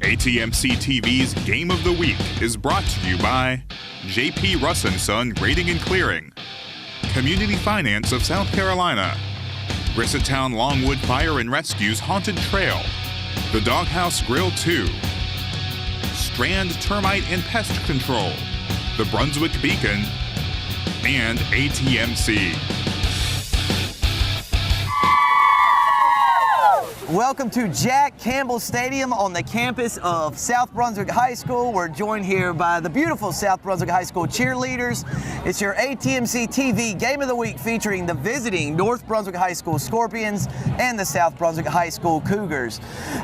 ATMC TV's Game of the Week is brought to you by J.P. Russ & Son Grading and Clearing, Community Finance of South Carolina, Grissettown Longwood Fire and Rescue's Haunted Trail, The Doghouse Grill 2, Strand Termite and Pest Control, The Brunswick Beacon, and ATMC. Welcome to Jack Campbell Stadium on the campus of South Brunswick High School. We're joined here by the beautiful South Brunswick High School cheerleaders. It's your ATMC TV Game of the Week featuring the visiting North Brunswick High School Scorpions and the South Brunswick High School Cougars.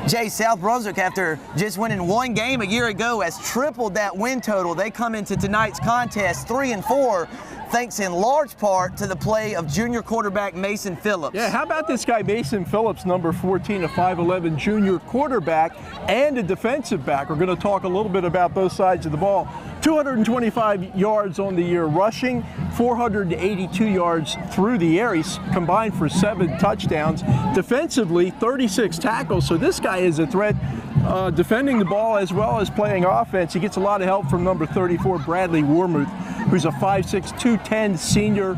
Jay, South Brunswick, after just winning one game a year ago, has tripled that win total. They come into tonight's contest 3-4. Thanks in large part to the play of junior quarterback Mason Phillips. Yeah, how about this guy Mason Phillips, number 14, a 5'11" junior quarterback and a defensive back. We're going to talk a little bit about both sides of the ball. 225 yards on the year rushing, 482 yards through the air. He's combined for 7 touchdowns. Defensively, 36 tackles, so this guy is a threat defending the ball as well as playing offense. He gets a lot of help from number 34, Bradley Wormuth, who's a 5'6", 210 senior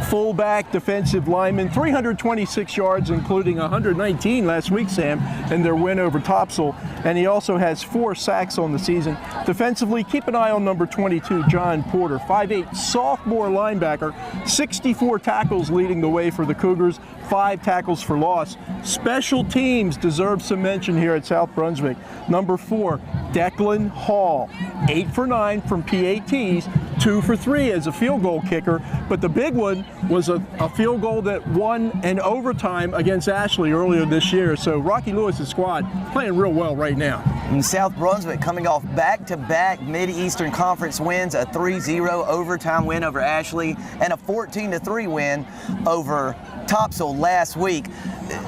fullback defensive lineman. 326 yards, including 119 last week, Sam, in their win over Topsail. And he also has 4 sacks on the season. Defensively, keep an eye on number 22, John Porter, 5'8", sophomore linebacker, 64 tackles leading the way for the Cougars, 5 tackles for loss. Special teams deserve some mention here at South Brunswick. Number 4, Declan Hall, 8 for 9 from PATs, 2 for 3 as a field goal kicker, but the big one was a field goal that won an overtime against Ashley earlier this year. So Rocky Lewis's squad playing real well right now. And South Brunswick coming off back-to-back Mid-Eastern Conference wins, a 3-0 overtime win over Ashley and a 14-3 win over Topsail last week.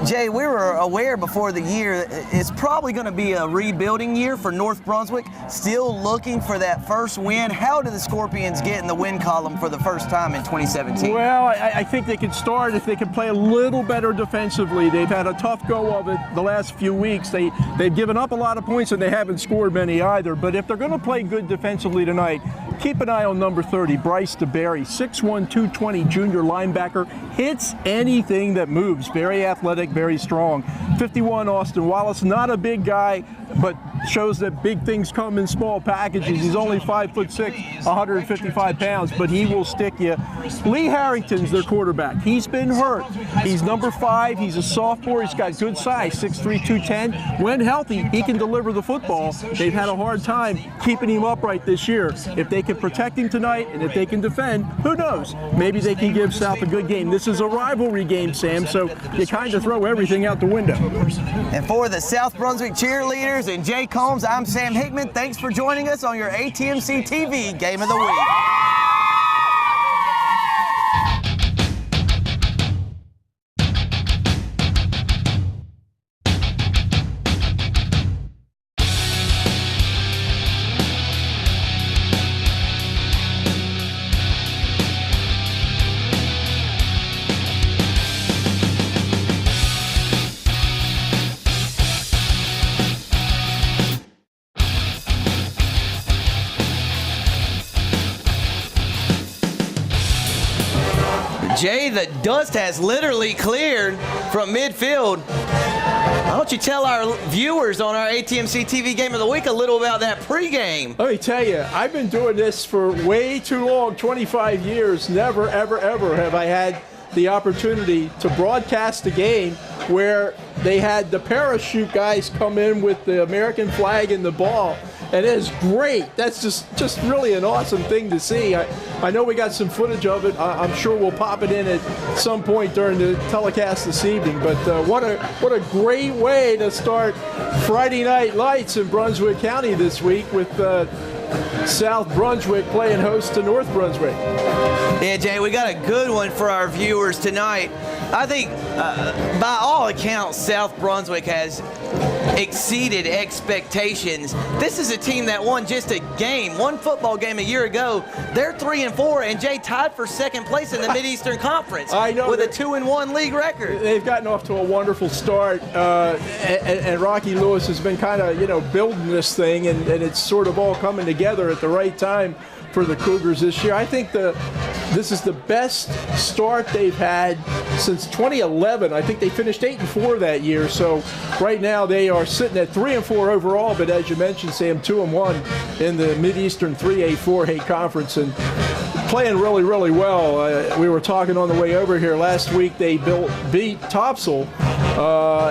Jay, we were aware before the year it's probably going to be a rebuilding year for North Brunswick, still looking for that first win. How do the Scorpions get in the win column for the first time in 2017? Well, I think they could start if they could play a little better defensively. They've had a tough go of it the last few weeks. They've given up a lot of points and they haven't scored many either. But if they're going to play good defensively tonight, keep an eye on number 30, Bryce DeBerry, 6'1", 220 junior linebacker, hits anything that moves. Very athletic, very strong. 51, Austin Wallace, not a big guy, but shows that big things come in small packages. He's only 5'6", 155 pounds, but he will stick you. Lee Harrington's their quarterback. He's been hurt. He's number 5. He's a sophomore. He's got good size, 6'3", 210. When healthy, he can deliver the football. They've had a hard time keeping him upright this year. If they can protect him tonight and if they can defend, who knows? Maybe they can give South a good game. This is a rivalry game, Sam, so you kind of throw everything out the window. And for the South Brunswick cheerleaders and Jay Combs, I'm Sam Hickman. Thanks for joining us on your ATMC TV Game of the Week. Jay, the dust has literally cleared from midfield. Why don't you tell our viewers on our ATMC TV Game of the Week a little about that pregame? Let me tell you, I've been doing this for way too long, 25 years. Never, ever, ever have I had the opportunity to broadcast a game where they had the parachute guys come in with the American flag and the ball. And it is great. That's just really an awesome thing to see. I know we got some footage of it. I'm sure we'll pop it in at some point during the telecast this evening. But what a great way to start Friday Night Lights in Brunswick County this week with South Brunswick playing host to North Brunswick. Yeah, Jay, we got a good one for our viewers tonight. I think, by all accounts, South Brunswick has exceeded expectations. This is a team that won just one football game a year ago. They're 3-4, and Jay tied for second place in the Mid-Eastern Conference with a 2-1 league record. They've gotten off to a wonderful start, and Rocky Lewis has been kind of, building this thing, and it's sort of all coming together at the right time for the Cougars this year. I think this is the best start they've had since 2011. I think they finished 8-4 that year. So right now they are sitting at 3-4 overall, but as you mentioned, Sam, 2-1 in the Mid-Eastern 3A 4A conference, and playing really, really well. We were talking on the way over here last week. They beat Topsail,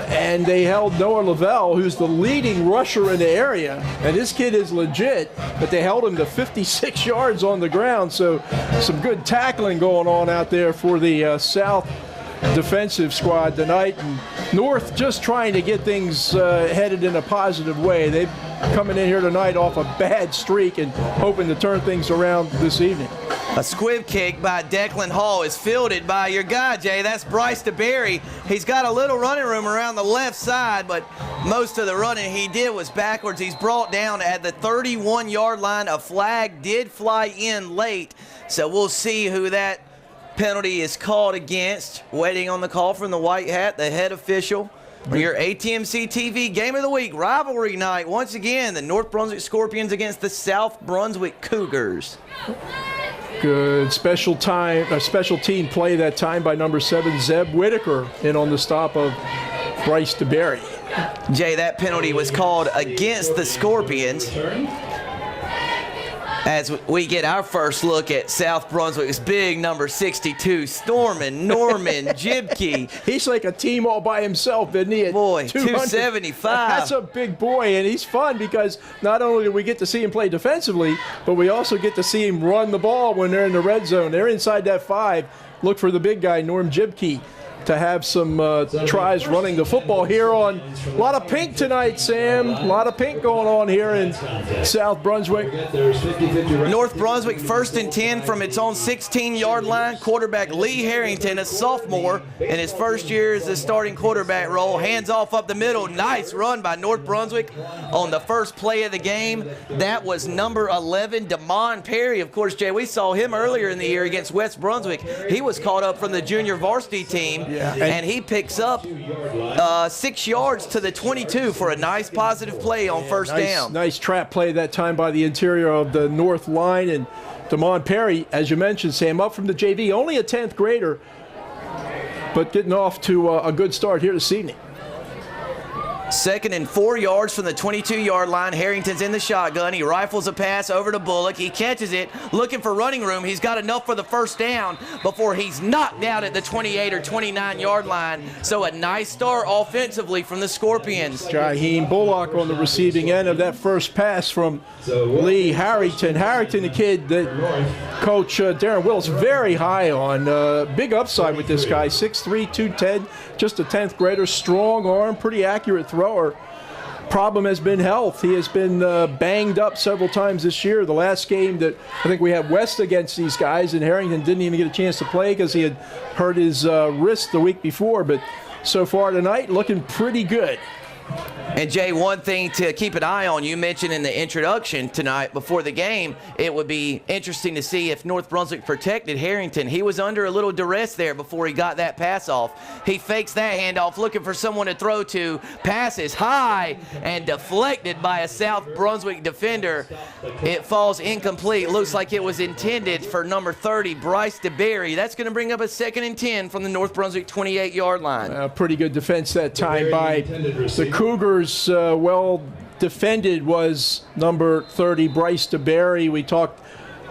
and they held Noah Lavelle, who's the leading rusher in the area, and this kid is legit, but they held him to 56 yards on the ground. So some good tackling going on out there for the South defensive squad tonight, and North just trying to get things headed in a positive way. They're coming in here tonight off a bad streak and hoping to turn things around this evening. A squib kick by Declan Hall is fielded by your guy, Jay. That's Bryce DeBerry. He's got a little running room around the left side, but most of the running he did was backwards. He's brought down at the 31-yard line. A flag did fly in late, so we'll see who that penalty is called against. Waiting on the call from the white hat, the head official. For your ATMC TV Game of the Week rivalry night. Once again, the North Brunswick Scorpions against the South Brunswick Cougars. Good special team play that time by number 7, Zeb Whitaker, in on the stop of Bryce DeBerry. Jay, that penalty was called against the Scorpions. As we get our first look at South Brunswick's big number 62, Stormin' Norman Jibke. He's like a team all by himself, isn't he? Boy, 275. That's a big boy, and he's fun because not only do we get to see him play defensively, but we also get to see him run the ball when they're in the red zone. They're inside that 5. Look for the big guy, Norm Jibke, to have some tries running the football here on a lot of pink tonight, Sam. A lot of pink going on here in South Brunswick. North Brunswick 1st and 10 from its own 16-yard line. Quarterback Lee Harrington, a sophomore in his first year as the starting quarterback role. Hands off up the middle. Nice run by North Brunswick on the first play of the game. That was number 11, Damon Perry. Of course, Jay, we saw him earlier in the year against West Brunswick. He was called up from the junior varsity team. Yeah. And he picks up 6 yards to the 22 for a nice positive play on first down. Nice trap play that time by the interior of the North line. And Damon Perry, as you mentioned, Sam, up from the JV, only a 10th grader, but getting off to a good start here this evening. 2nd and 4 yards from the 22-yard line. Harrington's in the shotgun. He rifles a pass over to Bullock. He catches it, looking for running room. He's got enough for the first down before he's knocked out at the 28 or 29-yard line. So a nice start offensively from the Scorpions. Jaheim Bullock on the receiving end of that first pass from Lee Harrington. Harrington, the kid that Coach Darren Willis very high on. Big upside with this guy, 6'3", 210, just a 10th grader, strong arm, pretty accurate thrower. Problem has been health. He has been banged up several times this year. The last game that I think we had West against these guys, and Harrington didn't even get a chance to play because he had hurt his wrist the week before. But so far tonight, looking pretty good. And Jay, one thing to keep an eye on, you mentioned in the introduction tonight before the game, it would be interesting to see if North Brunswick protected Harrington. He was under a little duress there before he got that pass off. He fakes that handoff, looking for someone to throw to. Passes high and deflected by a South Brunswick defender. It falls incomplete. Looks like it was intended for number 30, Bryce DeBerry. That's going to bring up a 2nd and 10 from the North Brunswick 28-yard line. Pretty good defense that time by the Cougars. Well defended was number 30, Bryce DeBerry. We talked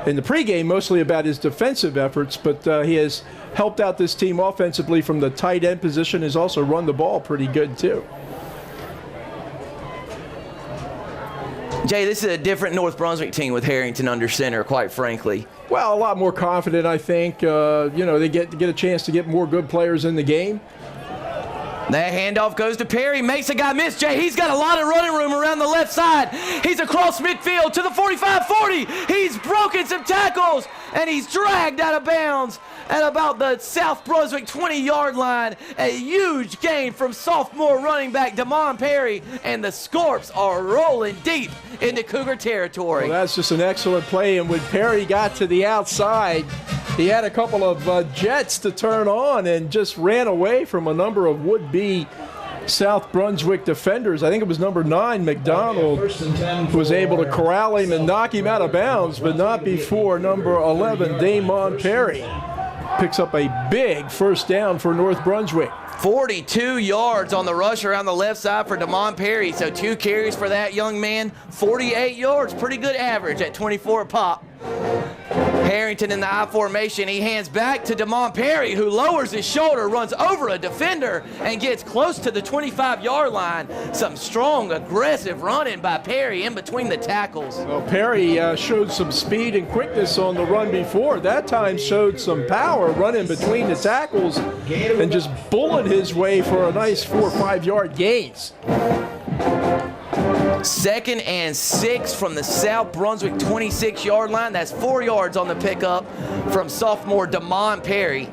in the pregame mostly about his defensive efforts, but he has helped out this team offensively from the tight end position. Has also run the ball pretty good too. Jay, this is a different North Brunswick team with Harrington under center, quite frankly. Well, a lot more confident, I think. They get a chance to get more good players in the game. That handoff goes to Perry, makes a guy miss. Jay, he's got a lot of running room around the left side. He's across midfield to the 45-40. He's broken some tackles, and he's dragged out of bounds at about the South Brunswick 20-yard line. A huge gain from sophomore running back Damon Perry, and the Scorps are rolling deep into Cougar territory. Well, that's just an excellent play, and when Perry got to the outside, he had a couple of jets to turn on and just ran away from a number of would-be South Brunswick defenders. I think it was number 9, McDonald, was able to corral him and knock him out of bounds, but not before number 11, Damon Perry, picks up a big first down for North Brunswick. 42 yards on the rush around the left side for Damon Perry. So 2 carries for that young man, 48 yards, pretty good average at 24 a pop. Harrington in the I formation. He hands back to Damon Perry, who lowers his shoulder, runs over a defender, and gets close to the 25-yard line. Some strong, aggressive running by Perry in between the tackles. Well, Perry showed some speed and quickness on the run before. That time showed some power running between the tackles and just bullet his way for a nice 4 or 5 yard gains. 2nd and 6 from the South Brunswick 26-yard line. That's 4 yards on the pickup from sophomore Damon Perry.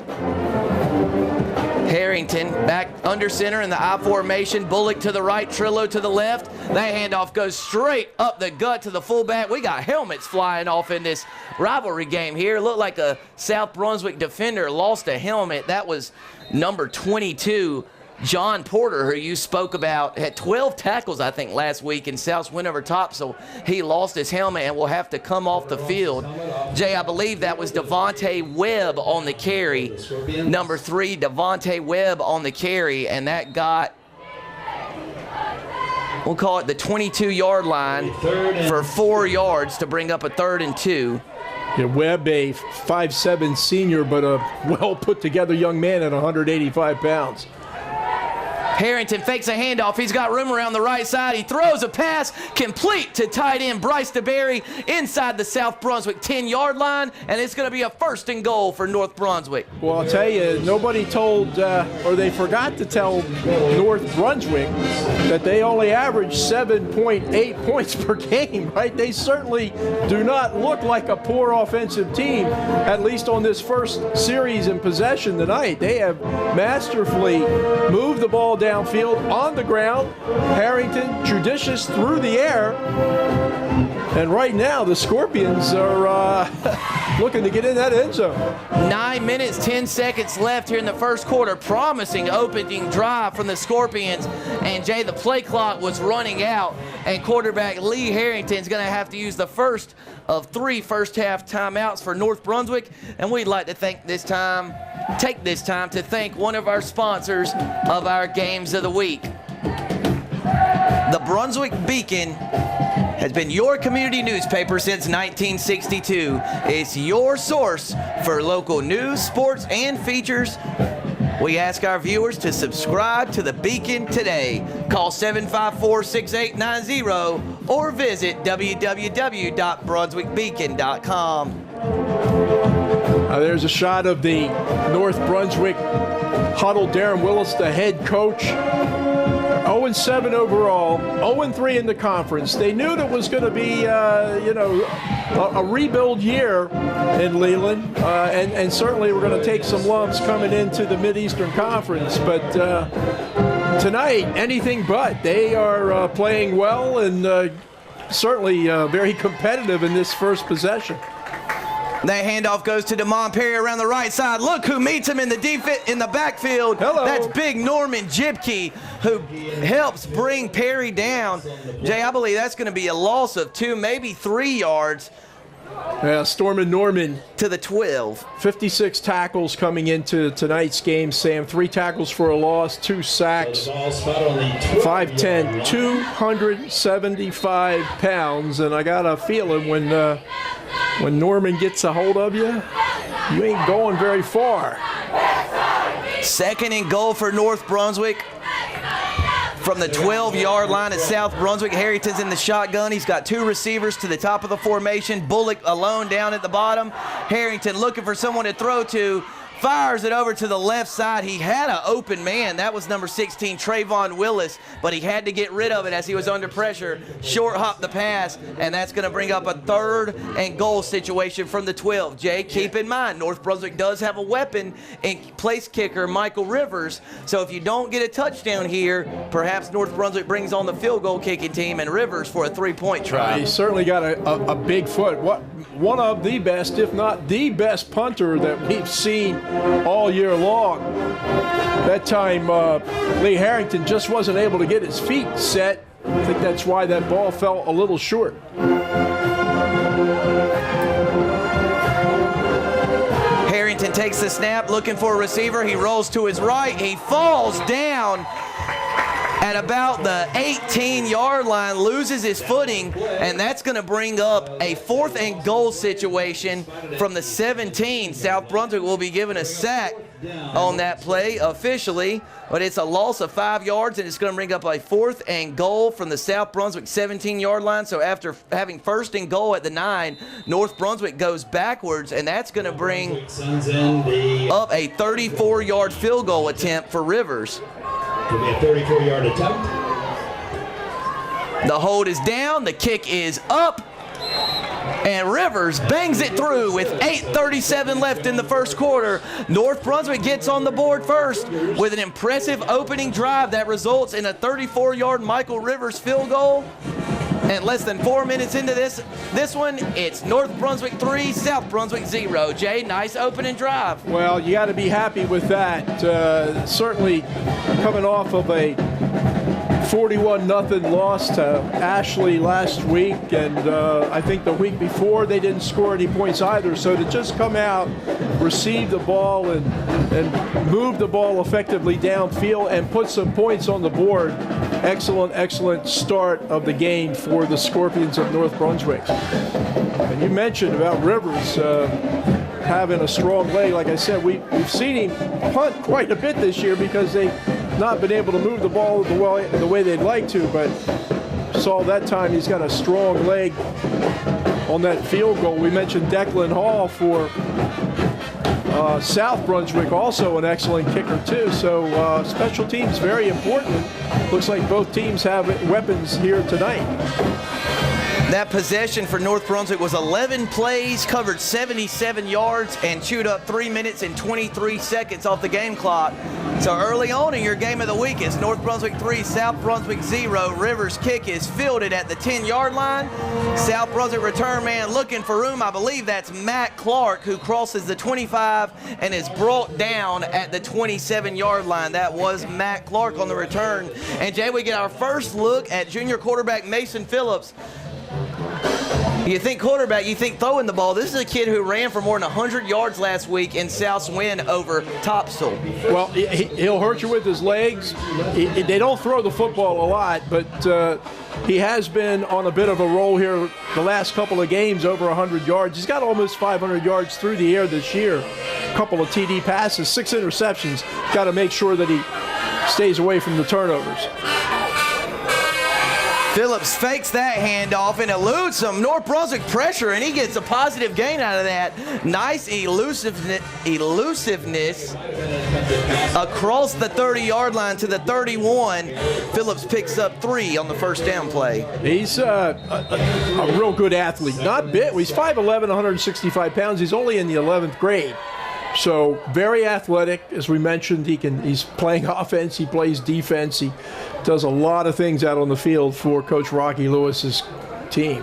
Harrington back under center in the I formation. Bullock to the right, Trillo to the left. That handoff goes straight up the gut to the fullback. We got helmets flying off in this rivalry game here. Looked like a South Brunswick defender lost a helmet. That was number 22, John Porter, who you spoke about, had 12 tackles, I think, last week, and South's went over top, so he lost his helmet and will have to come off the field. Jay, I believe that was Devontae Webb on the carry. Number 3, Devontae Webb on the carry, and that got, we'll call it the 22-yard line for 4 yards to bring up a 3rd and 2. Yeah, Webb, a 5'7" senior, but a well-put-together young man at 185 pounds. Harrington fakes a handoff. He's got room around the right side. He throws a pass complete to tight end Bryce DeBerry inside the South Brunswick 10-yard line, and it's going to be a 1st and goal for North Brunswick. Well, I'll tell you, nobody told, or they forgot to tell North Brunswick that they only average 7.8 points per game, right? They certainly do not look like a poor offensive team, at least on this first series in possession tonight. They have masterfully moved the ball downfield, on the ground. Harrington judicious through the air, and right now the Scorpions are looking to get in that end zone. 9 minutes, 10 seconds left here in the first quarter. Promising opening drive from the Scorpions, and Jay, the play clock was running out, and quarterback Lee Harrington's going to have to use the first of 3 first-half timeouts for North Brunswick, and we'd like to take this time to thank one of our sponsors of our games of the week. The Brunswick Beacon has been your community newspaper since 1962. It's your source for local news, sports, and features. We ask our viewers to subscribe to the Beacon today. Call 754-6890 or visit www.brunswickbeacon.com. There's a shot of the North Brunswick huddle. Darren Willis, the head coach. 0-7 overall, 0-3 in the conference. They knew it was going to be, a rebuild year in Leland, and certainly we're going to take some lumps coming into the Mid-Eastern Conference. But tonight, anything but. They are playing well and certainly very competitive in this first possession. That handoff goes to Damon Perry around the right side. Look who meets him in the backfield. Hello. That's big Norman Jibke, who helps bring Perry down. Jay, I believe that's going to be a loss of 2, maybe 3 yards. Stormin Norman to the 12. 56 tackles coming into tonight's game, Sam. 3 tackles for a loss, 2 sacks. 5'10", 275 pounds, and I got a feeling when Norman gets a hold of you, you ain't going very far. 2nd and goal for North Brunswick. From the 12-yard line at South Brunswick, Harrington's in the shotgun. He's got 2 receivers to the top of the formation. Bullock alone down at the bottom. Harrington looking for someone to throw to. fires it over to the left side. He had an open man. That was number 16, Trayvon Willis, but he had to get rid of it as he was under pressure. Short hop the pass, and that's going to bring up a 3rd and goal situation from the 12. Jay, keep in mind, North Brunswick does have a weapon in place kicker Michael Rivers, so if you don't get a touchdown here, perhaps North Brunswick brings on the field goal kicking team and Rivers for a 3-point try. He's certainly got a big foot. One of the best, if not the best punter that we've seen all year long. That time, Lee Harrington just wasn't able to get his feet set. I think that's why that ball fell a little short. Harrington takes the snap, looking for a receiver. He rolls to his right. He falls down at about the 18-yard line, loses his footing, and that's going to bring up a 4th and goal situation from the 17. South Brunswick will be given a sack on that play officially, but it's a loss of 5 yards, and it's going to bring up a 4th and goal from the South Brunswick 17-yard line. So after having 1st and goal at the 9, North Brunswick goes backwards, and that's going to bring up a 34-yard field goal attempt for Rivers. It'll be a 34-yard attempt. The hold is down, the kick is up, and Rivers bangs it through with 8:37 left in the first quarter. North Brunswick gets on the board first with an impressive opening drive that results in a 34-yard Michael Rivers field goal. And less than 4 minutes into this one, it's North Brunswick 3, South Brunswick 0. Jay, nice opening drive. Well, you got to be happy with that. Certainly coming off of a 41-0 loss to Ashley last week, and I think the week before they didn't score any points either. So to just come out, receive the ball, and move the ball effectively downfield and put some points on the board, excellent start of the game for the Scorpions of North Brunswick. And you mentioned about Rivers having a strong leg. Like I said, we've seen him punt quite a bit this year because they've not been able to move the ball the way they'd like to, but saw that time he's got a strong leg on that field goal. We mentioned Declan Hall for South Brunswick, also an excellent kicker too. So special teams very important. Looks like both teams have weapons here tonight. That possession for North Brunswick was 11 plays, covered 77 yards, and chewed up 3 minutes and 23 seconds off the game clock. So early on in your game of the week, it's North Brunswick 3, South Brunswick 0. Rivers' kick is fielded at the 10-yard line. South Brunswick return man looking for room. I believe that's Matt Clark, who crosses the 25 and is brought down at the 27-yard line. That was Matt Clark on the return. And Jay, we get our first look at junior quarterback Mason Phillips. You think quarterback, you think throwing the ball. This is a kid who ran for more than 100 yards last week in South's win over Topsail. Well, he'll hurt you with his legs. They don't throw the football a lot, but he has been on a bit of a roll here the last couple of games, over 100 yards. He's got almost 500 yards through the air this year. A couple of TD passes, 6 interceptions. Got to make sure that he stays away from the turnovers. Phillips fakes that handoff and eludes some North Brunswick pressure, and he gets a positive gain out of that. Nice elusiveness across the 30-yard line to the 31. Phillips picks up 3 on the first down play. He's a real good athlete. Not big. He's 5'11", 165 pounds. He's only in the 11th grade. So very athletic, as we mentioned. He's playing offense, he plays defense, he does a lot of things out on the field for Coach Rocky Lewis's team.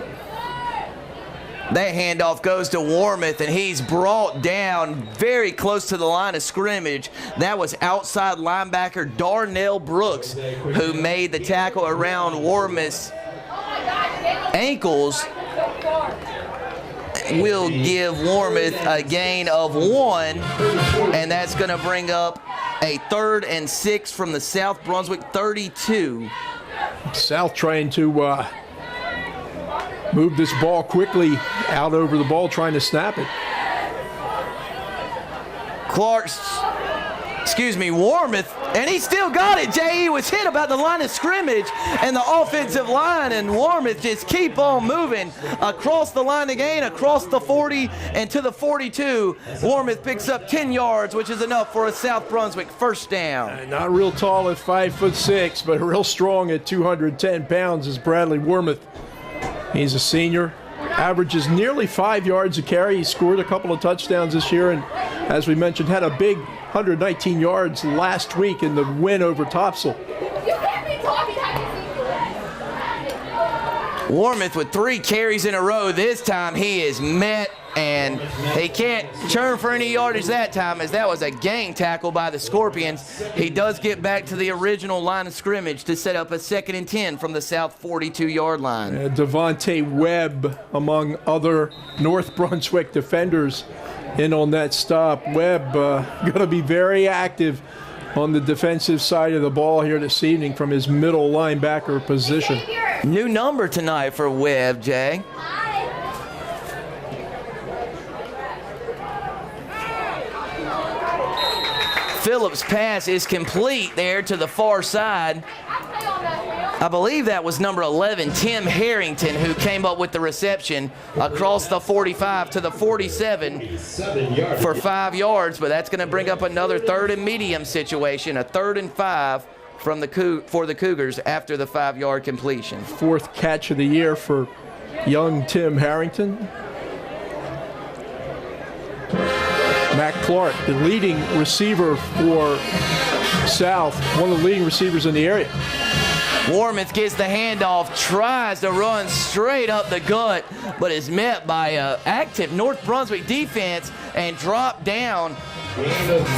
That handoff goes to Warmouth, and he's brought down very close to the line of scrimmage. That was outside linebacker Darnell Brooks who made the tackle around Warmouth's ankles. Will give Warmouth a gain of 1, and that's going to bring up a 3rd and 6 from the South Brunswick 32. South trying to move this ball quickly out over the ball, trying to snap it. Clark's Warmouth, and he still got it, Jay. He was hit about the line of scrimmage and the offensive line, and Warmouth just keep on moving across the line again, across the 40 and to the 42. Warmouth picks up 10 yards, which is enough for a South Brunswick first down. Not real tall at 5'6", but real strong at 210 pounds is Bradley Warmouth. He's a senior. Averages nearly 5 yards a carry. He scored a couple of touchdowns this year, and as we mentioned, had a big 119 yards last week in the win over Topsail. Warmouth with 3 carries in a row. This time he is met, and he can't churn for any yardage that time, as that was a gang tackle by the Scorpions. He does get back to the original line of scrimmage to set up a 2nd and 10 from the South 42-yard line. Devontae Webb, among other North Brunswick defenders, in on that stop. Webb going to be very active on the defensive side of the ball here this evening from his middle linebacker position. New number tonight for Webb, Jay. Phillips' pass is complete there to the far side. I believe that was number 11, Tim Harrington, who came up with the reception across the 45 to the 47 for 5 yards, but that's going to bring up another 3rd and medium situation, a 3rd and 5 for the Cougars after the 5-yard completion. 4th catch of the year for young Tim Harrington. Matt Clark, the leading receiver for South, one of the leading receivers in the area. Warmouth gets the handoff, tries to run straight up the gut, but is met by an active North Brunswick defense and dropped down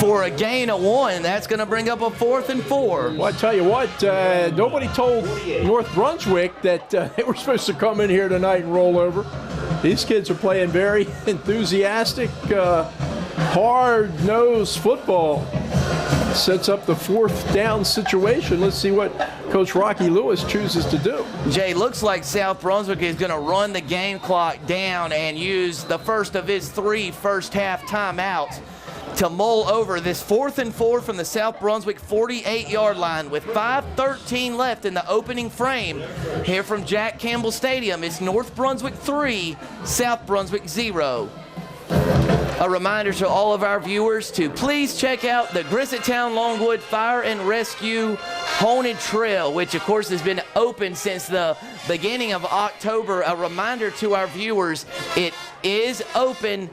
for a gain of 1. That's going to bring up a 4th and 4. Well, I tell you what, nobody told North Brunswick that they were supposed to come in here tonight and roll over. These kids are playing very enthusiastic, hard-nosed football. Sets up the 4th down situation. Let's see what Coach Rocky Lewis chooses to do. Jay, looks like South Brunswick is going to run the game clock down and use the first of his 3 first-half timeouts to mull over this 4th and 4 from the South Brunswick 48-yard line with 5:13 left in the opening frame. Here from Jack Campbell Stadium, it's North Brunswick 3, South Brunswick 0. A reminder to all of our viewers to please check out the Grissettown Longwood Fire and Rescue Haunted Trail, which of course has been open since the beginning of October. A reminder to our viewers, it is open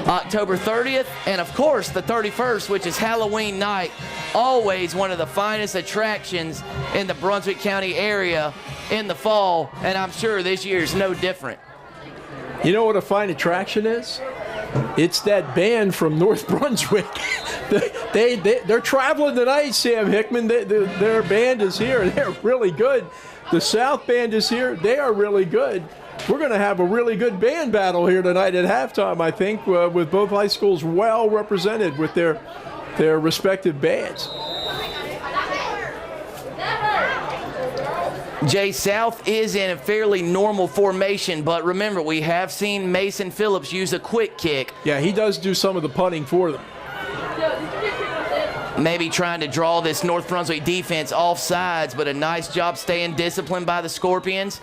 October 30th and of course the 31st, which is Halloween night. Always one of the finest attractions in the Brunswick County area in the fall, and I'm sure this year is no different. You know what a fine attraction is? It's that band from North Brunswick. They're traveling tonight, Sam Hickman. Their band is here. They're really good. The South band is here. They are really good. We're going to have a really good band battle here tonight at halftime, I think, with both high schools well represented with their respective bands. Jay, South is in a fairly normal formation, but remember, we have seen Mason Phillips use a quick kick. Yeah, he does do some of the punting for them. Maybe trying to draw this North Brunswick defense off sides, but a nice job staying disciplined by the Scorpions.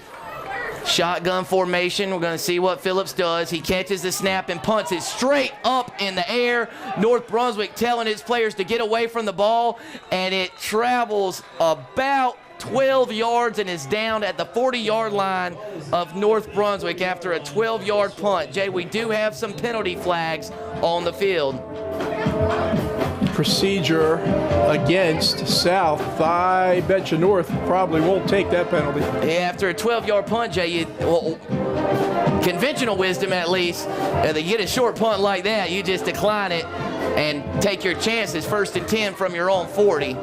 Shotgun formation. We're going to see what Phillips does. He catches the snap and punts it straight up in the air. North Brunswick telling its players to get away from the ball, and it travels about 12 yards and is down at the 40-yard line of North Brunswick after a 12-yard punt. Jay, we do have some penalty flags on the field. Procedure against South. I bet you North probably won't take that penalty. Yeah, after a 12-yard punt, Jay, conventional wisdom at least, you get a short punt like that, you just decline it and take your chances. 1st and 10 from your own 40.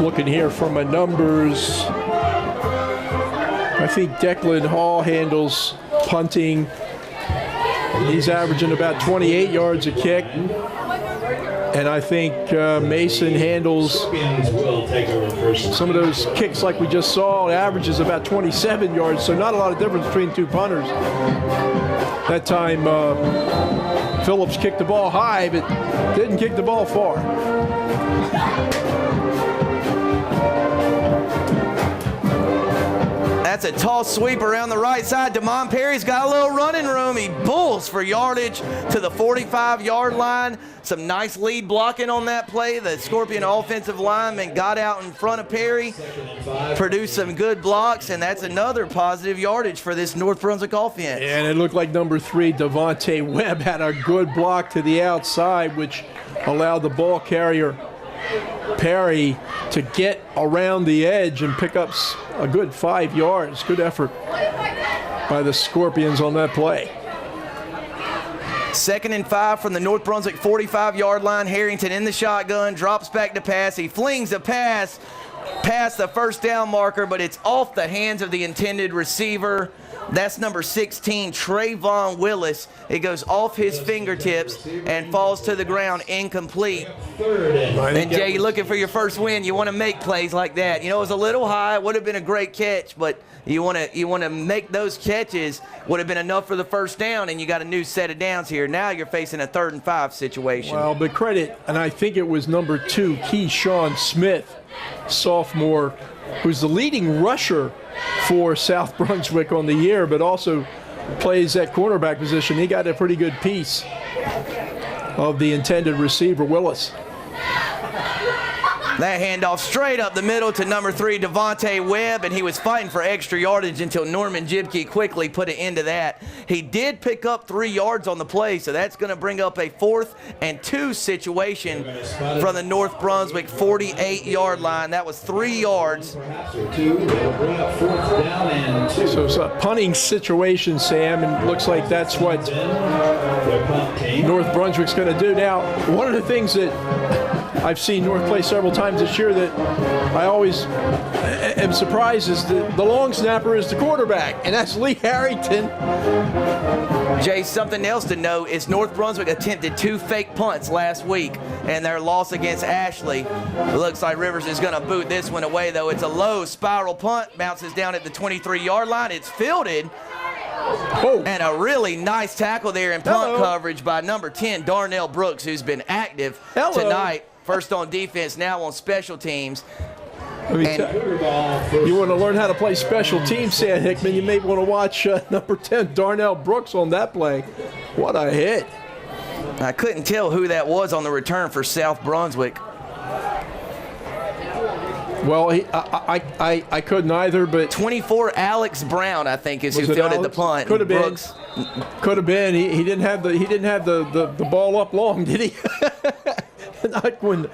Looking here from a numbers, I think Declan Hall handles punting. He's averaging about 28 yards a kick. And I think Mason handles Scorpions will take over first. some of those kicks like we just saw. It averages about 27 yards, so not a lot of difference between two punters. That time, Phillips kicked the ball high, but didn't kick the ball far. That's a toss sweep around the right side. DeMond Perry's got a little running room. He bulls for yardage to the 45-yard line. Some nice lead blocking on that play. The Scorpion offensive lineman got out in front of Perry, produced some good blocks, and that's another positive yardage for this North Brunswick offense. And it looked like number 3, Devontae Webb, had a good block to the outside, which allowed the ball carrier Perry to get around the edge and pick up a good 5 yards. Good effort by the Scorpions on that play. 2nd and 5 from the North Brunswick 45-yard line. Harrington in the shotgun, drops back to pass. He flings a pass past the first down marker, but it's off the hands of the intended receiver. That's number 16, Trayvon Willis. It goes off his fingertips and falls to the ground incomplete. And Jay, you're looking for your first win. You want to make plays like that. You know, it was a little high. It would have been a great catch, but you want to make those catches. Would have been enough for the first down, and you got a new set of downs here. Now you're facing a 3rd and 5 situation. Well, but credit, and I think it was number 2, Keyshawn Smith, sophomore, who's the leading rusher for South Brunswick on the year, but also plays that cornerback position. He got a pretty good piece of the intended receiver, Willis. That handoff straight up the middle to number 3, Devontae Webb, and he was fighting for extra yardage until Norman Jibke quickly put it into that. He did pick up 3 yards on the play, so that's going to bring up a 4th and 2 situation from the North Brunswick 48-yard line. That was 3 yards. So it's a punting situation, Sam, and looks like that's what North Brunswick's going to do. Now, one of the things that I've seen North play several times this year that I always am surprised is the long snapper is the quarterback, and that's Lee Harrington. Jay, something else to note is North Brunswick attempted 2 fake punts last week, and their loss against Ashley. It looks like Rivers is going to boot this one away, though. It's a low spiral punt, bounces down at the 23-yard line. It's fielded. Oh. And a really nice tackle there in punt coverage by number 10, Darnell Brooks, who's been active tonight. First on defense, now on special teams. You want to learn how to play special teams, Sam Hickman, you may want to watch number 10, Darnell Brooks, on that play. What a hit. I couldn't tell who that was on the return for South Brunswick. Well, I couldn't either, but 24, Alex Brown, I think, is who fielded the punt. Could have been. Brooks. Could have been. He didn't have the ball up long, did he? Not when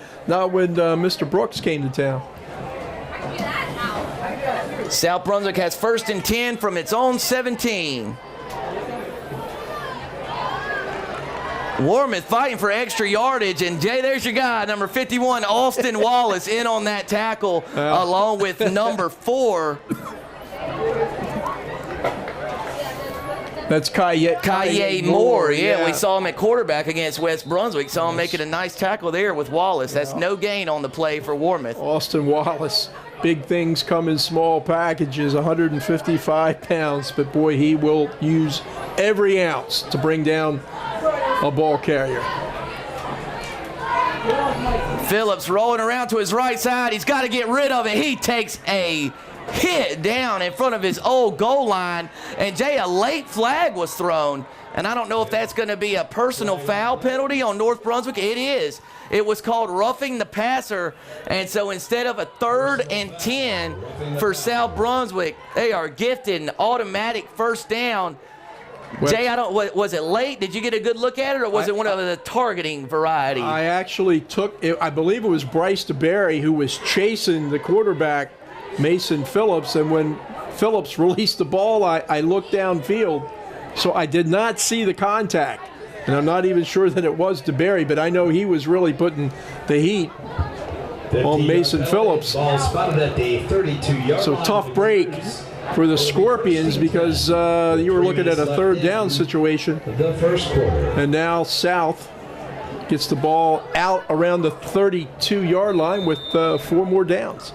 Mr. Brooks came to town. South Brunswick has 1st and 10 from its own 17. Warmouth fighting for extra yardage, and Jay, there's your guy, number 51, Austin Wallace, in on that tackle, along with number 4. That's Kaye Moore. Yeah, we saw him at quarterback against West Brunswick. Saw him making a nice tackle there with Wallace. That's no gain on the play for Warmouth. Austin Wallace. Big things come in small packages, 155 pounds, but boy, he will use every ounce to bring down a ball carrier. Phillips rolling around to his right side. He's got to get rid of it. He takes a hit down in front of his old goal line. And Jay, a late flag was thrown. And I don't know if that's going to be a personal foul penalty on North Brunswick. It is. It was called roughing the passer. And so instead of a 3rd and 10 for South Brunswick, they are gifted an automatic first down. Well, Jay, was it late? Did you get a good look at it, or was it one of the targeting variety? I actually took it. I believe it was Bryce DeBerry who was chasing the quarterback, Mason Phillips, and when Phillips released the ball, I looked downfield, so I did not see the contact, and I'm not even sure that it was DeBerry, but I know he was really putting the heat on Mason Phillips. Ball spotted at the 32-yard so line. tough break for the Scorpions because you were looking at a 3rd down situation. The first quarter. And now South gets the ball out around the 32-yard line with 4 more downs.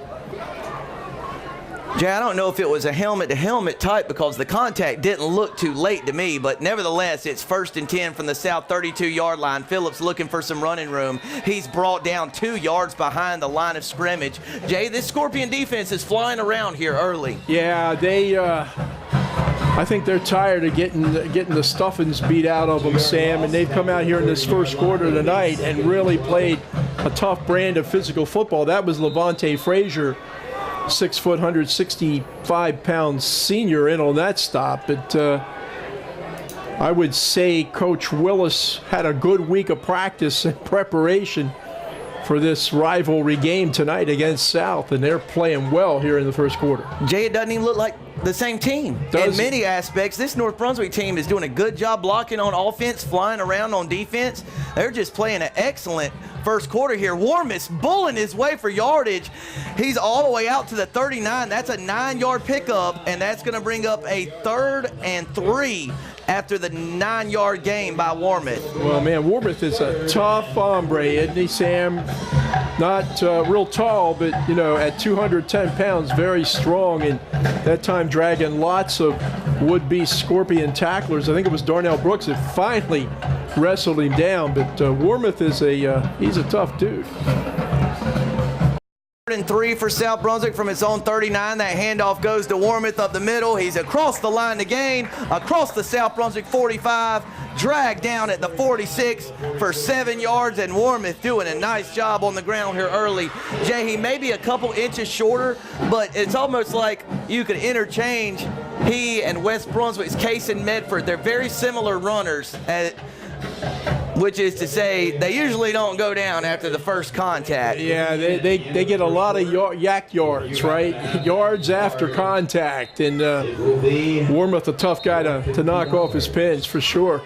Jay, I don't know if it was a helmet-to-helmet type because the contact didn't look too late to me, but nevertheless, it's 1st and 10 from the south 32-yard line. Phillips looking for some running room. He's brought down 2 yards behind the line of scrimmage. Jay, this Scorpion defense is flying around here early. Yeah, I think they're tired of getting the stuffings beat out of them, Sam, and they've come out here in this first quarter tonight and really played a tough brand of physical football. That was Levante Frazier, 6 foot, 165-pound senior, in on that stop. But I would say Coach Willis had a good week of practice and preparation for this rivalry game tonight against South, and they're playing well here in the first quarter. Jay, it doesn't even look like the same team. In many aspects, this North Brunswick team is doing a good job blocking on offense, flying around on defense. They're just playing an excellent first quarter here. Warmith's bulling his way for yardage. He's all the way out to the 39. That's a 9-yard pickup, and that's going to bring up a 3rd and 3 after the 9-yard gain by Warmith. Well, man, Warmith is a tough hombre, isn't he, Sam? Not real tall, but, you know, at 210 pounds, very strong, and that time dragging lots of would-be Scorpion tacklers. I think it was Darnell Brooks that finally wrestled him down, but Warmith is he's a tough dude. 3rd and 3 for South Brunswick from its own 39. That handoff goes to Warmith up the middle. He's across the line to gain, across the South Brunswick 45, dragged down at the 46 for 7 yards, and Warmith doing a nice job on the ground here early. Jay, he may be a couple inches shorter, but it's almost like you could interchange he and West Brunswick's Case and Medford. They're very similar runners, which is to say they usually don't go down after the first contact. Yeah, they get a lot of yak yards, right? Yards after contact, and Warmith a tough guy to knock off his pins for sure.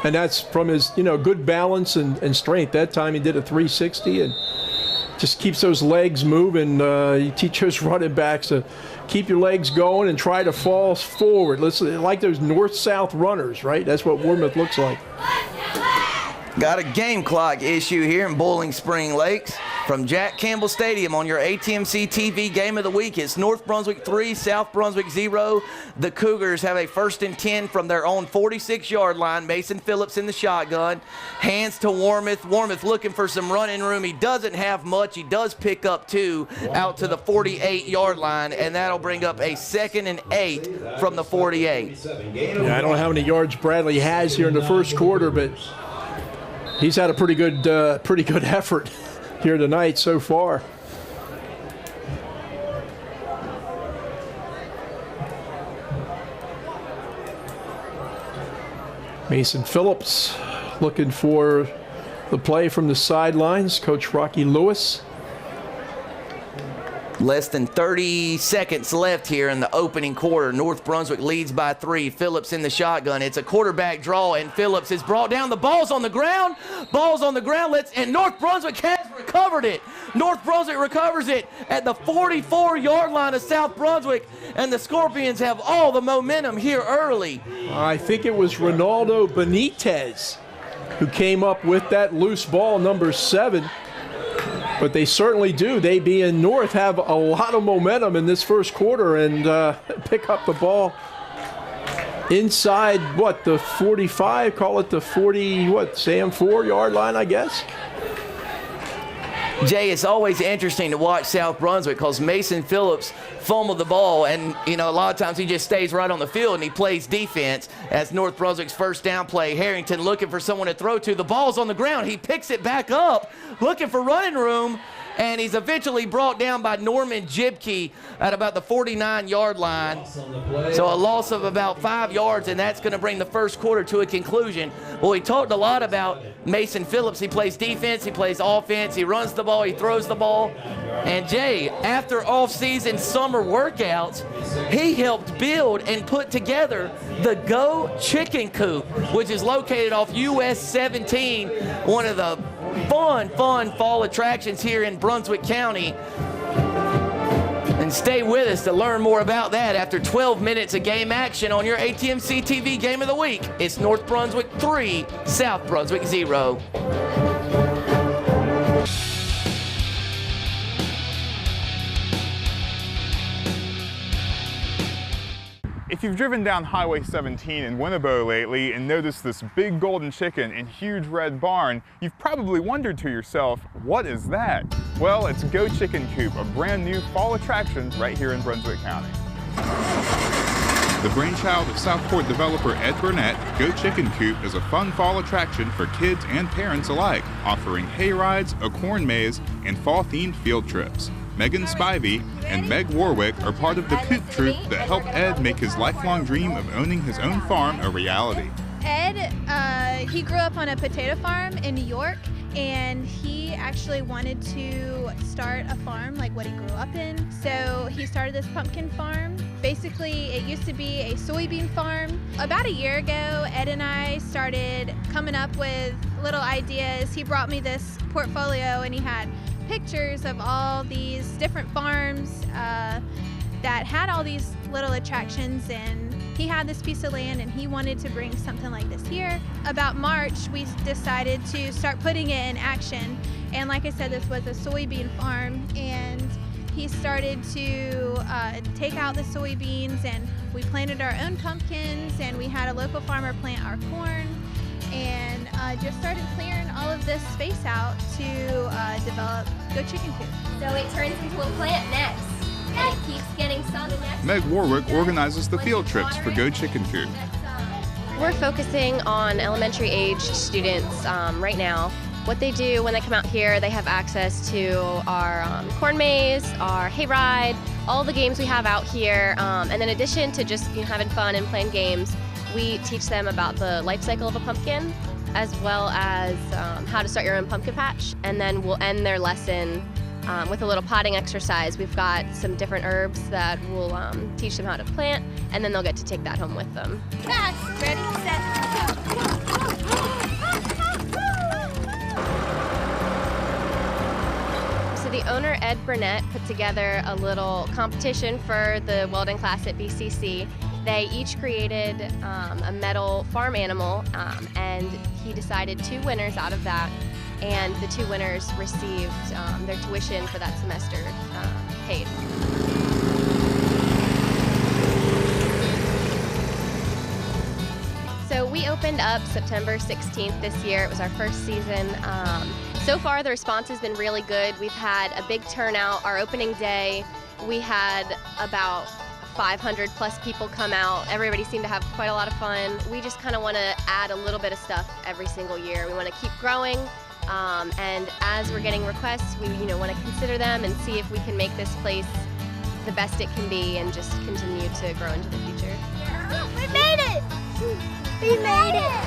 And that's from his, you know, good balance and strength. That time he did a 360 and just keeps those legs moving. You teach those running backs to keep your legs going and try to fall forward. Like those north-south runners, right? That's what Warmith looks like. Got a game clock issue here in Bowling Spring Lakes. From Jack Campbell Stadium on your ATMC TV Game of the Week, it's North Brunswick 3, South Brunswick 0. The Cougars have a 1st and 10 from their own 46-yard line. Mason Phillips in the shotgun. Hands to Warmith. Warmith looking for some running room. He doesn't have much. He does pick up 2 out to the 48-yard line, and that'll bring up a 2nd and 8 from the 48. Yeah, I don't know how many yards Bradley has here in the first quarter, but he's had a pretty good effort here tonight so far. Mason Phillips looking for the play from the sidelines. Coach Rocky Lewis. Less than 30 seconds left here in the opening quarter. North Brunswick leads by 3. Phillips in the shotgun. It's a quarterback draw, and Phillips is brought down. The ball's on the ground. Ball's on the ground. And North Brunswick has recovered it. North Brunswick recovers it at the 44-yard line of South Brunswick, and the Scorpions have all the momentum here early. I think it was Ronaldo Benitez who came up with that loose ball, number 7. But they certainly do. They, being North, have a lot of momentum in this first quarter and pick up the ball inside, the 45, call it the 40, 4-yard line, I guess? Jay, it's always interesting to watch South Brunswick because Mason Phillips fumbled the ball, and, you know, a lot of times he just stays right on the field and he plays defense. As North Brunswick's first down play, Harrington looking for someone to throw to. The ball's on the ground. He picks it back up, looking for running room, and he's eventually brought down by Norman Jibke at about the 49-yard line. So a loss of about 5 yards, and that's going to bring the first quarter to a conclusion. Well, we talked a lot about Mason Phillips. He plays defense, he plays offense, he runs the ball, he throws the ball. And Jay, after off-season summer workouts, he helped build and put together the Go Chicken Coop, which is located off US 17, one of the fun fall attractions here in Brunswick County. And And stay with us to learn more about that after 12 minutes of game action on your ATMC TV Game of the Week. It's North Brunswick 3, South Brunswick 0. If you've driven down Highway 17 in Winnebago lately and noticed this big golden chicken and huge red barn, you've probably wondered to yourself, what is that? Well, it's Go Chicken Coop, a brand new fall attraction right here in Brunswick County. The brainchild of Southport developer Ed Burnett, Go Chicken Coop is a fun fall attraction for kids and parents alike, offering hay rides, a corn maze, and fall-themed field trips. Meghan Spivey and Meg Warwick are part of the Coop troupe that helped Ed make his lifelong dream of owning his own farm a reality. Ed, he grew up on a potato farm in New York, and he actually wanted to start a farm like what he grew up in. So he started this pumpkin farm. Basically, it used to be a soybean farm. About a year ago, Ed and I started coming up with little ideas. He brought me this portfolio, and he had pictures of all these different farms that had all these little attractions, and he had this piece of land and he wanted to bring something like this here. About March, we decided to start putting it in action, and like I said, this was a soybean farm, and he started to take out the soybeans, and we planted our own pumpkins, and we had a local farmer plant our corn, and just started clearing all of this space out to develop Go Chicken Coop. So it turns into a plant next, and it keeps getting sun next. Meg Warwick organizes the field trips for Go Chicken Coop. We're focusing on elementary age students right now. What they do when they come out here, they have access to our corn maze, our hayride, all the games we have out here, and in addition to just having fun and playing games, we teach them about the life cycle of a pumpkin, as well as how to start your own pumpkin patch, and then we'll end their lesson with a little potting exercise. We've got some different herbs that we'll teach them how to plant, and then they'll get to take that home with them. Ready, set, go. So the owner, Ed Burnett, put together a little competition for the Weldon class at BCC. They each created a metal farm animal, and he decided 2 winners out of that, and the 2 winners received their tuition for that semester paid. So we opened up September 16th this year. It was our first season. So far the response has been really good. We've had a big turnout. Our opening day, we had about 500 plus people come out. Everybody seemed to have quite a lot of fun. We just kind of want to add a little bit of stuff every single year. We want to keep growing, and as we're getting requests, we want to consider them and see if we can make this place the best it can be and just continue to grow into the future. We made it! We made it!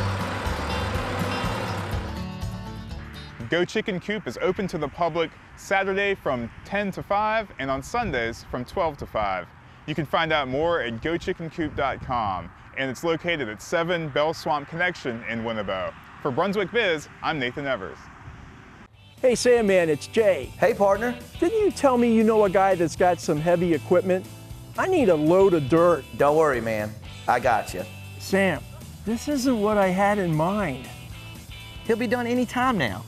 Go Chicken Coop is open to the public Saturday from 10 to 5 and on Sundays from 12 to 5. You can find out more at gochickencoop.com, and it's located at 7 Bell Swamp Connection in Winnebago. For Brunswick Biz, I'm Nathan Evers. Hey Sam, man, it's Jay. Hey, partner. Didn't you tell me you know a guy that's got some heavy equipment? I need a load of dirt. Don't worry, man. I got you. Sam, this isn't what I had in mind. He'll be done any time now.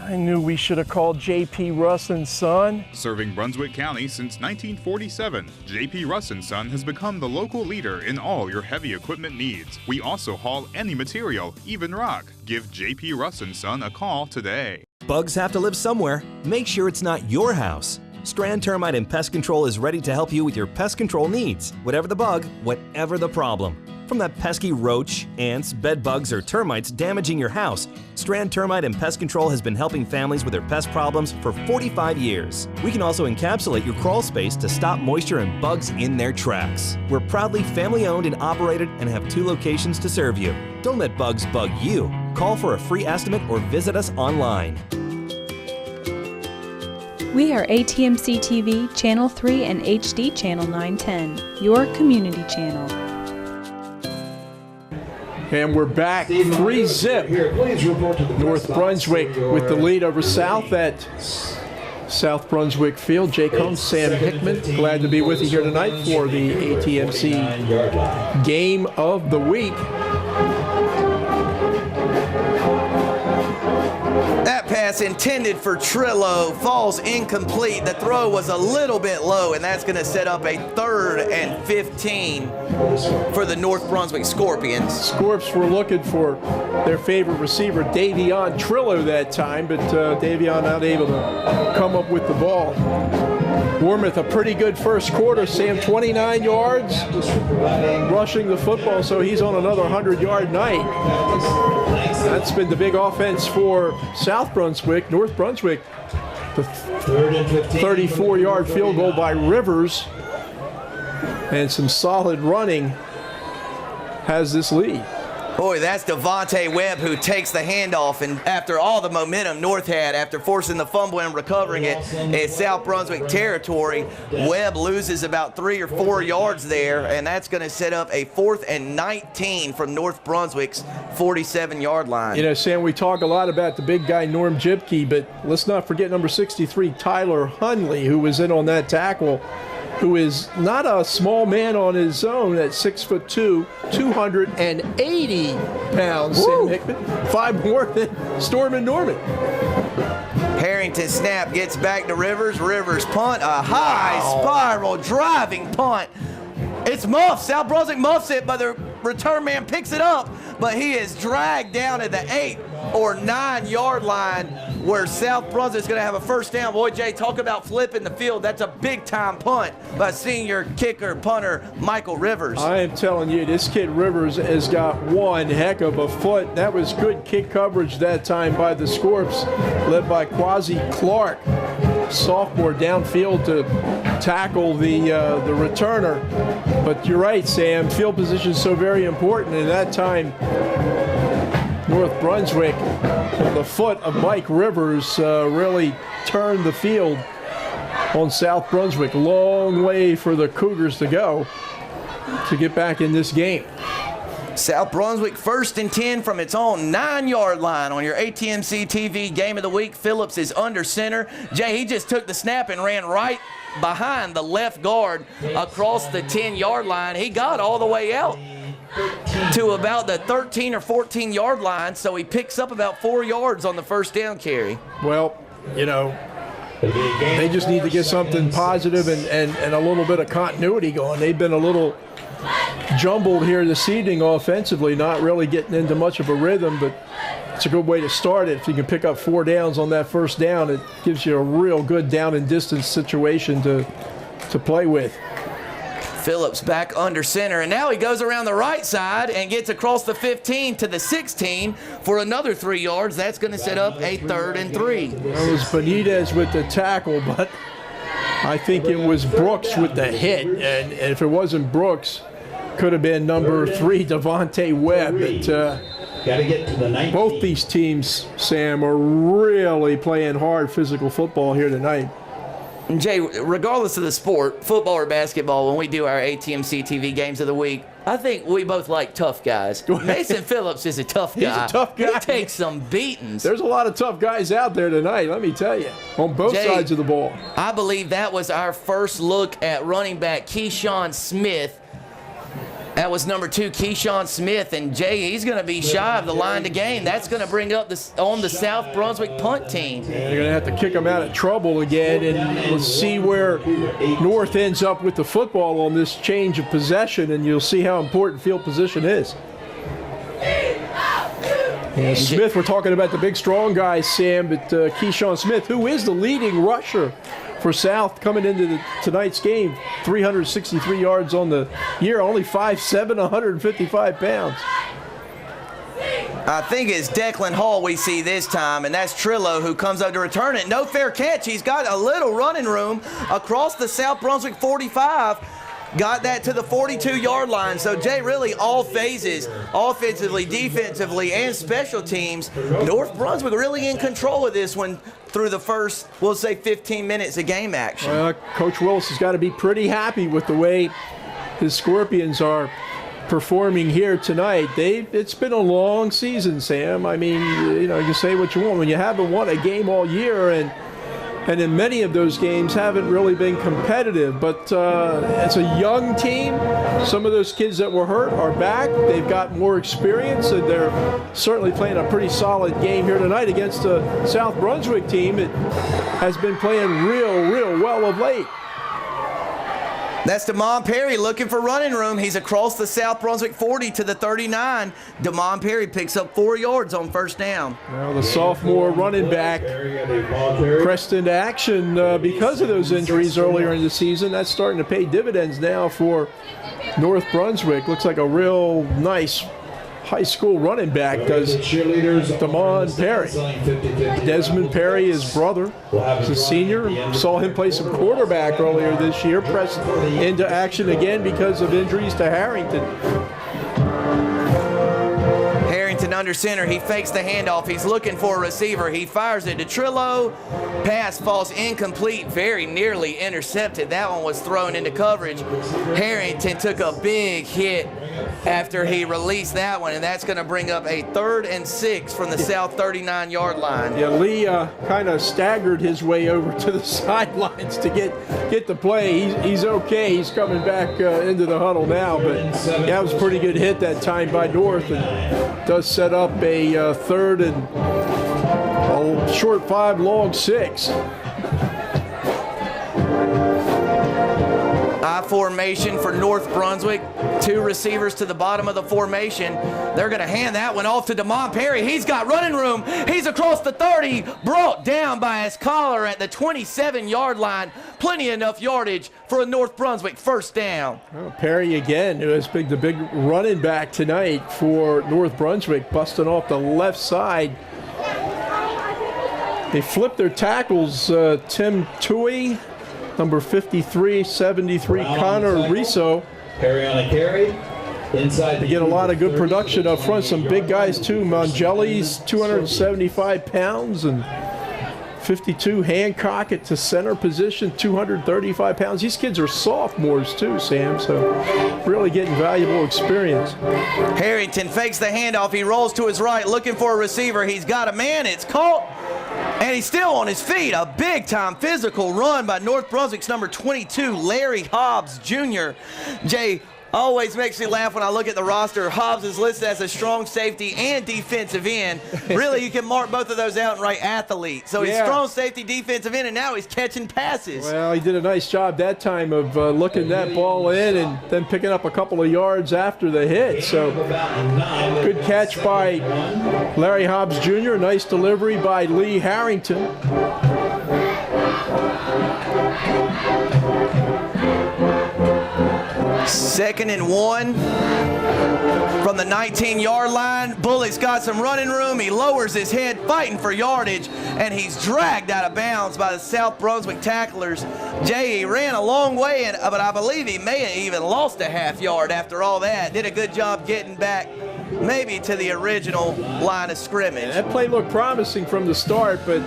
I knew we should have called J.P. Russ & Son. Serving Brunswick County since 1947, J.P. Russ & Son has become the local leader in all your heavy equipment needs. We also haul any material, even rock. Give J.P. Russ & Son a call today. Bugs have to live somewhere. Make sure it's not your house. Strand Termite and Pest Control is ready to help you with your pest control needs. Whatever the bug, whatever the problem. From that pesky roach, ants, bed bugs, or termites damaging your house, Strand Termite and Pest Control has been helping families with their pest problems for 45 years. We can also encapsulate your crawl space to stop moisture and bugs in their tracks. We're proudly family owned and operated and have 2 locations to serve you. Don't let bugs bug you. Call for a free estimate or visit us online. We are ATMC TV, Channel 3 and HD Channel 910, your community channel. And we're back 3-zip. Here, please report to the North Brunswick with the lead over South at South Brunswick Field. Jay Combs, Sam Hickman, glad to be with you here tonight for the ATMC Game of the Week. That pass intended for Trillo falls incomplete. The throw was a little bit low, and that's going to set up a 3rd and 15 for the North Brunswick Scorpions. Scorps were looking for their favorite receiver, Davion Trillo, that time, but Davion not able to come up with the ball. Bournemouth, a pretty good first quarter. Sam, 29 yards rushing the football, so he's on another 100-yard night. That's been the big offense for South Brunswick. North Brunswick, the 34-yard field goal by Rivers and some solid running has this lead. Boy, that's Devontae Webb who takes the handoff, and after all the momentum North had, after forcing the fumble and recovering it in South Brunswick territory, Webb loses about 3 or 4 yards there, and that's going to set up a 4th and 19 from North Brunswick's 47-yard line. You know, Sam, we talk a lot about the big guy Norm Jibke, but let's not forget number 63, Tyler Hunley, who was in on that tackle, who is not a small man on his own at 6'2", 280 pounds. Sam Hickman, 5 more than Storm and Norman. Harrington snap gets back to Rivers. Rivers punt, a high spiral driving punt. It's muffed. South Brunswick muffs it, but the return man picks it up, but he is dragged down at the 8 or 9 yard line where South Brunswick's going to have a first down. Boy, Jay, talk about flipping the field. That's a big-time punt by senior kicker, punter Michael Rivers. I am telling you, this kid Rivers has got one heck of a foot. That was good kick coverage that time by the Scorps, led by Quasi Clark, sophomore, downfield to tackle the returner. But you're right, Sam, field position is so very important, and that time North Brunswick, the foot of Mike Rivers, really turned the field on South Brunswick. Long way for the Cougars to go to get back in this game. South Brunswick 1st and 10 from its own 9-yard line on your ATMC TV Game of the Week. Phillips is under center. Jay, he just took the snap and ran right behind the left guard across the 10-yard line. He got all the way out to about the 13 or 14-yard line, so he picks up about 4 yards on the first down carry. Well, you know, they just need to get something positive and a little bit of continuity going. They've been a little jumbled here this evening offensively, not really getting into much of a rhythm, but it's a good way to start it. If you can pick up 4 downs on that first down, it gives you a real good down and distance situation to play with. Phillips back under center, and now he goes around the right side and gets across the 15 to the 16 for another 3 yards. That's going to set up a 3rd and 3. That was Benitez with the tackle, but I think it was Brooks with the hit, and if it wasn't Brooks, could have been number 3, Devontae Webb. But both these teams, Sam, are really playing hard physical football here tonight. Jay, regardless of the sport, football or basketball, when we do our ATMC TV Games of the Week, I think we both like tough guys. Mason Phillips is a tough guy. He's a tough guy. He takes some beatings. There's a lot of tough guys out there tonight, let me tell you, on both sides of the ball. I believe that was our first look at running back Keyshawn Smith. That was number 2, Keyshawn Smith, and Jay, he's going to be shy of the line to gain. That's going to bring up on the South Brunswick punt team. They're going to have to kick him out of trouble again, and let's see where North ends up with the football on this change of possession, and you'll see how important field position is. And Smith, we're talking about the big strong guys, Sam, but Keyshawn Smith, who is the leading rusher for South coming into tonight's game, 363 yards on the year, only 5'7", 155 pounds. I think it's Declan Hall we see this time, and that's Trillo who comes up to return it. No fair catch. He's got a little running room across the South Brunswick 45. Got that to the 42-yard line. So, Jay, really all phases, offensively, defensively, and special teams, North Brunswick really in control of this one through the first, we'll say, 15 minutes of game action. Coach Willis has got to be pretty happy with the way his Scorpions are performing here tonight. It's been a long season, Sam. I mean, you know, you can say what you want. When you haven't won a game all year and and in many of those games haven't really been competitive. But as a young team, some of those kids that were hurt are back. They've got more experience, and they're certainly playing a pretty solid game here tonight against a South Brunswick team that has been playing real well of late. That's Damon Perry looking for running room. He's across the South Brunswick 40 to the 39. Damon Perry picks up 4 yards on first down. Well, the sophomore running back pressed into action because of those injuries earlier in the season. That's starting to pay dividends now for North Brunswick. Looks like a real nice high school running back does Damon Perry. Desmond Perry, his brother, is a senior. Saw him play some quarterback earlier this year, pressed into action again because of injuries to Harrington. Harrington under center. He fakes the handoff. He's looking for a receiver. He fires it to Trillo. Pass falls incomplete, very nearly intercepted. That one was thrown into coverage. Harrington took a big hit after he released that one, and that's going to bring up a 3rd and 6 from the South 39-yard line. Yeah, Lee kind of staggered his way over to the sidelines to get the play. He's okay. He's coming back into the huddle now, but that was a pretty good hit that time by North, and does set up a 3rd and a short 5, long 6. I formation for North Brunswick. 2 receivers to the bottom of the formation. They're going to hand that one off to Damon Perry. He's got running room. He's across the 30, brought down by his collar at the 27-yard line. Plenty enough yardage for a North Brunswick first down. Well, Perry again, who has been the big running back tonight for North Brunswick, busting off the left side. They flipped their tackles. Tim Tui, number 53, 73, Connor Riso. Perry on a carry. Inside. They get a lot of good production up front. Some big guys too. Mangeli's 275 pounds, and 52 Hancock at the center position, 235 pounds. These kids are sophomores too, Sam, so really getting valuable experience. Harrington fakes the handoff. He rolls to his right looking for a receiver. He's got a man. It's caught. And he's still on his feet. A big-time physical run by North Brunswick's number 22, Larry Hobbs Jr. Jay, always makes me laugh when I look at the roster. Hobbs is listed as a strong safety and defensive end. Really, you can mark both of those out and write athlete. So he's strong safety, defensive end, and now he's catching passes. Well, he did a nice job that time of looking that ball in and then picking up a couple of yards after the hit. So good catch by Larry Hobbs Jr. Nice delivery by Lee Harrington. Second and 1 from the 19-yard line. Bullock's got some running room. He lowers his head, fighting for yardage, and he's dragged out of bounds by the South Brunswick tacklers. Jay, he ran a long way, but I believe he may have even lost a half yard after all that. Did a good job getting back maybe to the original line of scrimmage. That play looked promising from the start, but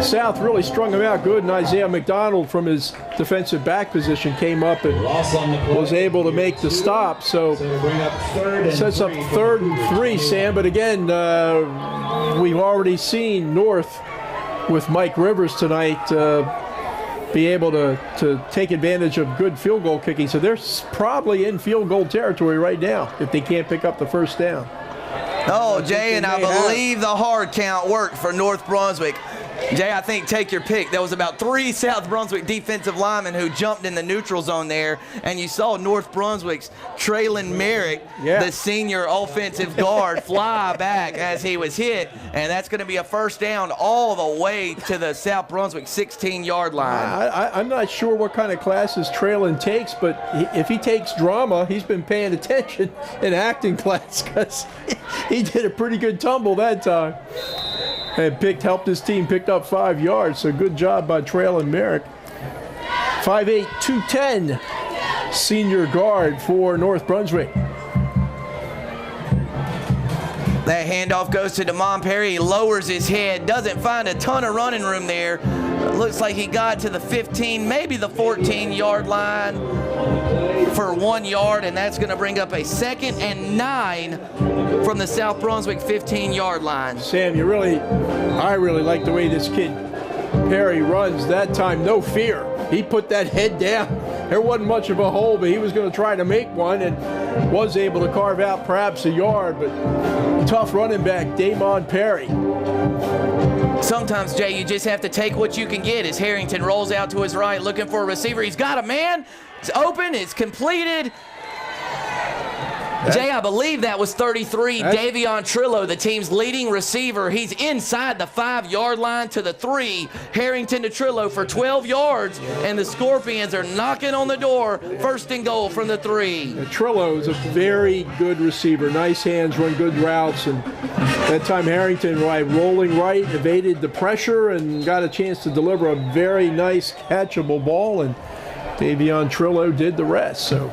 South really strung him out good, and Isaiah McDonald from his defensive back position came up and was able to make the stop. So sets up 3rd and 3, Sam. But again, we've already seen North with Mike Rivers tonight be able to take advantage of good field goal kicking. So they're probably in field goal territory right now if they can't pick up the first down. Oh, Jay, and I believe the hard count worked for North Brunswick. Jay, I think take your pick. There was about 3 South Brunswick defensive linemen who jumped in the neutral zone there, and you saw North Brunswick's Traylon Merrick, the senior offensive guard, fly back as he was hit, and that's going to be a first down all the way to the South Brunswick 16-yard line. I'm not sure what kind of classes Traylon takes, but if he takes drama, he's been paying attention in acting class because he did a pretty good tumble that time. And helped his team pick up 5 yards, so good job by Traylon Merrick. 5'8", 210, senior guard for North Brunswick. That handoff goes to Damon Perry. He lowers his head, doesn't find a ton of running room there. Looks like he got to the 15, maybe the 14-yard line for 1 yard, and that's going to bring up a 2nd and 9 from the South Brunswick 15-yard line. Sam, I really like the way this kid Perry runs that time, no fear. He put that head down. There wasn't much of a hole, but he was going to try to make one and was able to carve out perhaps a yard. But tough running back, Damon Perry. Sometimes, Jay, you just have to take what you can get as Harrington rolls out to his right looking for a receiver. He's got a man. It's open. It's completed. Jay, I believe that was 33, Davion Trillo, the team's leading receiver. He's inside the 5-yard line to the 3. Harrington to Trillo for 12 yards, and the Scorpions are knocking on the door. First and goal from the 3. Trillo is a very good receiver. Nice hands, run good routes, and that time Harrington, rolling right, evaded the pressure and got a chance to deliver a very nice catchable ball, and Davion Trillo did the rest. So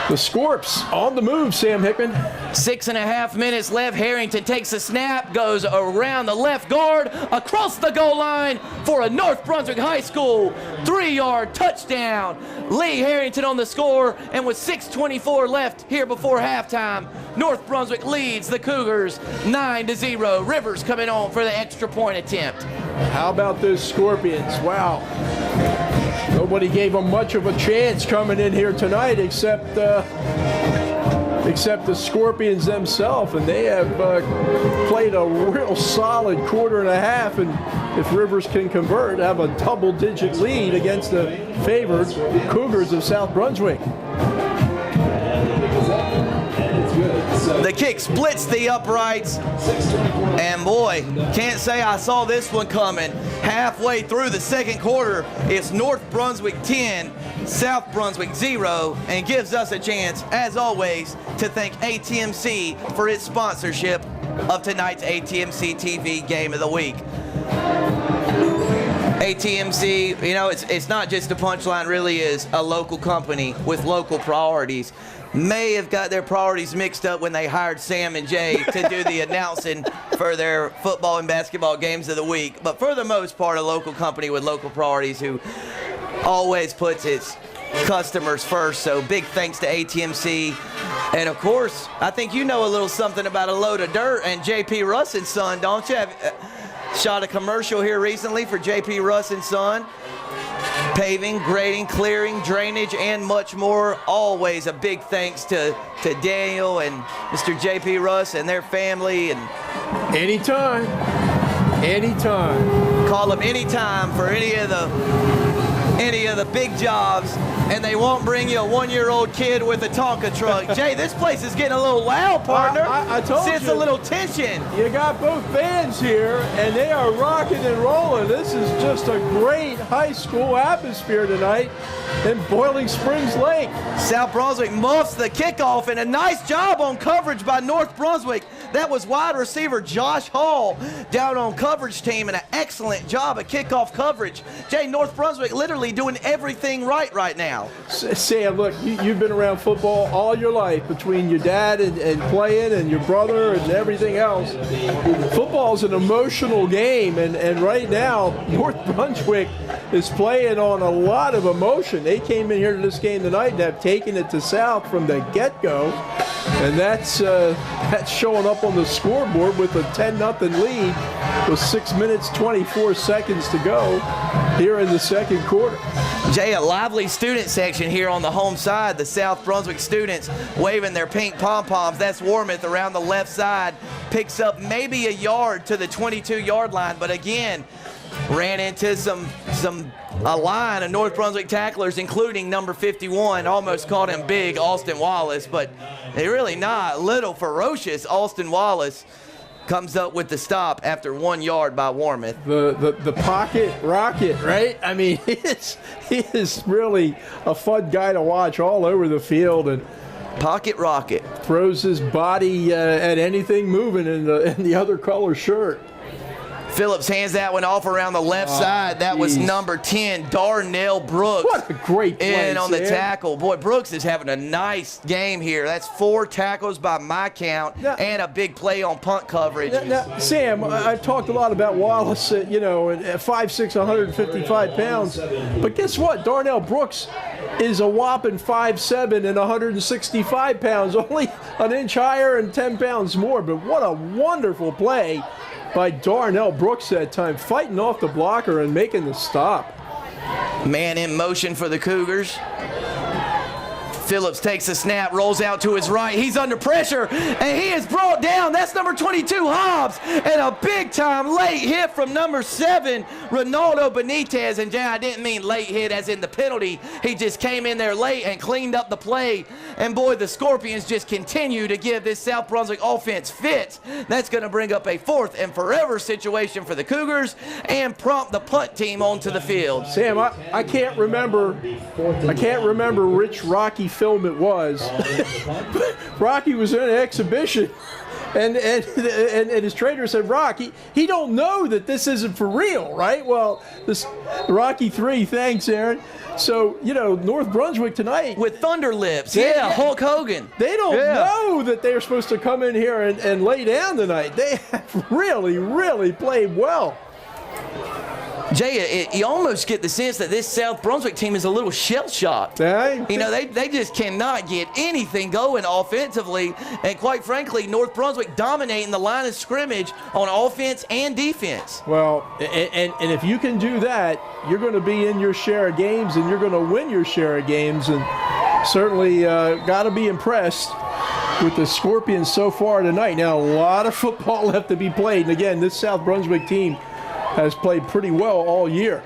the Scorps on the move, Sam Hickman. 6.5 minutes left. Harrington takes a snap, goes around the left guard, across the goal line for a North Brunswick High School 3-yard touchdown. Lee Harrington on the score, and with 6:24 left here before halftime, North Brunswick leads the Cougars 9-0. Rivers coming on for the extra point attempt. How about those Scorpions? Wow. Nobody gave them much of a chance coming in here tonight except the Scorpions themselves, and they have played a real solid quarter and a half, and if Rivers can convert, have a double-digit lead against the favored Cougars of South Brunswick. The kick splits the uprights, and boy, can't say I saw this one coming. Halfway through the second quarter, it's North Brunswick 10, South Brunswick 0, and gives us a chance, as always, to thank ATMC for its sponsorship of tonight's ATMC TV Game of the Week. ATMC, you know, it's not just a punchline, really is a local company with local priorities. May have got their priorities mixed up when they hired Sam and Jay to do the announcing for their football and basketball games of the week. But for the most part, a local company with local priorities who always puts its customers first. So big thanks to ATMC. And of course, I think you know a little something about a load of dirt and J.P. Russ and Son, don't you? Shot a commercial here recently for J.P. Russ and Son. Paving, grading, clearing, drainage, and much more. Always a big thanks to Daniel and Mr. J.P. Russ and their family. And anytime. Call them anytime for any of the big jobs, and they won't bring you a 1-year-old kid with a Tonka truck. Jay, this place is getting a little loud, partner. I told you. Sense a little tension. You got both bands here, and they are rocking and rolling. This is just a great high school atmosphere tonight in Boiling Springs Lake. South Brunswick muffs the kickoff, and a nice job on coverage by North Brunswick. That was wide receiver Josh Hall down on coverage team, and an excellent job at kickoff coverage. Jay, North Brunswick literally doing everything right now. Sam, look, you've been around football all your life, between your dad and playing and your brother and everything else. Football's an emotional game, and right now, North Brunswick is playing on a lot of emotion. They came in here to this game tonight and have taken it to South from the get-go, and that's showing up on the scoreboard with a 10-0 lead with 6 minutes, 24 seconds to go here in the second quarter. Jay, a lively student section here on the home side. The South Brunswick students waving their pink pom-poms. That's Warmouth around the left side. Picks up maybe a yard to the 22-yard line, but again, ran into a line of North Brunswick tacklers, including number 51. Almost caught him big, Austin Wallace, but they really not. Little ferocious Austin Wallace comes up with the stop after 1 yard by Warmouth. The pocket rocket, right? I mean, he is really a fun guy to watch all over the field, and pocket rocket throws his body at anything moving in the other color shirt. Phillips hands that one off around the left side. That was number 10, Darnell Brooks. What a great play, in on the tackle. Boy, Brooks is having a nice game here. That's 4 tackles by my count, and a big play on punt coverage. Now, Sam, I've talked a lot about Wallace, at 5'6", 155 pounds. But guess what? Darnell Brooks is a whopping 5'7" and 165 pounds, only an inch higher and 10 pounds more. But what a wonderful play by Darnell Brooks that time, fighting off the blocker and making the stop. Man in motion for the Cougars. Phillips takes the snap, rolls out to his right. He's under pressure, and he is brought down. That's number 22, Hobbs, and a big-time late hit from number 7, Ronaldo Benitez. And, Jay, I didn't mean late hit as in the penalty. He just came in there late and cleaned up the play. And, boy, the Scorpions just continue to give this South Brunswick offense fits. That's going to bring up a fourth and forever situation for the Cougars and prompt the punt team onto the field. Sam, I can't remember which Rocky film it was. Rocky was in an exhibition, and his trainer said, Rocky, he don't know that this isn't for real, right? Well, this Rocky 3, thanks, Aaron. So, you know, North Brunswick tonight. With Thunder Lips, Hulk Hogan. They don't know that they're supposed to come in here and lay down tonight. They have really, really played well. Jay, you almost get the sense that this South Brunswick team is a little shell-shocked. You know, they just cannot get anything going offensively. And quite frankly, North Brunswick dominating the line of scrimmage on offense and defense. Well, and if you can do that, you're going to be in your share of games and you're going to win your share of games. And certainly got to be impressed with the Scorpions so far tonight. Now, a lot of football left to be played. And again, this South Brunswick team has played pretty well all year.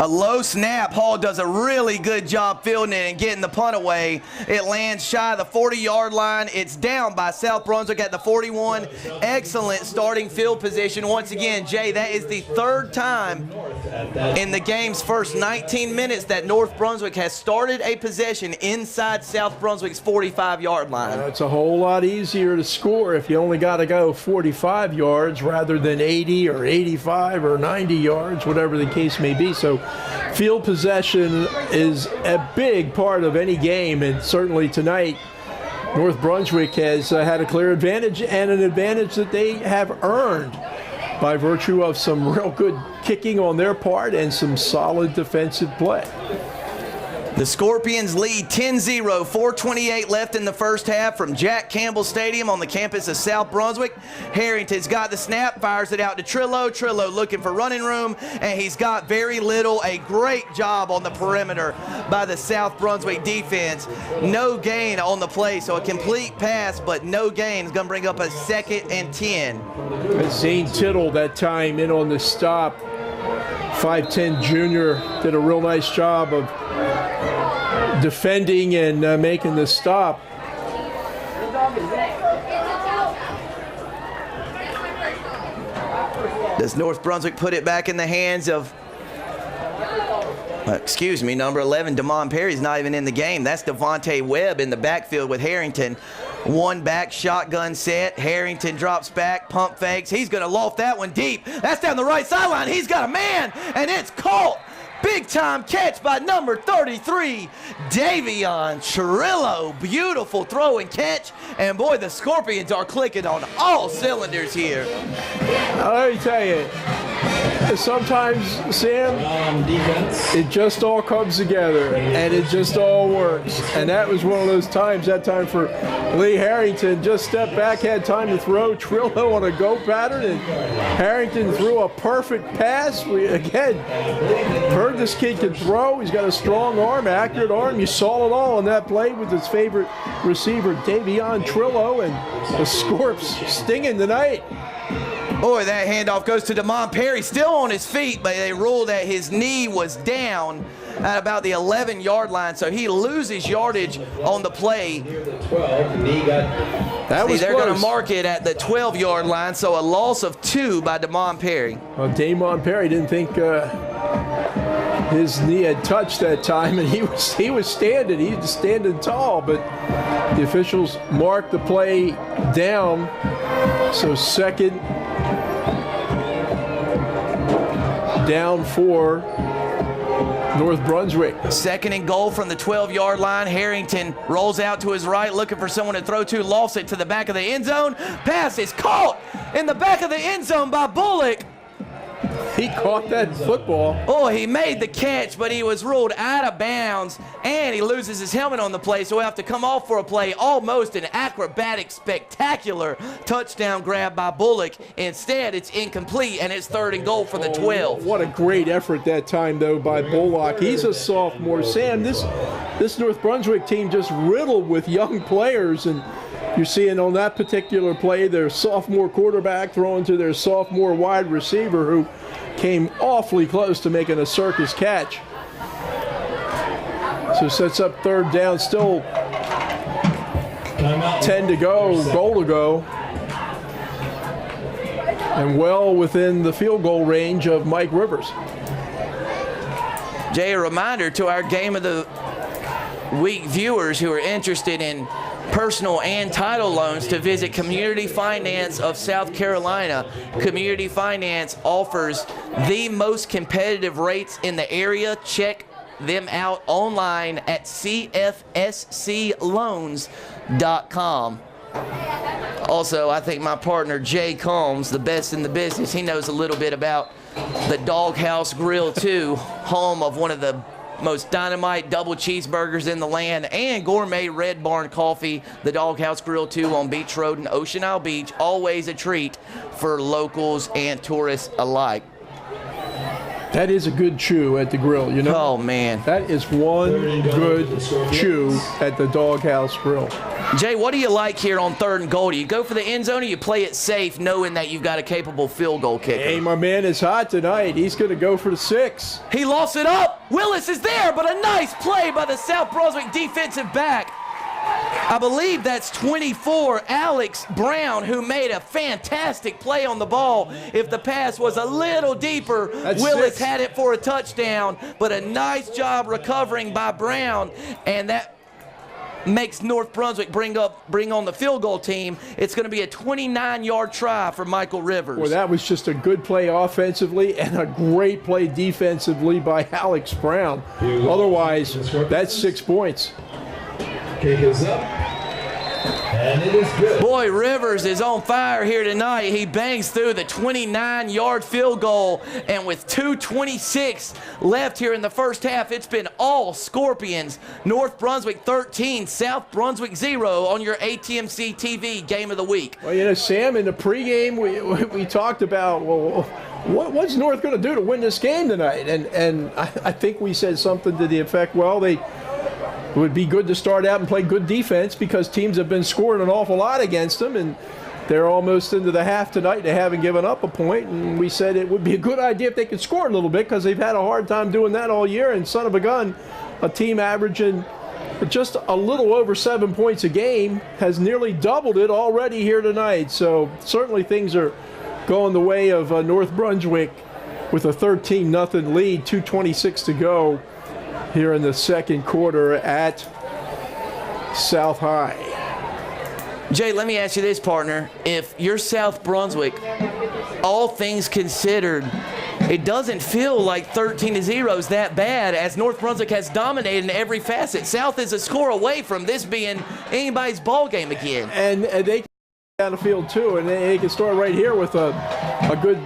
A low snap. Hall does a really good job fielding it and getting the punt away. It lands shy of the 40-yard line. It's down by South Brunswick at the 41. Excellent starting field position. Once again, Jay, that is the third time in the game's first 19 minutes that North Brunswick has started a possession inside South Brunswick's 45-yard line. It's a whole lot easier to score if you only got to go 45 yards rather than 80 or 85 or 90 yards, whatever the case may be. So field possession is a big part of any game, and certainly tonight North Brunswick has had a clear advantage, and an advantage that they have earned by virtue of some real good kicking on their part and some solid defensive play. The Scorpions lead 10-0, 4:28 left in the first half from Jack Campbell Stadium on the campus of South Brunswick. Harrington's got the snap, fires it out to Trillo. Trillo looking for running room, and he's got very little. A great job on the perimeter by the South Brunswick defense. No gain on the play, so a complete pass, but no gain. Is going to bring up a 2nd and 10. Zane Tittle that time in on the stop. 5'10" junior did a real nice job of defending and making the stop. Does North Brunswick put it back in the hands of, number 11, Damon Perry's not even in the game. That's Devontae Webb in the backfield with Harrington. One back, shotgun set. Harrington drops back, pump fakes. He's going to loft that one deep. That's down the right sideline. He's got a man, and it's caught. Big time catch by number 33, Davion Trillo. Beautiful throw and catch. And boy, the Scorpions are clicking on all cylinders here. Let me tell you, sometimes, Sam, it just all comes together and it just all works. And that was one of those times, that time for Lee Harrington. Just stepped back, had time to throw. Trillo on a go pattern, and Harrington threw a perfect pass. We, again, heard this kid can throw. He's got a strong arm, accurate arm. You saw it all on that play with his favorite receiver, Davion Trillo, and the Scorps stinging tonight. Boy, that handoff goes to Damon Perry, still on his feet, but they ruled that his knee was down at about the 11-yard line, so he loses yardage on the play. That was they're close. going to mark it at the 12-yard line, so a loss of 2 by Damon Perry. Well, Damon Perry didn't think his knee had touched that time, and he was standing. He was standing tall, but the officials marked the play down. So 2nd down for North Brunswick. 2nd and goal from the 12-yard line. Harrington rolls out to his right, looking for someone to throw to. Lofts it to the back of the end zone. Pass is caught in the back of the end zone by Bullock. He caught that football. Oh, he made the catch, but he was ruled out of bounds, and he loses his helmet on the play, so he'll have to come off for a play. Almost an acrobatic, spectacular touchdown grab by Bullock. Instead, it's incomplete, and it's 3rd and goal for the 12. What a great effort that time, though, by Bullock. He's a sophomore. Sam, this North Brunswick team just riddled with young players, and you're seeing on that particular play their sophomore quarterback throwing to their sophomore wide receiver who came awfully close to making a circus catch. So sets up 3rd down, still 10 to go, goal to go. And well within the field goal range of Mike Rivers. Jay, a reminder to our Game of the Week viewers who are interested in personal and title loans to visit Community Finance of South Carolina. Community Finance offers the most competitive rates in the area. Check them out online at cfscloans.com. Also, I think my partner Jay Combs, the best in the business, he knows a little bit about the Doghouse Grill too, home of one of the most dynamite double cheeseburgers in the land and gourmet Red Barn coffee. The Doghouse Grill 2 on Beach Road in Ocean Isle Beach, always a treat for locals and tourists alike. That is a good chew at the grill, you know? Oh, man. That is one good chew at the Doghouse Grill. Jay, what do you like here on 3rd and goal? Do you go for the end zone or you play it safe knowing that you've got a capable field goal kicker? Hey, my man is hot tonight. He's going to go for the 6. He lost it up. Willis is there, but a nice play by the South Brunswick defensive back. I believe that's 24, Alex Brown, who made a fantastic play on the ball. If the pass was a little deeper, Willis had it for a touchdown, but a nice job recovering by Brown, and that makes North Brunswick bring on the field goal team. It's going to be a 29-yard try for Michael Rivers. Well, that was just a good play offensively and a great play defensively by Alex Brown. Otherwise, that's 6 points. Kick is up, and it is good. Boy, Rivers is on fire here tonight. He bangs through the 29-yard field goal, and with 2:26 left here in the first half, it's been all Scorpions. North Brunswick 13, South Brunswick 0 on your ATMC TV Game of the Week. Well, you know, Sam, in the pregame, we talked about, well, what's North going to do to win this game tonight? And I think we said something to the effect, well, it would be good to start out and play good defense because teams have been scoring an awful lot against them, and they're almost into the half tonight. They haven't given up a point, and we said it would be a good idea if they could score a little bit because they've had a hard time doing that all year. And son of a gun, a team averaging just a little over 7 points a game has nearly doubled it already here tonight. So certainly things are going the way of North Brunswick with a 13-0 lead, 2:26 to go here in the second quarter at South High. Jay, let me ask you this, partner. If you're South Brunswick, all things considered, it doesn't feel like 13-0 is that bad as North Brunswick has dominated in every facet. South is a score away from this being anybody's ball game again. And they down the field too, and they can start right here with a good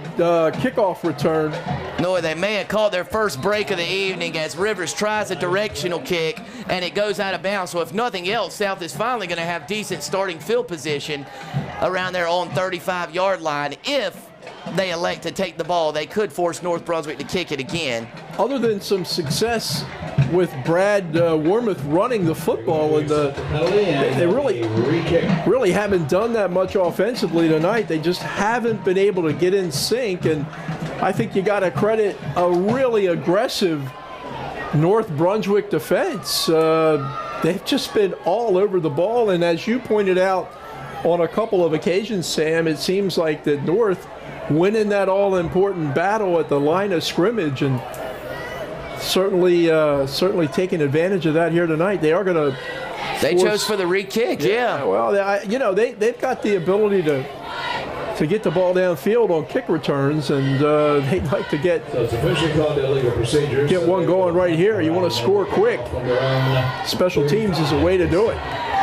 kickoff return. No, they may have caught their first break of the evening as Rivers tries a directional kick and it goes out of bounds. So if nothing else, South is finally going to have decent starting field position around their own 35-yard line. If they elect to take the ball, they could force North Brunswick to kick it again. Other than some success with Brad Wormuth running the football, and they really haven't done that much offensively tonight. They just haven't been able to get in sync, and I think you got to credit a really aggressive North Brunswick defense. They've just been all over the ball, and as you pointed out on a couple of occasions, Sam, it seems like that North winning that all-important battle at the line of scrimmage, and certainly taking advantage of that here tonight. They are going to. They chose for the re-kick, yeah. Well, they've got the ability to get the ball downfield on kick returns, and they'd like to get one going right here. You want to score quick. Special teams is a way to do it.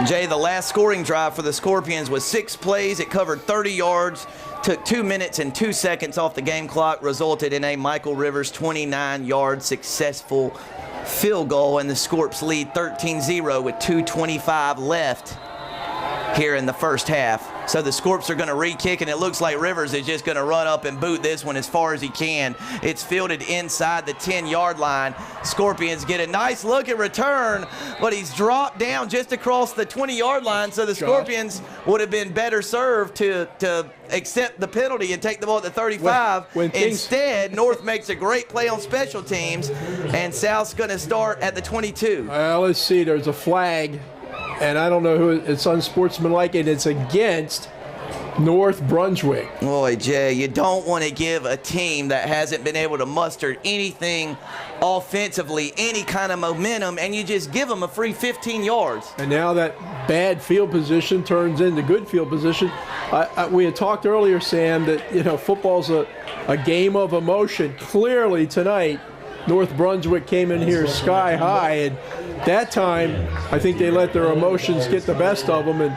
Jay, the last scoring drive for the Scorpions was 6 plays. It covered 30 yards. took 2 minutes and 2 seconds off the game clock, resulted in a Michael Rivers 29-yard successful field goal, and the Scorps lead 13-0 with 2:25 left here in the first half. So the Scorps are going to re-kick, and it looks like Rivers is just going to run up and boot this one as far as he can. It's fielded inside the 10-yard line. Scorpions get a nice look at return, but he's dropped down just across the 20-yard line, so the Scorpions would have been better served to accept the penalty and take the ball at the 35. Instead, North makes a great play on special teams, and South's going to start at the 22. Let's see, there's a flag. And I don't know who, it's unsportsmanlike, and it's against North Brunswick. Boy, Jay, you don't want to give a team that hasn't been able to muster anything offensively, any kind of momentum, and you just give them a free 15 yards. And now that bad field position turns into good field position. We had talked earlier, Sam, that football's a game of emotion. Clearly tonight, North Brunswick came in here sky high, and that time I think they let their emotions get the best of them, and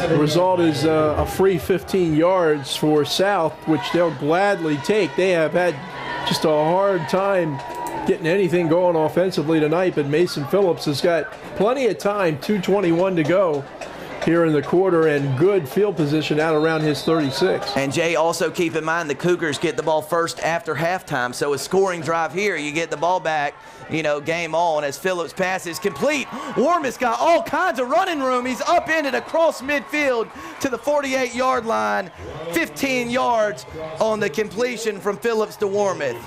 the result is a free 15 yards for South, which they'll gladly take. They have had just a hard time getting anything going offensively tonight, but Mason Phillips has got plenty of time, 2:21 to go here in the quarter, and good field position out around his 36. And Jay, also keep in mind the Cougars get the ball first after halftime, so a scoring drive here, you get the ball back, game on as Phillips passes complete. Warwick's got all kinds of running room. He's upended across midfield to the 48-yard line, 15 yards on the completion from Phillips to Warwick.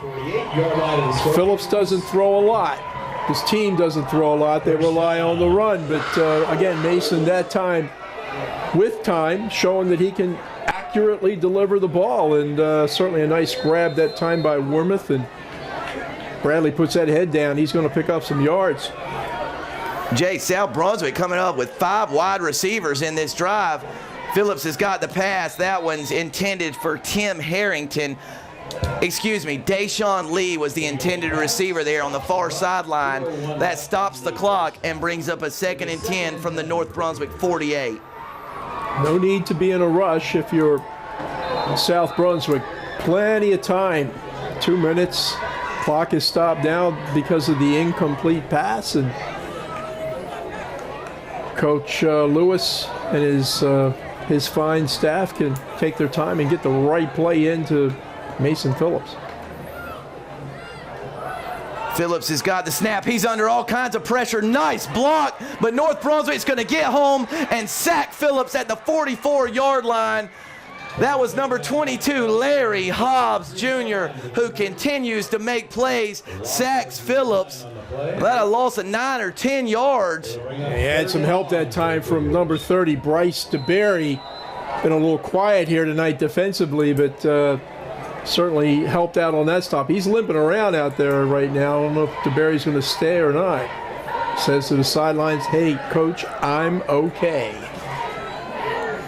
Phillips doesn't throw a lot. His team doesn't throw a lot. They rely on the run. But, again, Mason that time, with time, showing that he can accurately deliver the ball. And certainly a nice grab that time by Wormuth. And Bradley puts that head down. He's going to pick up some yards. Jay, South Brunswick coming up with 5 wide receivers in this drive. Phillips has got the pass. That one's intended for Tim Harrington. Deshaun Lee was the intended receiver there on the far sideline. That stops the clock and brings up a 2nd and 10 from the North Brunswick 48. No need to be in a rush if you're South Brunswick. Plenty of time. 2 minutes. Clock is stopped now because of the incomplete pass. And Coach Lewis and his fine staff can take their time and get the right play into Mason Phillips. Phillips has got the snap. He's under all kinds of pressure. Nice block, but North Brunswick's going to get home and sack Phillips at the 44-yard line. That was number 22, Larry Hobbs Jr., who continues to make plays, sacks Phillips. That a loss of 9 or 10 yards. He had some help that time from number 30, Bryce DeBerry. Been a little quiet here tonight defensively, but certainly helped out on that stop. He's limping around out there right now. I don't know if DeBerry's going to stay or not. Says to the sidelines, hey, coach, I'm okay.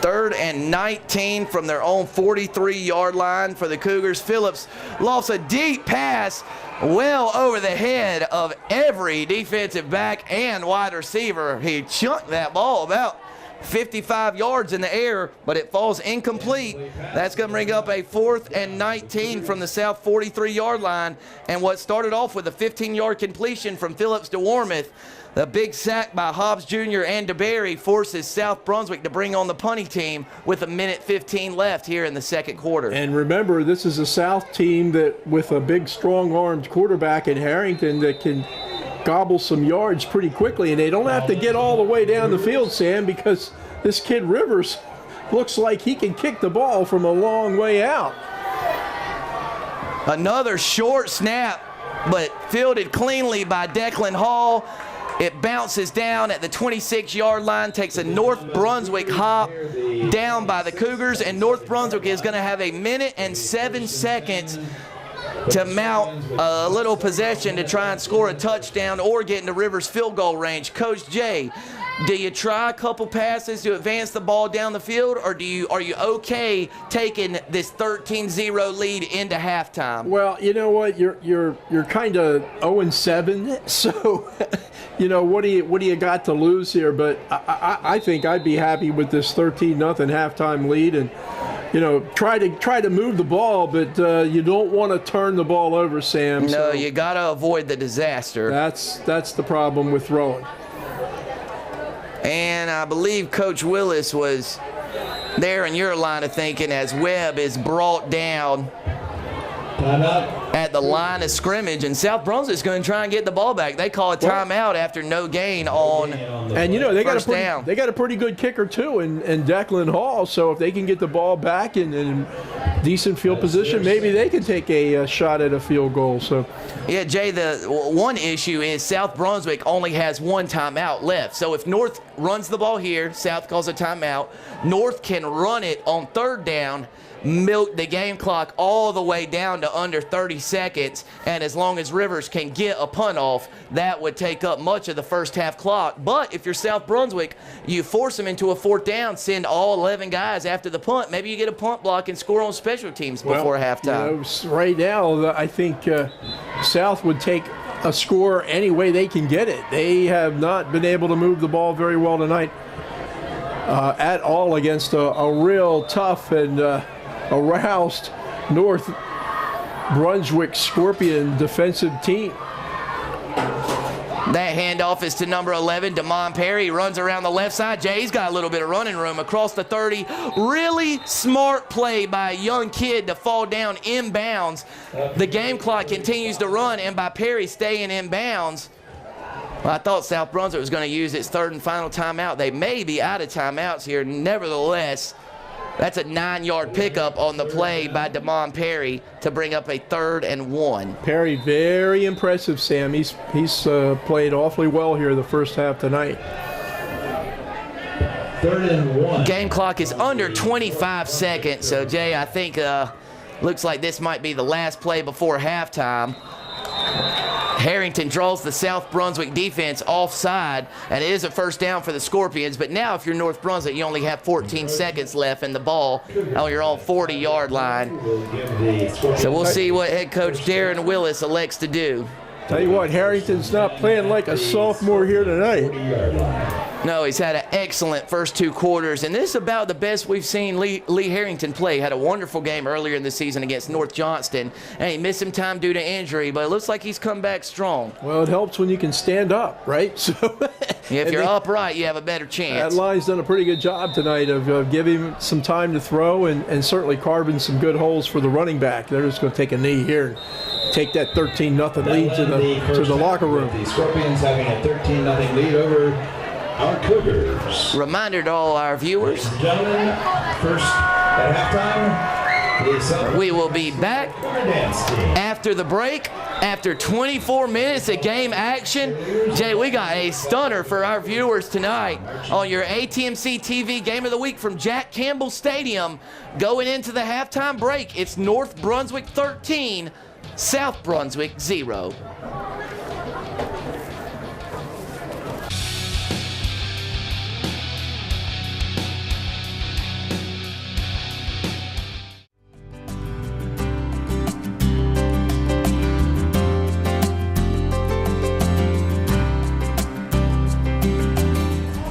3rd and 19 from their own 43-yard line for the Cougars. Phillips lost a deep pass well over the head of every defensive back and wide receiver. He chunked that ball about 55 yards in the air, but it falls incomplete. That's going to bring up a 4th and 19 from the South 43-yard line. And what started off with a 15-yard completion from Phillips to Warmuth, the big sack by Hobbs Jr. and DeBerry forces South Brunswick to bring on the punting team with 1:15 left here in the 2nd quarter. And remember, this is a South team that with a big, strong-armed quarterback in Harrington that can gobble some yards pretty quickly, and they don't have to get all the way down the field, Sam, because this kid Rivers looks like he can kick the ball from a long way out. Another short snap, but fielded cleanly by Declan Hall. It bounces down at the 26-yard line, takes a North Brunswick hop down by the Cougars, and North Brunswick is going to have 1 minute and 7 seconds to mount a little possession to try and score a touchdown or get into Rivers' field goal range. Coach Jay, do you try a couple passes to advance the ball down the field, or are you okay taking this 13-0 lead into halftime? Well, you know what, you're kind of 0-7, so what do you got to lose here? But I think I'd be happy with this 13-0 halftime lead, and try to move the ball, but you don't want to turn the ball over, Sam. No, so you got to avoid the disaster. That's the problem with throwing. And I believe Coach Willis was there in your line of thinking as Webb is brought down at the line of scrimmage, and South Brunswick's going to try and get the ball back. They call a timeout after no gain on and they got a pretty good kicker too in Declan Hall, so if they can get the ball back in decent field position, maybe they can take a shot at a field goal. So yeah, Jay, the one issue is South Brunswick only has one timeout left. So if North runs the ball here, South calls a timeout, North can run it on third down, milk the game clock all the way down to under 30 seconds, and as long as Rivers can get a punt off, that would take up much of the first half clock. But if you're South Brunswick, you force them into a fourth down, send all 11 guys after the punt, maybe you get a punt block and score on special teams before halftime. Right now, I think South would take a score any way they can get it. They have not been able to move the ball very well tonight at all against a real tough and aroused North Brunswick Scorpion defensive team. That handoff is to number 11, Damon Perry. He runs around the left side. Jay's got a little bit of running room across the 30. Really smart play by a young kid to fall down inbounds. The game clock continues to run, and by Perry staying inbounds, well, I thought South Brunswick was going to use its third and final timeout. They may be out of timeouts here. Nevertheless, that's a 9-yard pickup on the play by Damon Perry to bring up a 3rd and 1. Perry, very impressive, Sam. He's played awfully well here the first half tonight. 3rd and 1. Game clock is under 25 seconds. So, Jay, I think looks like this might be the last play before halftime. Harrington draws the South Brunswick defense offside, and it is a first down for the Scorpions. But now if you're North Brunswick, you only have 14 seconds left in the ball on your own 40-yard line. So we'll see what head coach Darren Willis elects to do. Tell you what, Harrington's not playing like a sophomore here tonight. No, he's had an excellent first 2 quarters, and this is about the best we've seen Lee Harrington play. Had a wonderful game earlier in the season against North Johnston, and he missed some time due to injury, but it looks like he's come back strong. Well, it helps when you can stand up, right? So yeah, if you're upright, you have a better chance. That line's done a pretty good job tonight of giving him some time to throw and certainly carving some good holes for the running back. They're just going to take a knee here and take that 13-0 lead to the locker room. The Scorpions having a 13-0 lead over our Cougars. Reminder to all our viewers, ladies and gentlemen, first at halftime, we will be back after the break. After 24 minutes of game action, Jay, we got a stunner for our viewers tonight on your ATMC TV Game of the Week from Jack Campbell Stadium. Going into the halftime break, it's North Brunswick 13, South Brunswick 0.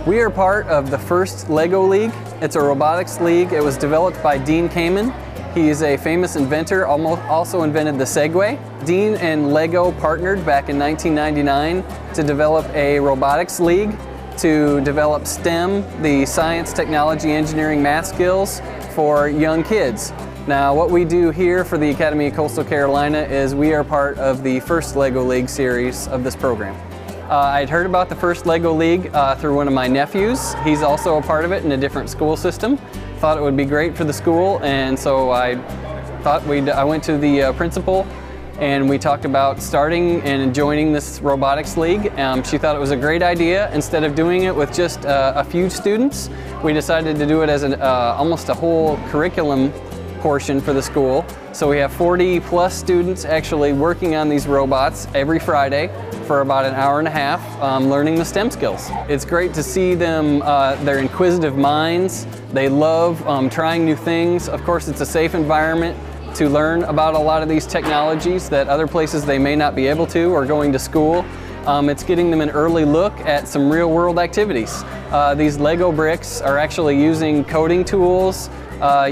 We are part of the first LEGO League. It's a robotics league. It was developed by Dean Kamen. He is a famous inventor, also invented the Segway. Dean and LEGO partnered back in 1999 to develop a robotics league to develop STEM, the science, technology, engineering, math skills for young kids. Now, what we do here for the Academy of Coastal Carolina is we are part of the first LEGO League series of this program. I'd heard about the first LEGO League through one of my nephews. He's also a part of it in a different school system. Thought it would be great for the school, and so I went to the principal and we talked about starting and joining this robotics league. She thought it was a great idea. Instead of doing it with just a few students, we decided to do it as almost a whole curriculum portion for the school. So we have 40 plus students actually working on these robots every Friday for about an hour and a half, learning the STEM skills. It's great to see them, their inquisitive minds. They love trying new things. Of course, it's a safe environment to learn about a lot of these technologies that other places they may not be able to, or going to school. It's getting them an early look at some real world activities. These Lego bricks are actually using coding tools,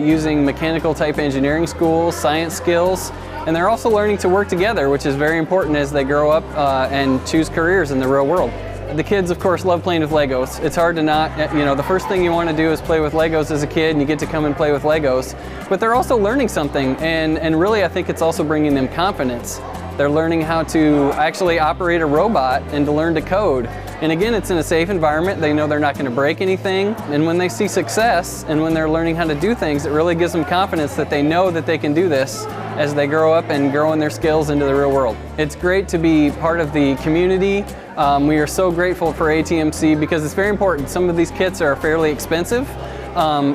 using mechanical type engineering schools, science skills, and they're also learning to work together, which is very important as they grow up and choose careers in the real world. The kids, of course, love playing with Legos. It's hard to not, the first thing you want to do is play with Legos as a kid, and you get to come and play with Legos. But they're also learning something, and really I think it's also bringing them confidence. They're learning how to actually operate a robot and to learn to code. And again, it's in a safe environment. They know they're not going to break anything. And when they see success and when they're learning how to do things, it really gives them confidence that they know that they can do this as they grow up and grow in their skills into the real world. It's great to be part of the community. We are so grateful for ATMC because it's very important. Some of these kits are fairly expensive.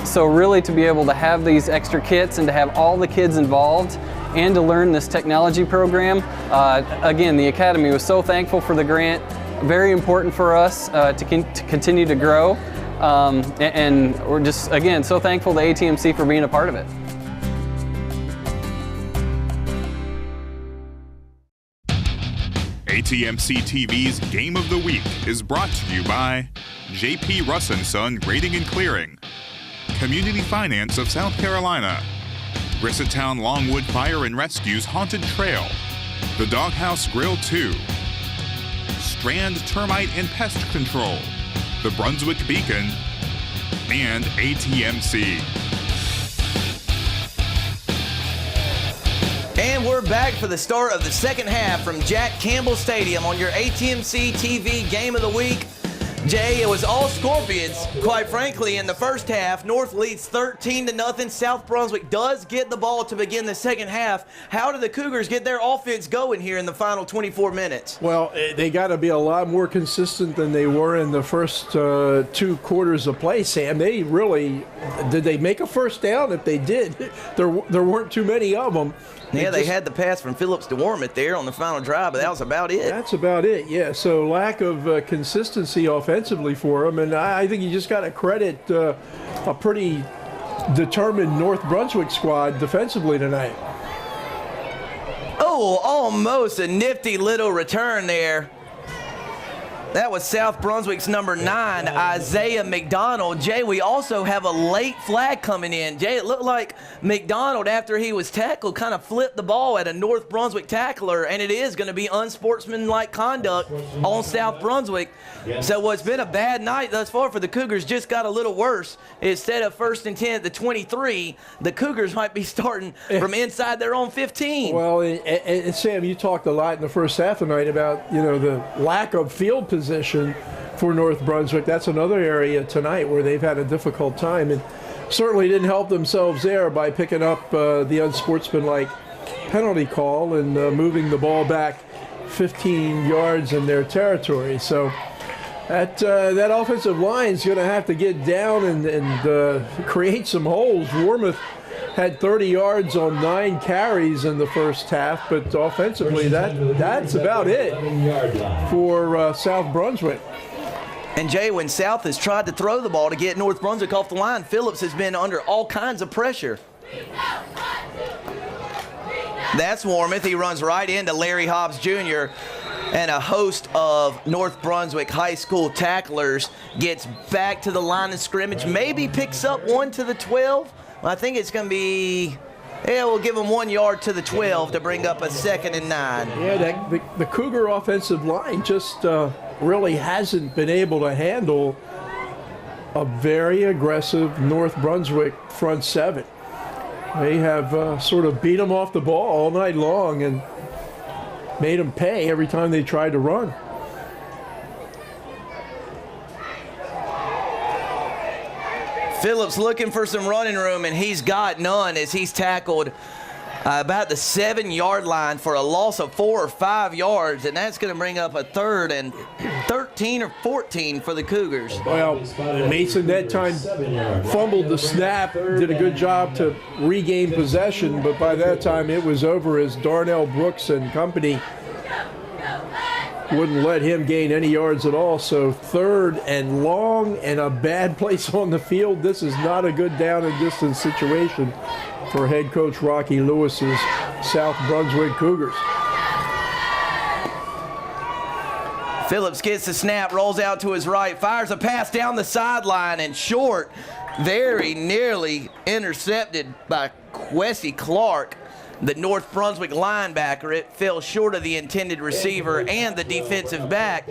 So really to be able to have these extra kits and to have all the kids involved and to learn this technology program. Again, the Academy was so thankful for the grant. Very important for us to continue to grow. And we're just, again, so thankful to ATMC for being a part of it. ATMC TV's Game of the Week is brought to you by J.P. Russ & Son Grading and Clearing, Community Finance of South Carolina, Grissettown Longwood Fire and Rescue's Haunted Trail, The Doghouse Grill 2, Strand Termite and Pest Control, the Brunswick Beacon, and ATMC. And we're back for the start of the second half from Jack Campbell Stadium on your ATMC TV Game of the Week. Jay, it was all Scorpions, quite frankly, in the first half. North leads 13-0. South Brunswick does get the ball to begin the second half. How do the Cougars get their offense going here in the final 24 minutes? Well, they got to be a lot more consistent than they were in the first 2 quarters of play, Sam. They really, did they make a first down? If they did, there weren't too many of them. Yeah, they had the pass from Phillips to Warwick there on the final drive, but that was about it. That's about it, yeah. So lack of consistency offensively for them, and I think you just got to credit a pretty determined North Brunswick squad defensively tonight. Oh, almost a nifty little return there. That was South Brunswick's number 9, Isaiah McDonald. Jay, we also have a late flag coming in. Jay, it looked like McDonald, after he was tackled, kind of flipped the ball at a North Brunswick tackler, and it is going to be unsportsmanlike conduct on South Brunswick. So what's been a bad night thus far for the Cougars just got a little worse. Instead of 1st and 10 at the 23, the Cougars might be starting from inside their own 15. Well, and Sam, you talked a lot in the first half tonight about, the lack of field position for North Brunswick. That's another area tonight where they've had a difficult time, and certainly didn't help themselves there by picking up the unsportsmanlike penalty call and moving the ball back 15 yards in their territory. So that offensive line is going to have to get down and create some holes. Warwick had 30 yards on 9 carries in the first half, but offensively that's about it for South Brunswick. And Jay, when South has tried to throw the ball to get North Brunswick off the line, Phillips has been under all kinds of pressure. That's Warwick. He runs right into Larry Hobbs Jr. and a host of North Brunswick high school tacklers gets back to the line of scrimmage, maybe picks up 1 to the 12. I think it's going to be, we'll give them 1 yard to the 12 to bring up a 2nd and 9. Yeah, the Cougar offensive line just really hasn't been able to handle a very aggressive North Brunswick front 7. They have sort of beat them off the ball all night long and made them pay every time they tried to run. Phillips looking for some running room, and he's got none as he's tackled about the 7-yard line for a loss of 4 or 5 yards, and that's going to bring up a 3rd and 13 or 14 for the Cougars. Well, Mason that time fumbled the snap, did a good job to regain possession, but by that time it was over as Darnell Brooks and company wouldn't let him gain any yards at all. So 3rd and long and a bad place on the field. This is not a good down and distance situation for head coach Rocky Lewis's South Brunswick Cougars. Phillips gets the snap, rolls out to his right, fires a pass down the sideline and short. very nearly intercepted by Kwesi Clark, the North Brunswick linebacker. It fell short of the intended receiver and the defensive back.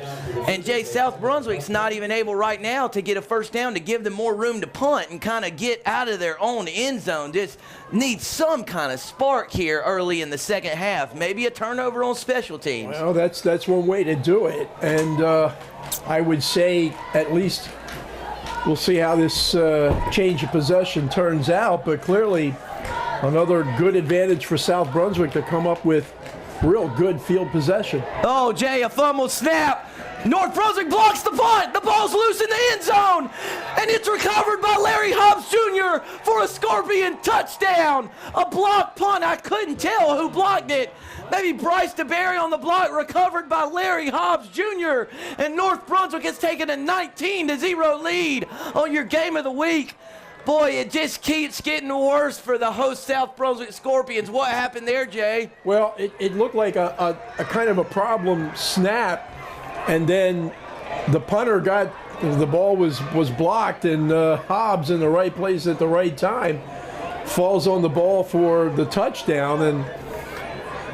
And Jay, South Brunswick's not even able right now to get a first down to give them more room to punt and kind of get out of their own end zone. Just needs some kind of spark here early in the second half. Maybe a turnover on special teams. Well, that's one way to do it. And I would say at least we'll see how this change of possession turns out. But clearly, another good advantage for South Brunswick to come up with real good field possession. Oh, Jay, a fumble snap. North Brunswick blocks the punt. The ball's loose in the end zone. And it's recovered by Larry Hobbs Jr. for a Scorpion touchdown. A block punt. I couldn't tell who blocked it. Maybe Bryce DeBerry on the block, recovered by Larry Hobbs Jr. And North Brunswick has taken a 19-0 lead on your game of the week. Boy, it just keeps getting worse for the host South Brunswick Scorpions. What happened there, Jay? Well, it looked like a kind of a problem snap, and then the punter the ball was blocked, and Hobbs in the right place at the right time falls on the ball for the touchdown. And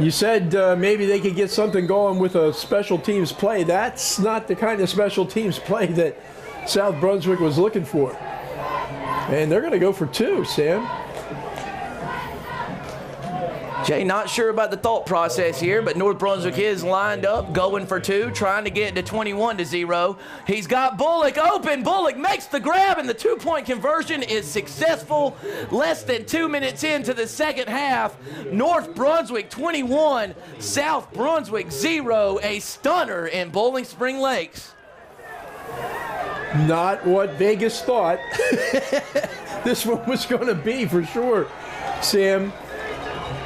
you said maybe they could get something going with a special teams play. That's not the kind of special teams play that South Brunswick was looking for. And they're going to go for two, Sam. Jay, not sure about the thought process here, but North Brunswick is lined up, going for two, trying to get to 21-0. He's got Bullock open. Bullock makes the grab, and the two-point conversion is successful. Less than 2 minutes into the second half, North Brunswick 21, South Brunswick 0, a stunner in Bowling Spring Lakes. Not what Vegas thought this one was going to be, for sure, Sam.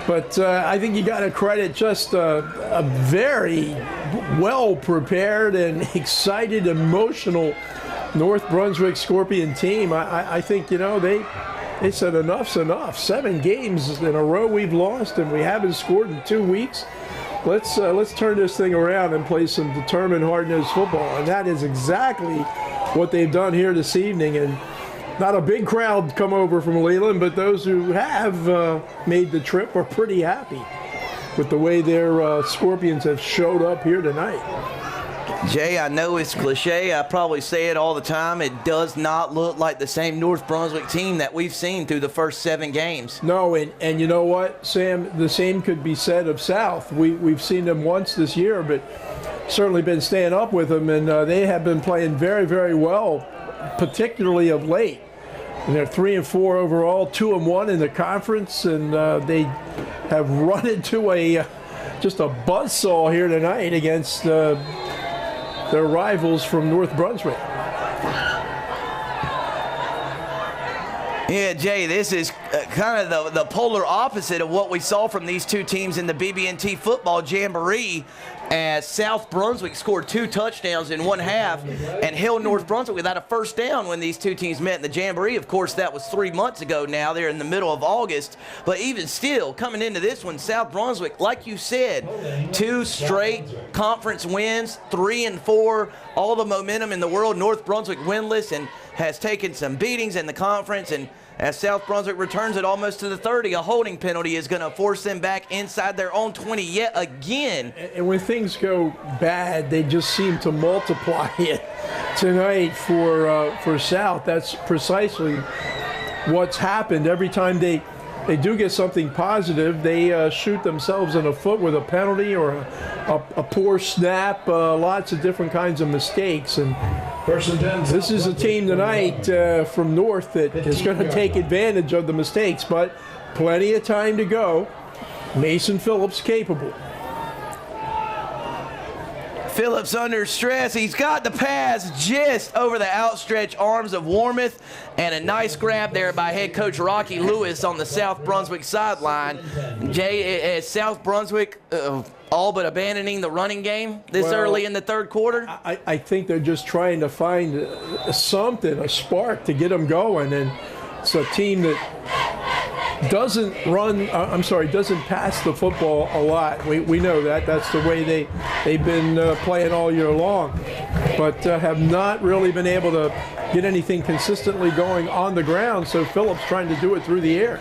But I think you got to credit just a very well-prepared and excited, emotional North Brunswick Scorpion team. I think, they said enough's enough. 7 games in a row we've lost, and we haven't scored in 2 weeks. Let's turn this thing around and play some determined, hard-nosed football. And that is exactly what they've done here this evening. And not a big crowd come over from Leland, but those who have made the trip are pretty happy with the way their Scorpions have showed up here tonight. Jay, I know it's cliche. I probably say it all the time. It does not look like the same North Brunswick team that we've seen through the first 7 games. No, and you know what, Sam? The same could be said of South. We've seen them once this year, but certainly been staying up with them, and they have been playing very, very well, particularly of late. And they're 3-4 overall, 2-1 in the conference, and they have run into just a buzzsaw here tonight against their rivals from North Brunswick. Yeah, Jay, this is kind of the polar opposite of what we saw from these two teams in the BB&T football jamboree, as South Brunswick scored 2 touchdowns in one half and held North Brunswick without a first down when these two teams met in the jamboree. Of course, that was 3 months ago now. They're in the middle of August. But even still, coming into this one, South Brunswick, like you said, 2 straight conference wins, 3-4, all the momentum in the world. North Brunswick winless and has taken some beatings in the conference, and as South Brunswick returns it almost to the 30, a holding penalty is going to force them back inside their own 20 yet again. And when things go bad, they just seem to multiply it tonight for South. That's precisely what's happened. Every time they do get something positive, they shoot themselves in the foot with a penalty or a poor snap, lots of different kinds of mistakes. And this is a team tonight from North that is going to take advantage of the mistakes, but plenty of time to go. Mason Phillips capable. Phillips under stress. He's got the pass just over the outstretched arms of Warmouth, and a nice grab there by head coach Rocky Lewis on the South Brunswick sideline. Jay, is South Brunswick all but abandoning the running game this early in the third quarter? I think they're just trying to find something, a spark to get them going, and it's a team that doesn't pass the football a lot. We know that. That's the way they've been playing all year long, but have not really been able to get anything consistently going on the ground. So Phillips trying to do it through the air.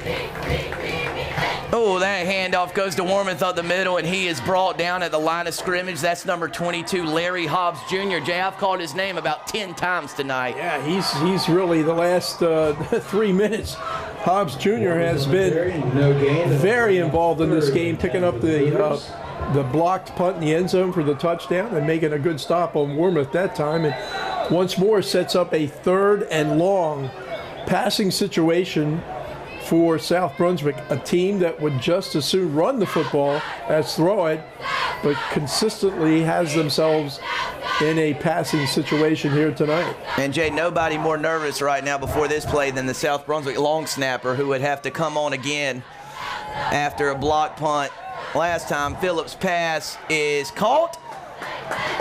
Oh, that handoff goes to Warmoth up the middle, and he is brought down at the line of scrimmage. That's number 22, Larry Hobbs Jr. Jay, I've called his name about 10 times tonight. Yeah, he's really the last 3 minutes. Hobbs Jr. has been very involved in this game, picking up the blocked punt in the end zone for the touchdown and making a good stop on Warmoth that time. And once more sets up a 3rd and long passing situation for South Brunswick, a team that would just as soon run the football as throw it, but consistently has themselves in a passing situation here tonight. And Jay, nobody more nervous right now before this play than the South Brunswick long snapper, who would have to come on again after a block punt last time. Phillips' pass is caught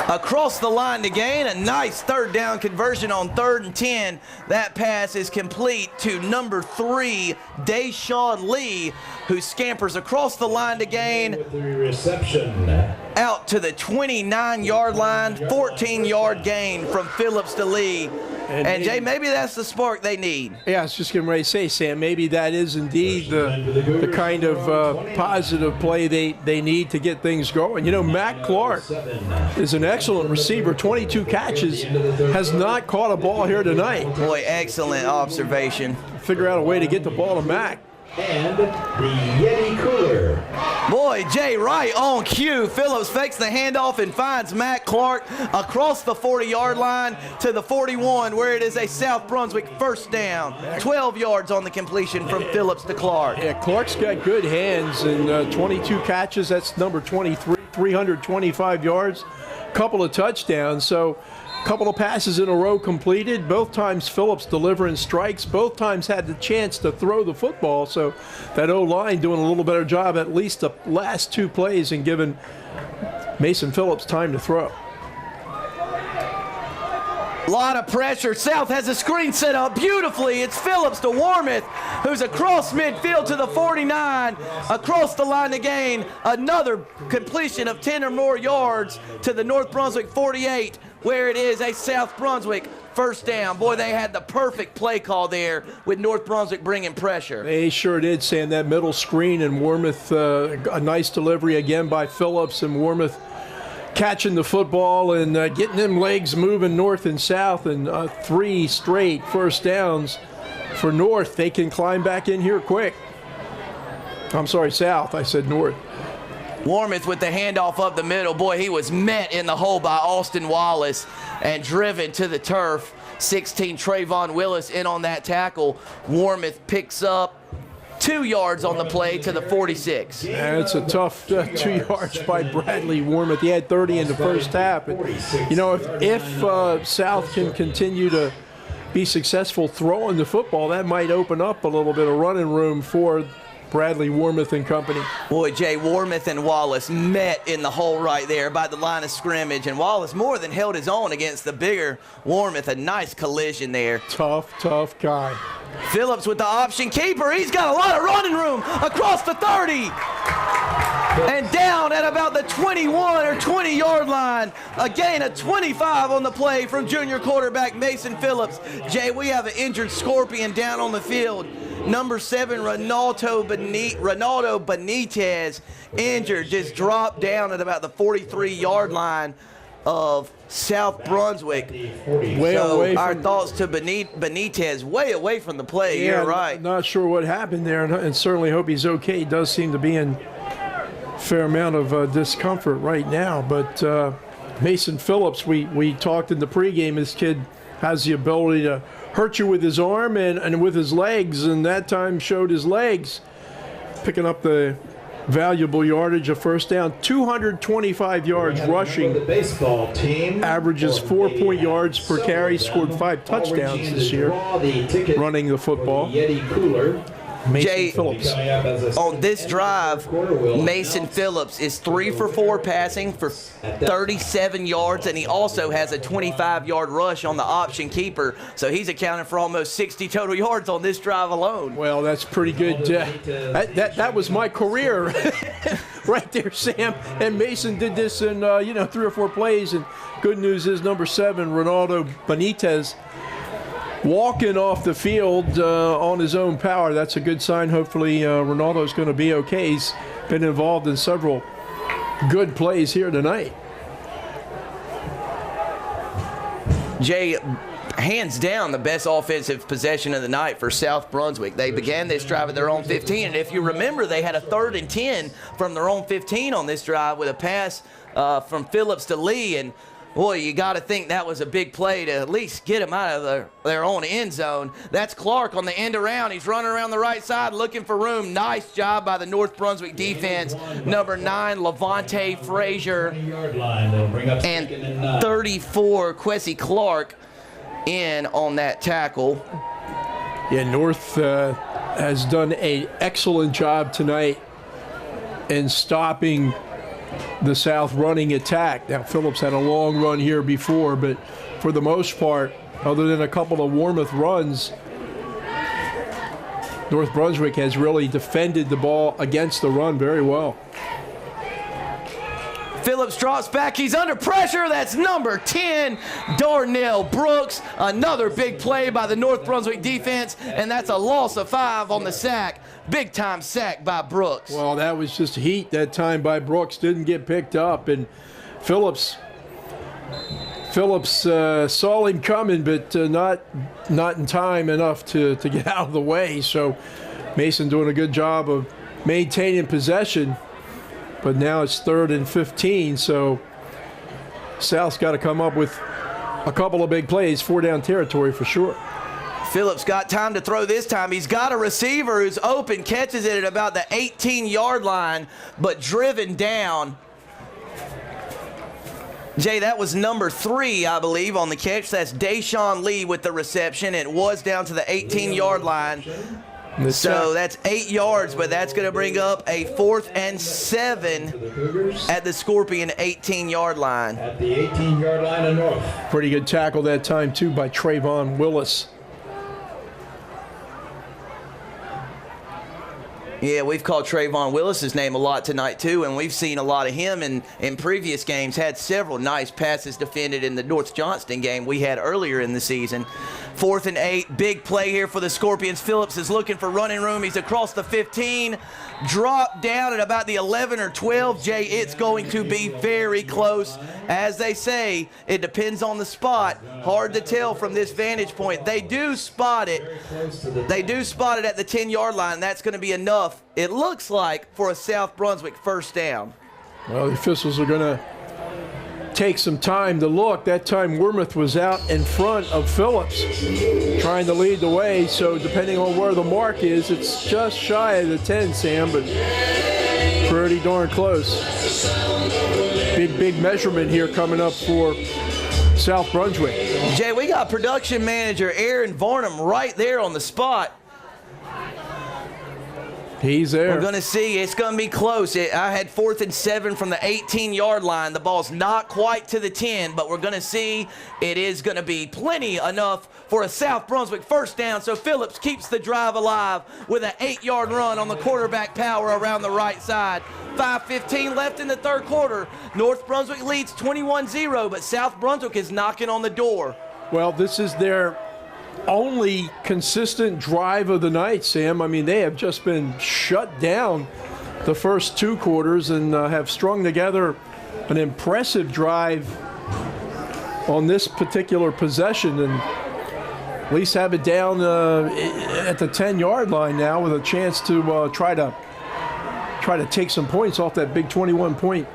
across the line to gain. A nice 3rd down conversion on 3rd and 10. That pass is complete to number 3, Deshaun Lee, who scampers across the line to gain. With the reception. Out to the 29-yard line, 14-yard gain from Phillips to Lee. And Jay, maybe that's the spark they need. Yeah, I was just getting ready to say, Sam, maybe that is indeed the kind of positive play they need to get things going. You know, Matt Clark is an excellent receiver, 22 catches, has not caught a ball here tonight. Boy, excellent observation. Figure out a way to get the ball to Mac. And the Yeti cooler. Boy, Jay, right on cue. Phillips fakes the handoff and finds Matt Clark across the 40-yard line to the 41, where it is a South Brunswick 1st down. 12 yards on the completion from Phillips to Clark. Yeah, Clark's got good hands, and 22 catches. That's number 23, 325 yards, couple of touchdowns. So couple of passes in a row completed. Both times Phillips delivering strikes. Both times had the chance to throw the football. So that O-line doing a little better job at least the last 2 plays and giving Mason Phillips time to throw. A lot of pressure. South has a screen set up beautifully. It's Phillips to Warmoth, who's across midfield to the 49, across the line to gain. Another completion of 10 or more yards to the North Brunswick 48, where it is a South Brunswick 1st down. Boy, they had the perfect play call there with North Brunswick bringing pressure. They sure did, Sam. That middle screen, and Warmoth, a nice delivery again by Phillips, and Warmoth catching the football and getting them legs moving north and south, and 3 straight 1st downs for North. They can climb back in here quick. I'm sorry, South. I said North. Warmoth with the handoff up the middle. Boy, he was met in the hole by Austin Wallace and driven to the turf. 16, Trayvon Willis in on that tackle. Warmoth picks up 2 yards on the play to the 46. Yeah, it's a tough 2 yards by Bradley Warmoth. He had 30 in the 1st half. But, you know, if South can continue to be successful throwing the football, that might open up a little bit of running room for Bradley Warmoth and company. Boy, Jay, Warmoth and Wallace met in the hole right there by the line of scrimmage, and Wallace more than held his own against the bigger Warmoth. A nice collision there. Tough guy. Phillips with the option keeper. He's got a lot of running room across the 30. And down at about the 21 or 20-yard line. A gain of 25 on the play from junior quarterback Mason Phillips. Jay, we have an injured Scorpion down on the field. Number 7, Ronaldo Benitez, injured, just dropped down at about the 43-yard line of South Brunswick. Our thoughts to Benitez, way away from the play. Yeah, you're right. Not sure what happened there, and certainly hope he's okay. He does seem to be in a fair amount of discomfort right now. But Mason Phillips, we talked in the pregame, this kid has the ability to hurt you with his arm and with his legs, and that time showed his legs, picking up the valuable yardage of 1st down. 225 yards rushing. The baseball team averages 4 yards per carry. Scored 5 touchdowns this year running the football. Yeti cooler. Jay, Phillips. on this drive, Mason Phillips is 3 for 4 passing for 37 yards, and he also has a 25-yard rush on the option keeper. So he's accounting for almost 60 total yards on this drive alone. Well, that's pretty good. That was my career right there, Sam. And Mason did this in 3 or 4 plays. And good news is number 7, Ronaldo Benitez, walking off the field on his own power. That's a good sign. Hopefully Ronaldo's going to be okay. He's been involved in several good plays here tonight. Jay, hands down the best offensive possession of the night for South Brunswick. They began this drive at their own 15, and if you remember, they had a 3rd and 10 from their own 15 on this drive with a pass from Phillips to Lee, and boy, you got to think that was a big play to at least get him out of their own end zone. That's Clark on the end around. He's running around the right side looking for room. Nice job by the North Brunswick defense. Number 9, Levante Frazier, and 34, Quessy Clark in on that tackle. Yeah, North has done an excellent job tonight in stopping the South running attack. Now, Phillips had a long run here before, but for the most part, other than a couple of Warmouth runs, North Brunswick has really defended the ball against the run very well. Phillips drops back. He's under pressure. That's number 10, Darnell Brooks. Another big play by the North Brunswick defense, and that's a loss of 5 on the sack. Big-time sack by Brooks. Well, that was just heat that time by Brooks. Didn't get picked up, and Phillips saw him coming, but not in time enough to get out of the way. So Mason doing a good job of maintaining possession. But now it's 3rd and 15, so South's got to come up with a couple of big plays, 4-down territory for sure. Phillips got time to throw this time. He's got a receiver who's open, catches it at about the 18-yard line, but driven down. Jay, that was number 3, I believe, on the catch. That's Deshaun Lee with the reception. It was down to the 18-yard line. So that's 8 yards, but that's going to bring up a 4th and 7 at the Scorpion 18-yard line. At the 18-yard line of North. Pretty good tackle that time, too, by Trayvon Willis. Yeah, we've called Trayvon Willis's name a lot tonight, too, and we've seen a lot of him in previous games. Had several nice passes defended in the North Johnston game we had earlier in the season. 4th and 8, big play here for the Scorpions. Phillips is looking for running room. He's across the 15, dropped down at about the 11 or 12. Jay, it's going to be very close. As they say, it depends on the spot. Hard to tell from this vantage point. They do spot it. They do spot it at the 10-yard line. That's going to be enough, it looks like, for a South Brunswick 1st down. Well, the officials are going to take some time to look. That time Warmouth was out in front of Phillips trying to lead the way, so depending on where the mark is, it's just shy of the 10, Sam, but pretty darn close. Big measurement here coming up for South Brunswick. Jay, we got production manager Aaron Varnum right there on the spot. He's there. We're going to see. It's going to be close. I had 4th and 7 from the 18-yard line. The ball's not quite to the 10, but we're going to see. It is going to be plenty enough for a South Brunswick 1st down. So Phillips keeps the drive alive with an 8-yard run on the quarterback power around the right side. 5:15 left in the 3rd quarter. North Brunswick leads 21-0, but South Brunswick is knocking on the door. Well, this is their only consistent drive of the night, Sam. I mean, they have just been shut down the first 2 quarters and have strung together an impressive drive on this particular possession, and at least have it down at the 10-yard line now with a chance to try to take some points off that big 21-point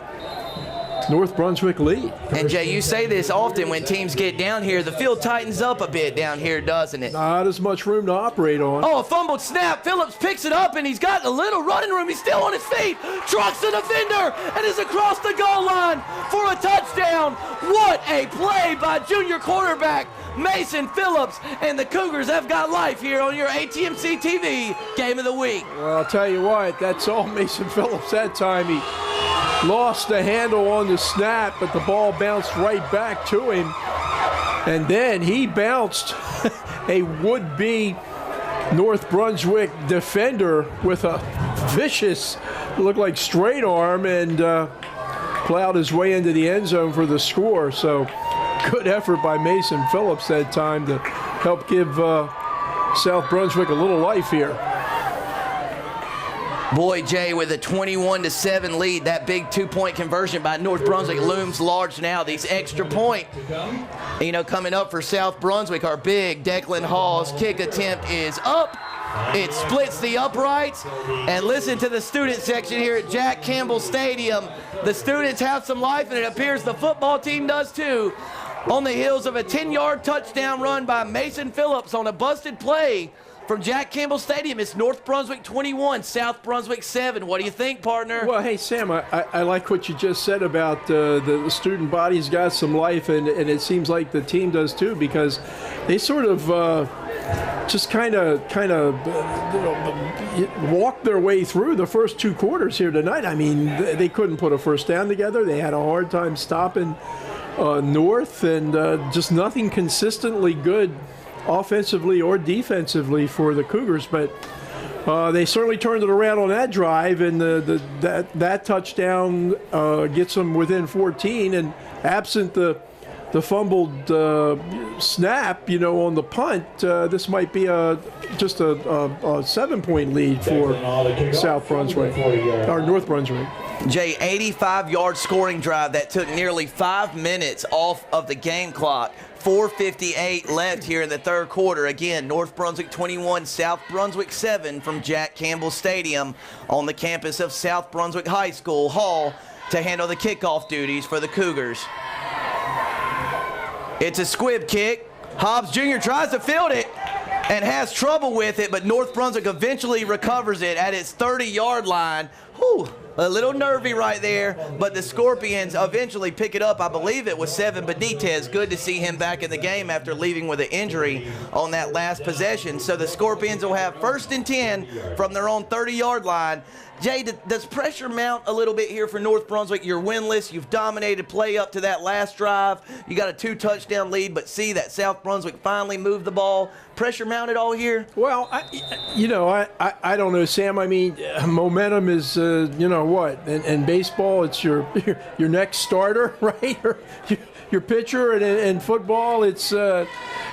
North Brunswick lead. And Jay, you say this often when teams get down here, the field tightens up a bit down here, doesn't it? Not as much room to operate on. Oh, a fumbled snap. Phillips picks it up, and he's got a little running room. He's still on his feet. Trucks the defender, and is across the goal line for a touchdown. What a play by junior quarterback Mason Phillips, and the Cougars have got life here on your ATMC TV Game of the Week. Well, I'll tell you what, that's all Mason Phillips that time. He lost the handle on the snap, but the ball bounced right back to him. And then he bounced a would-be North Brunswick defender with a vicious, looked like straight arm, and plowed his way into the end zone for the score. So good effort by Mason Phillips that time to help give South Brunswick a little life here. Boy, Jay, with a 21-7 lead, that big 2-point conversion by North Brunswick looms large now. These extra point, coming up for South Brunswick are big. Declan Hall's kick attempt is up. It splits the uprights. And listen to the student section here at Jack Campbell Stadium. The students have some life, and it appears the football team does too. On the heels of a 10-yard touchdown run by Mason Phillips on a busted play from Jack Campbell Stadium. It's North Brunswick 21, South Brunswick 7. What do you think, partner? Well, hey, Sam, I like what you just said about the student body's got some life, and it seems like the team does too, because they sort of just kind of walked their way through the first 2 quarters here tonight. I mean, they couldn't put a first down together. They had a hard time stopping North, and just nothing consistently good offensively or defensively for the Cougars, but they certainly turned it around on that drive, and that touchdown gets them within 14, and absent the fumbled snap, on the punt, this might be just a 7-point lead for South Brunswick, or North Brunswick. Jay, 85-yard scoring drive that took nearly 5 minutes off of the game clock. 4:58 left here in the third quarter. Again, North Brunswick 21, South Brunswick 7 from Jack Campbell Stadium on the campus of South Brunswick High School. Hall to handle the kickoff duties for the Cougars. It's a squib kick. Hobbs Jr. tries to field it and has trouble with it, but North Brunswick eventually recovers it at its 30-yard line. Whew. A little nervy right there, but the Scorpions eventually pick it up. I believe it was Seven Benitez. Good to see him back in the game after leaving with an injury on that last possession. So the Scorpions will have 1st and 10 from their own 30-yard line. Jay, does pressure mount a little bit here for North Brunswick? You're winless. You've dominated play up to that last drive. You got a 2-touchdown lead, but see that South Brunswick finally moved the ball. Pressure mounted all here? Well, I don't know, Sam. I mean, momentum is, what? And baseball, it's your next starter, right? Your pitcher, and football, it's, your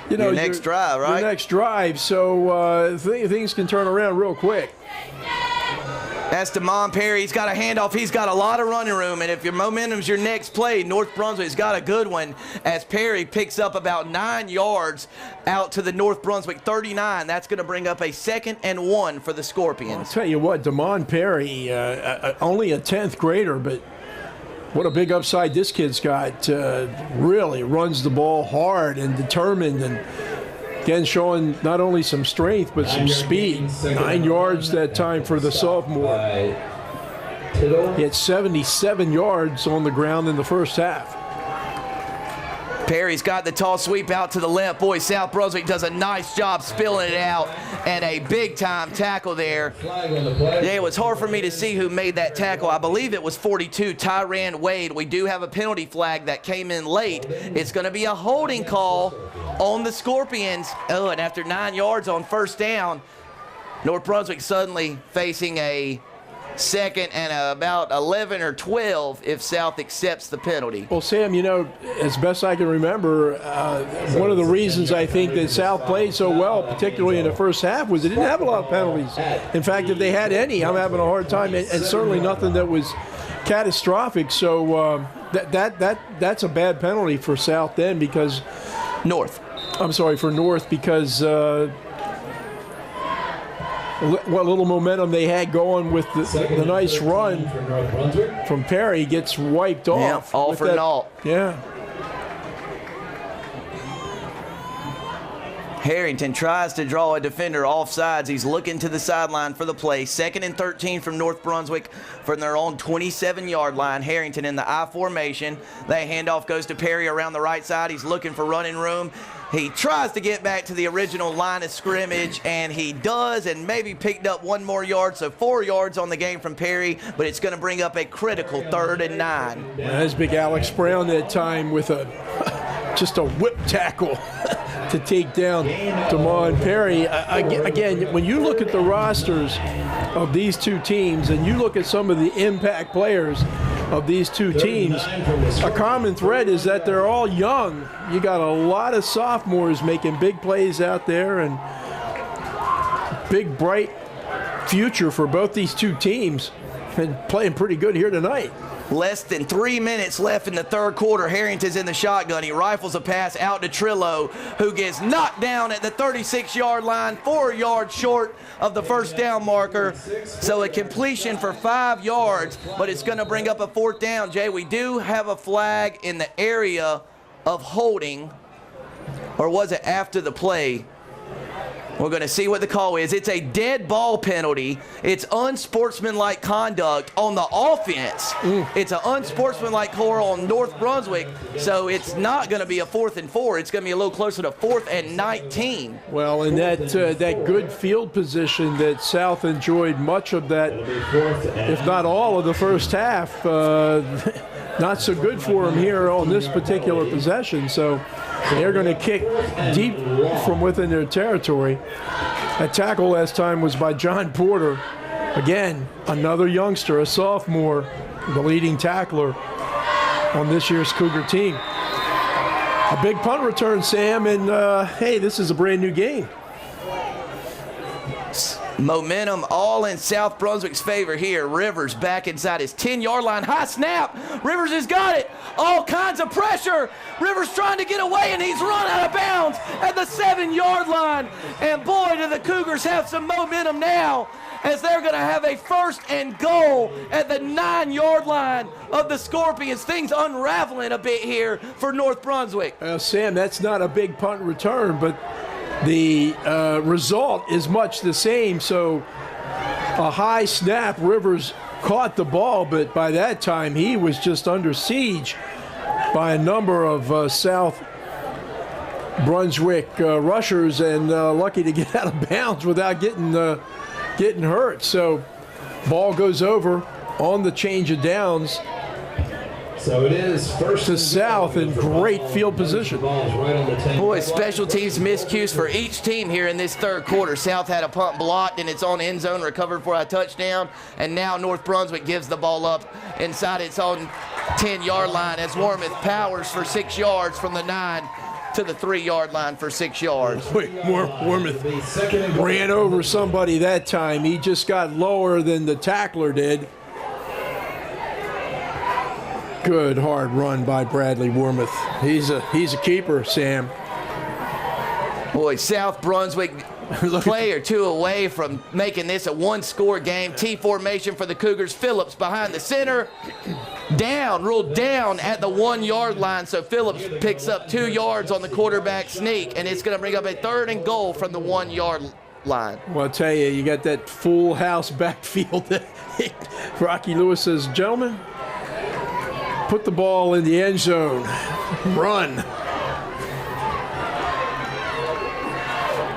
next drive, right? Your next drive. So things can turn around real quick. That's DeMond Perry. He's got a handoff. He's got a lot of running room. And if your momentum's your next play, North Brunswick's got a good one as Perry picks up about 9 yards out to the North Brunswick 39. That's going to bring up a 2nd and 1 for the Scorpions. I'll tell you what, DeMond Perry, only a 10th grader, but what a big upside this kid's got. Really runs the ball hard and determined, and again, showing not only some strength, but some speed. 9 yards that time for the sophomore. He had 77 yards on the ground in the first half. Perry's got the tall sweep out to the left. Boy, South Brunswick does a nice job spilling it out, and a big-time tackle there. Yeah, it was hard for me to see who made that tackle. I believe it was 42, Tyran Wade. We do have a penalty flag that came in late. It's going to be a holding call on the Scorpions. Oh, and after 9 yards on 1st down, North Brunswick suddenly facing a 2nd and about 11 or 12 if South accepts the penalty. Well, Sam, as best I can remember, one of the reasons I think that South played so well, particularly in the first half, was they didn't have a lot of penalties. In fact, if they had any, I'm having a hard time, and certainly nothing that was catastrophic. So that's a bad penalty for South then, because North. I'm sorry, for North, because what little momentum they had going with the nice run from Perry gets wiped off. All for naught. Yeah. Harrington tries to draw a defender off sides. He's looking to the sideline for the play. 2nd and 13 from North Brunswick from their own 27-yard line. Harrington in the I formation. That handoff goes to Perry around the right side. He's looking for running room. He tries to get back to the original line of scrimmage, and he does, and maybe picked up 1 more yard, so 4 yards on the game from Perry, but it's going to bring up a critical 3rd and 9. That's big Alex Brown that time with just a whip tackle to take down Damon Perry. Again, when you look at the rosters of these two teams and you look at some of the impact players of these two teams, a common thread is that they're all young. You got a lot of sophomores making big plays out there, and big, bright future for both these two teams, and playing pretty good here tonight. Less than 3 minutes left in the 3rd quarter. Harrington's in the shotgun. He rifles a pass out to Trillo, who gets knocked down at the 36-yard line, 4 yards short of the first down marker. So a completion for 5 yards, but it's going to bring up a 4th down. Jay, we do have a flag in the area of holding, or was it after the play? We're going to see what the call is. It's a dead ball penalty. It's unsportsmanlike conduct on the offense. It's an unsportsmanlike call on North Brunswick, so it's not going to be a 4th and 4. It's going to be a little closer to 4th and 19. Well, in that good field position that South enjoyed much of that, if not all of the first half, not so good for them here on this particular possession. So they're going to kick deep from within their territory. That tackle last time was by John Porter. Again, another youngster, a sophomore, the leading tackler on this year's Cougar team. A big punt return, Sam, and hey, this is a brand new game. Momentum all in South Brunswick's favor here. Rivers back inside his 10-yard line. High snap. Rivers has got it. All kinds of pressure. Rivers trying to get away, and he's run out of bounds at the 7-yard line. And boy, do the Cougars have some momentum now, as they're going to have a 1st and goal at the 9-yard line of the Scorpions. Things unraveling a bit here for North Brunswick. Sam, that's not a big punt return, but the result is much the same. So a high snap, Rivers caught the ball, but by that time he was just under siege by a number of South Brunswick rushers, and lucky to get out of bounds without getting hurt. So ball goes over on the change of downs. So it is first to South in great field position. Boy, special teams miscues for each team here in this 3rd quarter. South had a punt blocked in its own end zone, recovered for a touchdown, and now North Brunswick gives the ball up inside its own 10-yard line as Warmouth powers for 6 yards from the 9 to the 3-yard line for 6 yards. Warmouth ran over somebody that time. He just got lower than the tackler did. Good hard run by Bradley Warmouth. He's a keeper, Sam. Boy, South Brunswick play or two away from making this a 1-score game. T formation for the Cougars. Phillips behind the center. Ruled down at the 1-yard line. So Phillips picks up 2 yards on the quarterback sneak, and it's going to bring up a 3rd and goal from the 1-yard line. Well, I'll tell you, you got that full house backfield. Rocky Lewis says, gentlemen, put the ball in the end zone. Run.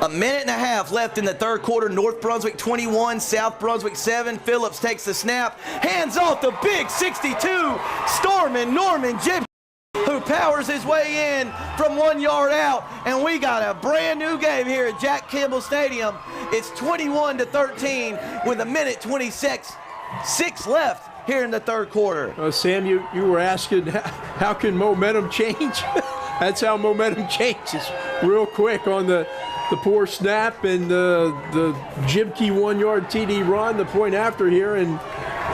A minute and a half left in the 3rd quarter. North Brunswick 21, South Brunswick 7. Phillips takes the snap, hands off the big 62, Stormin' Norman Jim, who powers his way in from 1 yard out. And we got a brand new game here at Jack Campbell Stadium. It's 21-13 with a minute 26 left here in the 3rd quarter. Sam, you were asking how can momentum change? That's how momentum changes real quick on the poor snap and the Jibke 1-yard TD run, the point after here, and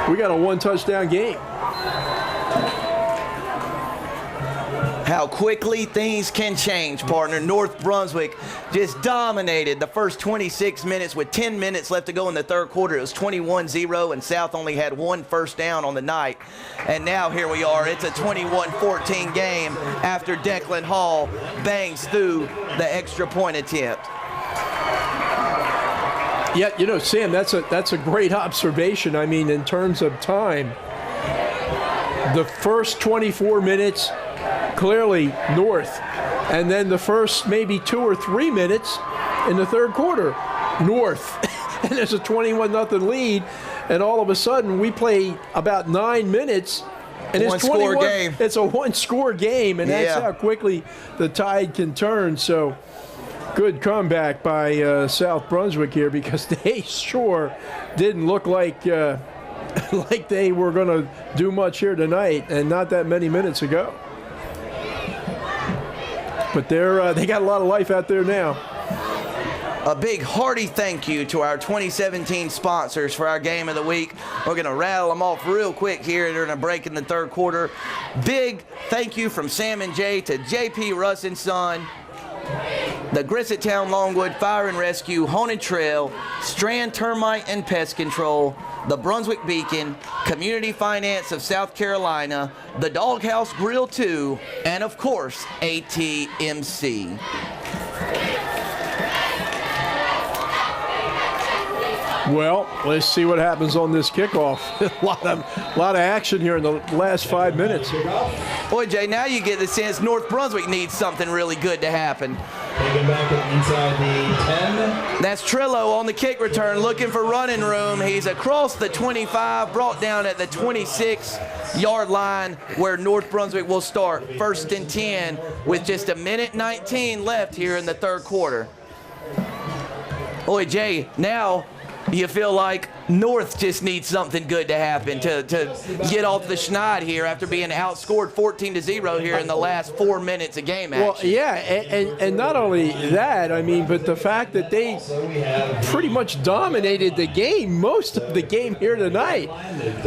we got a 1-touchdown game. How quickly things can change, partner. North Brunswick just dominated the first 26 minutes with 10 minutes left to go in the third quarter. It was 21-0, and South only had 1 first down on the night. And now here we are. It's a 21-14 game after Declan Hall bangs through the extra point attempt. Yeah, you know, Sam, that's a great observation. I mean, in terms of time, the first 24 minutes, clearly North. And then the first maybe 2 or 3 minutes in the third quarter, North. And there's a 21-0 lead. And all of a sudden, we play about 9 minutes. And it's 21. Game. It's a one-score game. And that's how quickly the tide can turn. So good comeback by South Brunswick here, because they sure didn't look like they were going to do much here tonight, and not that many minutes ago. But they got a lot of life out there now. A big hearty thank you to our 2017 sponsors for our game of the week. We're going to rattle them off real quick here during a break in the third quarter. Big thank you from Sam and Jay to JP Russ and Son, the Grissettown Longwood Fire and Rescue, Haunted Trail, Strand Termite and Pest Control, the Brunswick Beacon, Community Finance of South Carolina, the Doghouse Grill 2, and of course, ATMC. Well, let's see what happens on this kickoff. a lot of action here in the last 5 minutes. Boy, Jay, now you get the sense North Brunswick needs something really good to happen. Taken back inside the 10. That's Trillo on the kick return, looking for running room. He's across the 25, brought down at the 26-yard line, where North Brunswick will start 1st and 10 with just 1:19 left here in the third quarter. Boy, Jay, now you feel like North just needs something good to happen to get off the schneid here after being outscored 14-0 here in the last 4 minutes of game action. Well, yeah, and not only that, I mean, but the fact that they pretty much dominated the game, most of the game here tonight.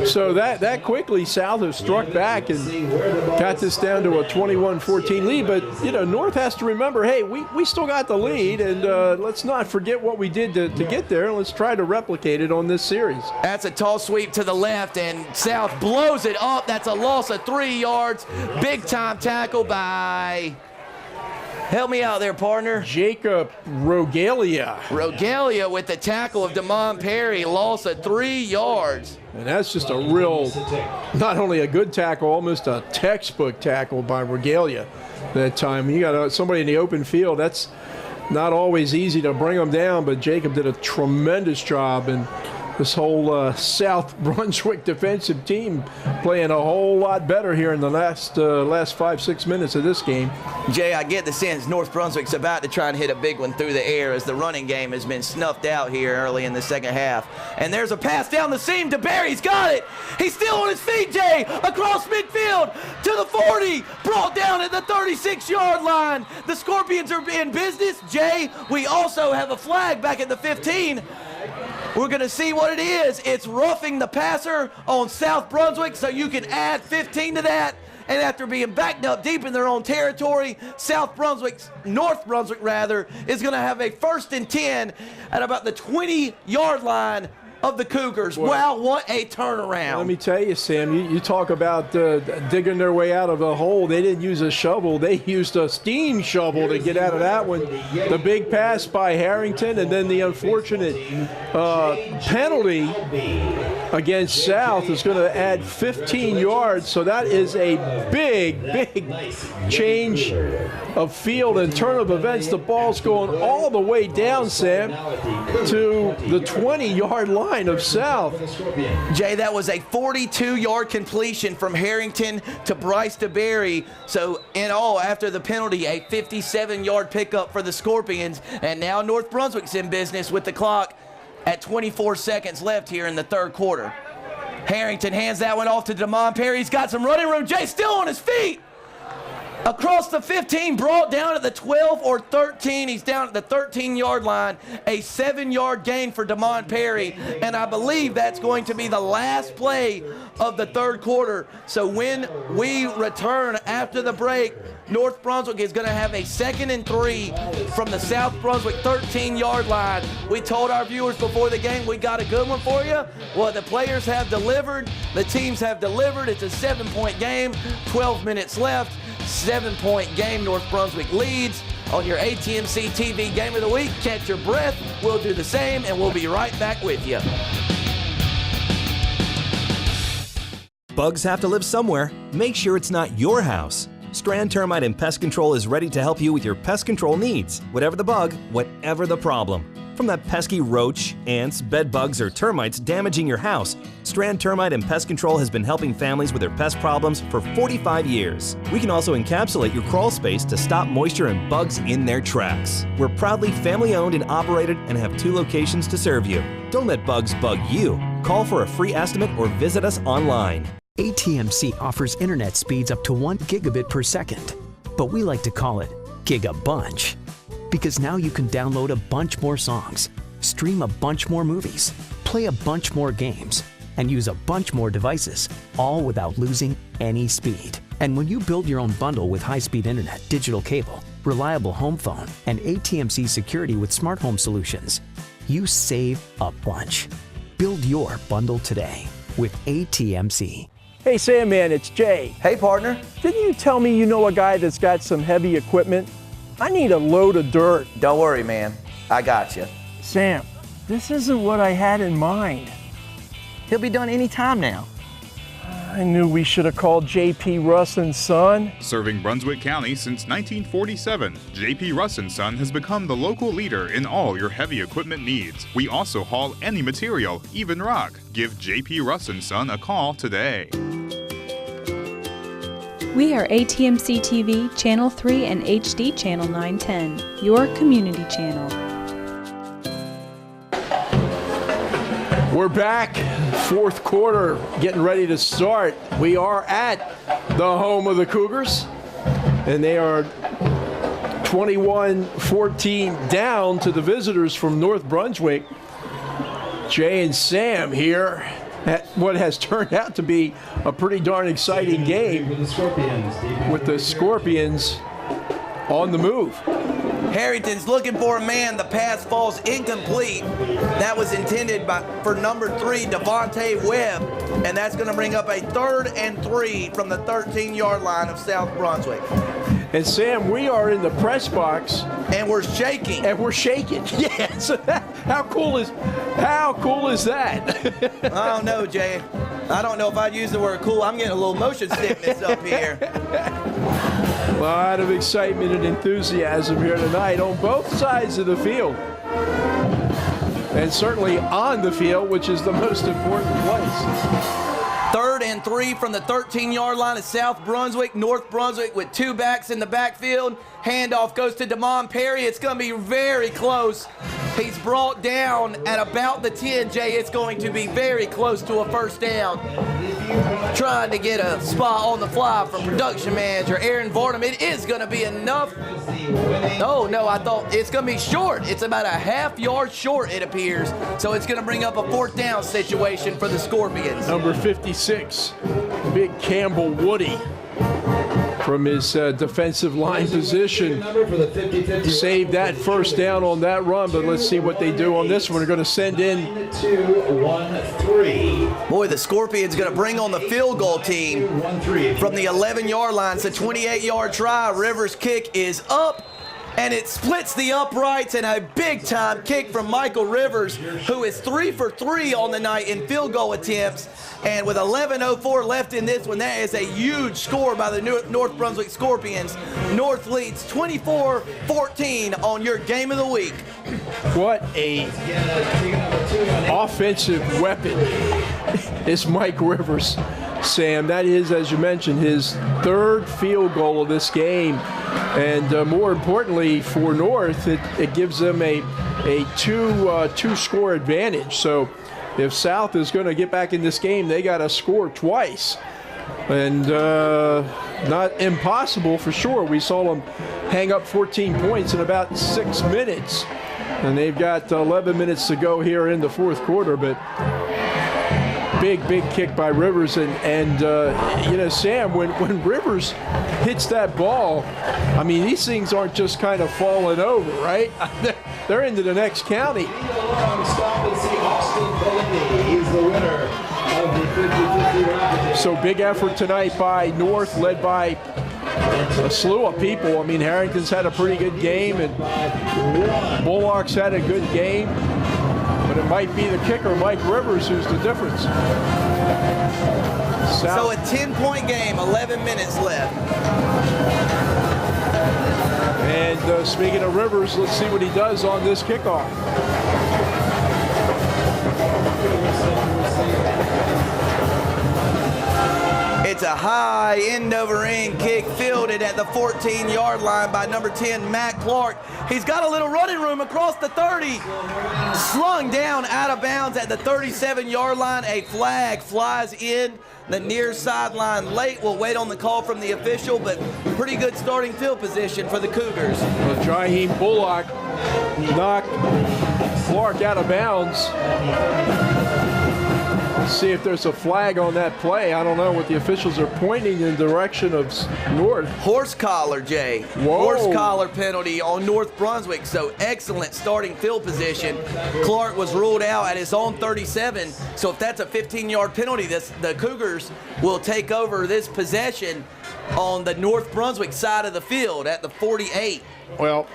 So that quickly South has struck back and got this down to a 21-14 lead. But, you know, North has to remember, hey, we still got the lead, and let's not forget what we did to get there, and let's try to replicate it on this series. That's a tall sweep to the left, and South blows it up. That's a loss of 3 yards. Big time tackle by, help me out there, partner. Jacob Rogalia. Rogalia with the tackle of Damon Perry, loss of 3 yards. And that's just a real, not only a good tackle, almost a textbook tackle by Rogalia that time. You got somebody in the open field. That's not always easy to bring them down, but Jacob did a tremendous job, and this whole South Brunswick defensive team playing a whole lot better here in the last 5-6 minutes of this game. Jay, I get the sense North Brunswick's about to try and hit a big one through the air, as the running game has been snuffed out here early in the second half. And there's a pass down the seam to Barry. He's got it. He's still on his feet, Jay, across midfield to the 40, brought down at the 36-yard line. The Scorpions are in business. Jay, we also have a flag back at the 15. We're going to see what it is. It's roughing the passer on South Brunswick, so you can add 15 to that. And after being backed up deep in their own territory, North Brunswick is going to have a 1st and 10 at about the 20-yard line of the Cougars. Boy, wow, what a turnaround. Let me tell you, Sam, you talk about digging their way out of a hole. They didn't use a shovel. They used a steam shovel to get out of that one. The big pass by Harrington, and then the unfortunate penalty against South is going to add 15 yards. So that is a big, big change of field and turn of events. The ball's going all the way down, Sam, to the 20-yard line of South. Jay, that was a 42-yard completion from Harrington to Bryce DeBerry. So in all, after the penalty, a 57-yard pickup for the Scorpions. And now North Brunswick's in business with the clock at 24 seconds left here in the third quarter. Harrington hands that one off to Damon Perry. He's got some running room. Jay still on his feet. Across the 15, brought down at the 12 or 13. He's down at the 13-yard line. A 7-yard gain for Damon Perry. And I believe that's going to be the last play of the third quarter. So when we return after the break, North Brunswick is going to have a 2nd and 3 from the South Brunswick 13-yard line. We told our viewers before the game we got a good one for you. Well, the players have delivered. The teams have delivered. It's a 7-point game, 12 minutes left. 7-point game. North Brunswick leads on your ATMC TV Game of the Week. Catch your breath. We'll do the same, and we'll be right back with you. Bugs have to live somewhere. Make sure it's not your house. Strand Termite and Pest Control is ready to help you with your pest control needs. Whatever the bug, whatever the problem. From that pesky roach, ants, bed bugs, or termites damaging your house, Strand Termite and Pest Control has been helping families with their pest problems for 45 years. We can also encapsulate your crawl space to stop moisture and bugs in their tracks. We're proudly family-owned and operated and have 2 locations to serve you. Don't let bugs bug you. Call for a free estimate or visit us online. ATMC offers internet speeds up to 1 gigabit per second, but we like to call it Gigabunch. Because now you can download a bunch more songs, stream a bunch more movies, play a bunch more games, and use a bunch more devices, all without losing any speed. And when you build your own bundle with high-speed internet, digital cable, reliable home phone, and ATMC security with smart home solutions, you save a bunch. Build your bundle today with ATMC. Hey, Sandman, it's Jay. Hey, partner. Didn't you tell me you know a guy that's got some heavy equipment? I need a load of dirt. Don't worry, man. I got you. Sam, this isn't what I had in mind. He'll be done any time now. I knew we should have called J.P. Russ & Son. Serving Brunswick County since 1947, J.P. Russ & Son has become the local leader in all your heavy equipment needs. We also haul any material, even rock. Give J.P. Russ & Son a call today. We are ATMC TV, Channel 3 and HD Channel 910, your community channel. We're back, 4th quarter, getting ready to start. We are at the home of the Cougars, and they are 21-14 down to the visitors from North Brunswick. Jay and Sam here at what has turned out to be a pretty darn exciting game with the Scorpions on the move. Harrington's looking for a man. The pass falls incomplete. That was intended for number 3, Devontae Webb, and that's going to bring up a 3rd and 3 from the 13-yard line of South Brunswick. And Sam, we are in the press box. And we're shaking. Yes. How cool is that? I don't know, Jay. I don't know if I'd use the word cool. I'm getting a little motion sickness up here. A lot of excitement and enthusiasm here tonight on both sides of the field. And certainly on the field, which is the most important place. 3rd and 3 from the 13-yard line of South Brunswick. North Brunswick with 2 backs in the backfield. Handoff goes to Damon Perry. It's going to be very close. He's brought down at about the 10, Jay. It's going to be very close to a first down. Trying to get a spot on the fly from production manager Aaron Varnum. It is going to be enough. Oh, no, I thought it's going to be short. It's about a half-yard short, it appears. So it's going to bring up a 4th down situation for the Scorpions. Number 56, Big Campbell Woody, from his defensive line position. Saved that first down on that run, but let's see what they do on this one. They're going to send in 2-1-3. Boy, the Scorpions going to bring on the field goal team from the 11-yard line. It's a 28-yard try. Rivers' kick is up, and it splits the uprights, and a big-time kick from Michael Rivers, who is 3 for 3 on the night in field goal attempts. And with 11:04 left in this one, that is a huge score by the North Brunswick Scorpions. North leads 24-14 on your Game of the Week. What a offensive weapon is Mike Rivers, Sam. That is, as you mentioned, his 3rd field goal of this game. And more importantly for North, it gives them a two-score advantage. So if South is going to get back in this game, they got to score twice. And not impossible for sure. We saw them hang up 14 points in about 6 minutes. And they've got 11 minutes to go here in the fourth quarter. But big kick by Rivers. And you know, Sam, when Rivers hits that ball, I mean, these things aren't just kind of falling over, right? They're into the next county. He's the winner of the 50-50 So big effort tonight by North, led by a slew of people. I mean, Harrington's had a pretty good game, and Bullock's had a good game. But it might be the kicker, Mike Rivers, who's the difference. So a 10-point game, 11 minutes left. And speaking of Rivers, let's see what he does on this kickoff. It's a high end-over-end kick fielded at the 14-yard line by number 10, Matt Clark. He's got a little running room across the 30. Slung down out of bounds at the 37-yard line. A flag flies in the near sideline late. We'll wait on the call from the official, but pretty good starting field position for the Cougars. Well, Jaheim Bullock knocked Clark out of bounds. See if there's a flag on that play. I don't know what the officials are pointing in the direction of North. Horse collar, Jay. Whoa. Horse collar penalty on North Brunswick. So excellent starting field position. Clark was ruled out at his own 37. So if that's a 15-yard penalty, the Cougars will take over this possession on the North Brunswick side of the field at the 48. Well,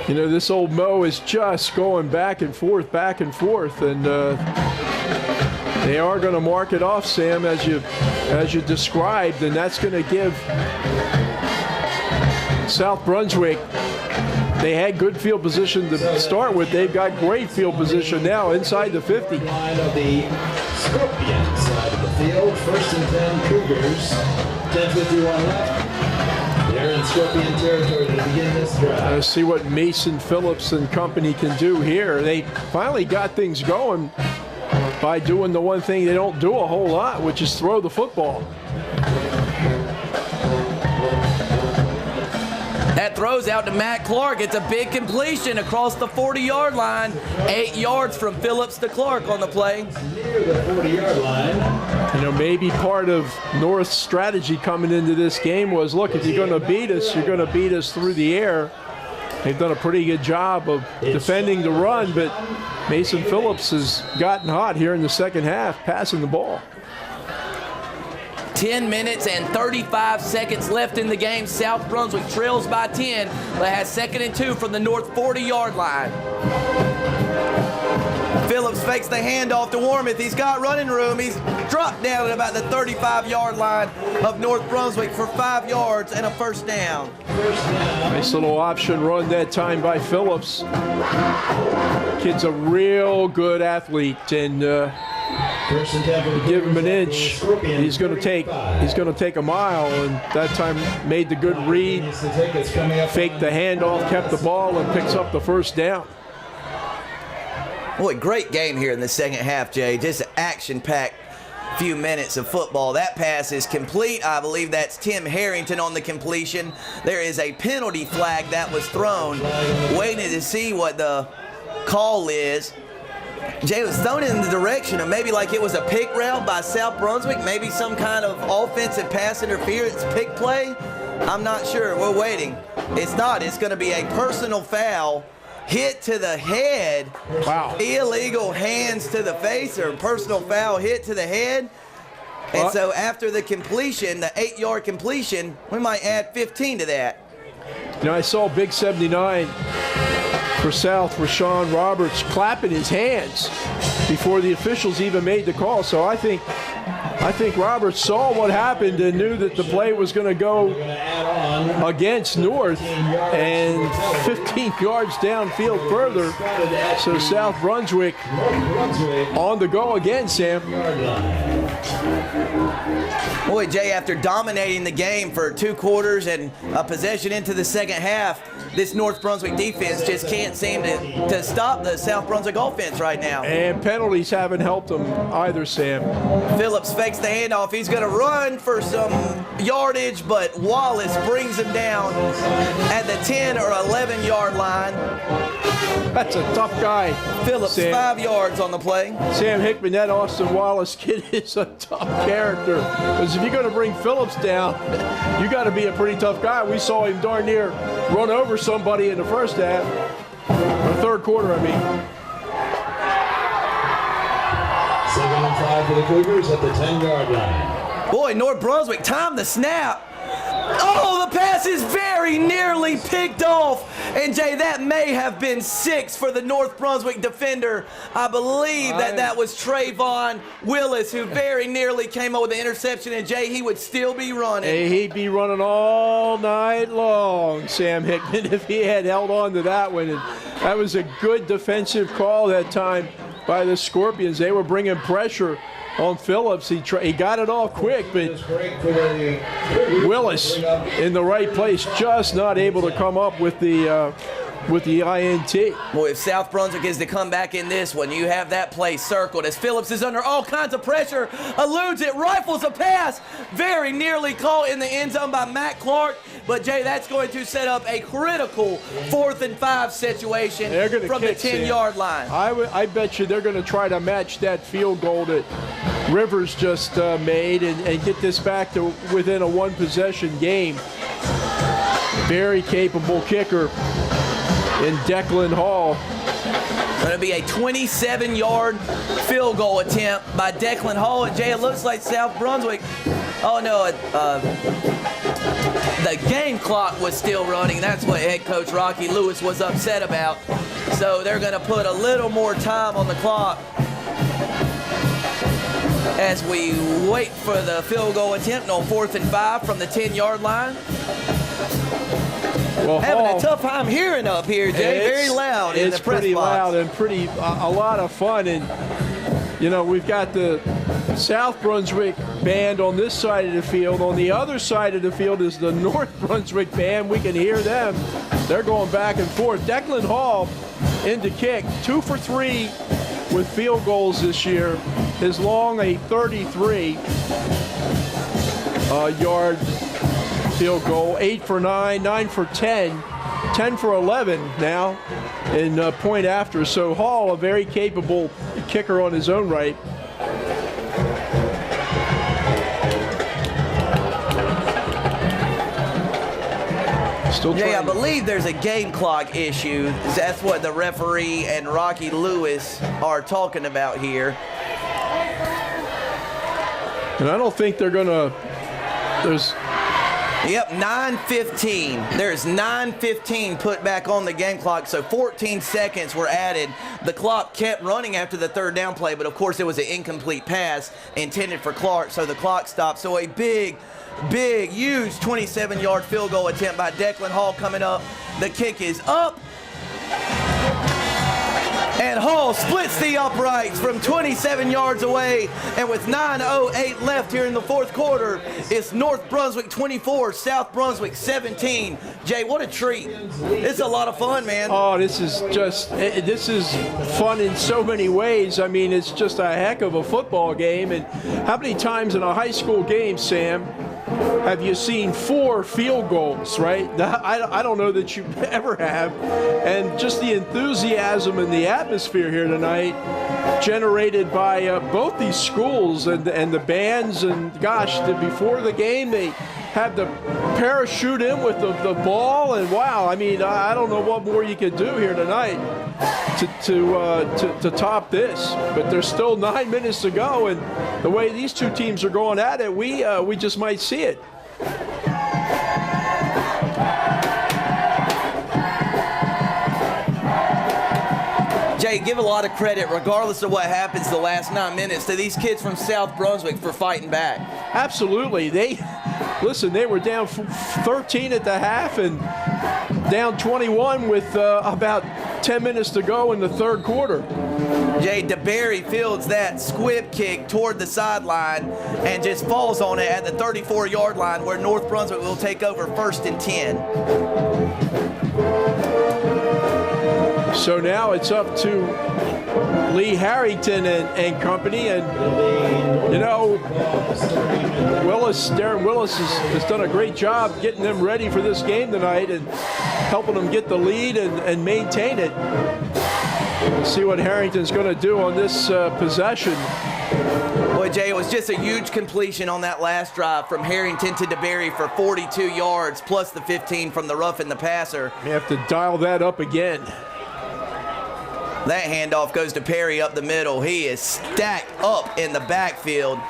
you know, this old Mo is just going back and forth, and they are going to mark it off, Sam, as you described, and that's going to give South Brunswick. They had good field position to start with. They've got great field position now inside the 50. Line of the Scorpion side of the field. 1st and 10 Cougars. 10:51 left. They're in Scorpion territory to begin this drive. Let's see what Mason Phillips and company can do here. They finally got things going by doing the one thing they don't do a whole lot, which is throw the football. That throws out to Matt Clark. It's a big completion across the 40-yard line. 8 yards from Phillips to Clark on the play. Near the 40-yard line. You know, maybe part of North's strategy coming into this game was, look, if you're going to beat us, you're going to beat us through the air. They've done a pretty good job of defending the run, but Mason Phillips has gotten hot here in the second half, passing the ball. 10 minutes and 35 seconds left in the game. South Brunswick trails by 10, but has 2nd and 2 from the North 40-yard line. Phillips fakes the handoff to Warmouth. He's got running room. He's dropped down at about the 35-yard line of North Brunswick for 5 yards and a first down. Nice little option run that time by Phillips. Kid's a real good athlete, and give him an inch, he's going to take a mile, and that time made the good read, faked the handoff, kept the ball, and picks up the first down. Boy, great game here in the second half, Jay. Just an action-packed few minutes of football. That pass is complete. I believe that's Tim Harrington on the completion. There is a penalty flag that was thrown. Waiting to see what the call is. Jay, was thrown in the direction of maybe like it was a pick route by South Brunswick, maybe some kind of offensive pass interference pick play. I'm not sure. We're waiting. It's not. It's going to be a personal foul. Hit to the head. Wow. Illegal hands to the face, or personal foul hit to the head. And so after the completion, the 8-yard completion, we might add 15 to that. You know, I saw Big 79 for South, Rashawn Roberts, clapping his hands before the officials even made the call. So I think Roberts saw what happened and knew that the play was going to go against North, and 15 yards downfield further. So South Brunswick on the go again, Sam. Boy, Jay, after dominating the game for 2 quarters and a possession into the second half, this North Brunswick defense just can't seem to stop the South Brunswick offense right now. And penalties haven't helped them either, Sam. Phillips fakes the handoff. He's going to run for some yardage, but Wallace brings him down at the 10 or 11-yard line. That's a tough guy. Phillips, Sam. 5 yards on the play. Sam Hickman, that Austin Wallace kid is a tough character. Because if you're going to bring Phillips down, you got to be a pretty tough guy. We saw him darn near run over somebody in the first half, or third quarter, I mean. 2nd and 5 for the Cougars at the 10-yard line. Boy, North Brunswick timed the snap. Oh, the pass is very nearly picked off. And, Jay, that may have been 6 for the North Brunswick defender. I believe that was Trayvon Willis, who very nearly came up with the interception. And, Jay, he would still be running. Hey, he'd be running all night long, Sam Hickman, if he had held on to that one. And that was a good defensive call that time by the Scorpions. They were bringing pressure on Phillips. He got it off quick, but Willis in the right place, just not able to come up with the INT. Boy, if South Brunswick is to come back in this one, you have that play circled as Phillips is under all kinds of pressure, eludes it, rifles a pass, very nearly caught in the end zone by Matt Clark. But, Jay, that's going to set up a critical 4th and 5 situation from the 10-yard line. I bet you they're going to try to match that field goal that Rivers just made and get this back to within a 1-possession game. Very capable kicker in Declan Hall. Going to be a 27-yard field goal attempt by Declan Hall. And, Jay, it looks like South Brunswick. Oh, no, the game clock was still running. That's what head coach Rocky Lewis was upset about. So they're going to put a little more time on the clock as we wait for the field goal attempt on 4th and 5 from the 10-yard line. Well, having Hall, a tough time hearing up here, Jay. Very loud in the press box. It's pretty loud and pretty a lot of fun. And, you know, we've got the South Brunswick band on this side of the field. On the other side of the field is the North Brunswick band. We can hear them. They're going back and forth. Declan Hall in to kick, 2 for 3 with field goals this year. His long, a 33-yard field goal, 8 for 9, 9 for 10, 10 for 11 now in point after. So Hall, a very capable kicker on his own right. Jay, I believe there's a game clock issue. That's what the referee and Rocky Lewis are talking about here. And I don't think they're going to, Yep, 9:15. There's 9:15 put back on the game clock, so 14 seconds were added. The clock kept running after the 3rd down play, but of course it was an incomplete pass intended for Clark, so the clock stopped. So a big, huge 27-yard field goal attempt by Declan Hall coming up. The kick is up. And Hall splits the uprights from 27 yards away. And with 9:08 left here in the 4th quarter, it's North Brunswick 24, South Brunswick 17. Jay, what a treat. It's a lot of fun, man. Oh, this is fun in so many ways. I mean, it's just a heck of a football game. And how many times in a high school game, Sam, have you seen 4 field goals, right? I don't know that you ever have. And just the enthusiasm and the atmosphere here tonight generated by both these schools and the bands. And gosh, before the game, they had the parachute in with the ball. And wow, I mean, I don't know what more you could do here tonight to top this. But there's still 9 minutes to go, and the way these two teams are going at it, we just might see it. Jay, give a lot of credit, regardless of what happens the last 9 minutes, to these kids from South Brunswick for fighting back. Absolutely. They were down 13 at the half and down 21 with about 10 minutes to go in the third quarter. Jay, DeBerry fields that squib kick toward the sideline and just falls on it at the 34-yard line where North Brunswick will take over 1st and 10. So now it's up to Lee Harrington and company, and you know, Darren Willis has done a great job getting them ready for this game tonight and helping them get the lead and maintain it. We'll see what Harrington's going to do on this possession. Boy, Jay, it was just a huge completion on that last drive from Harrington to DeBerry for 42 yards, plus the 15 from the roughing the passer. You have to dial that up again. That handoff goes to Perry up the middle. He is stacked up in the backfield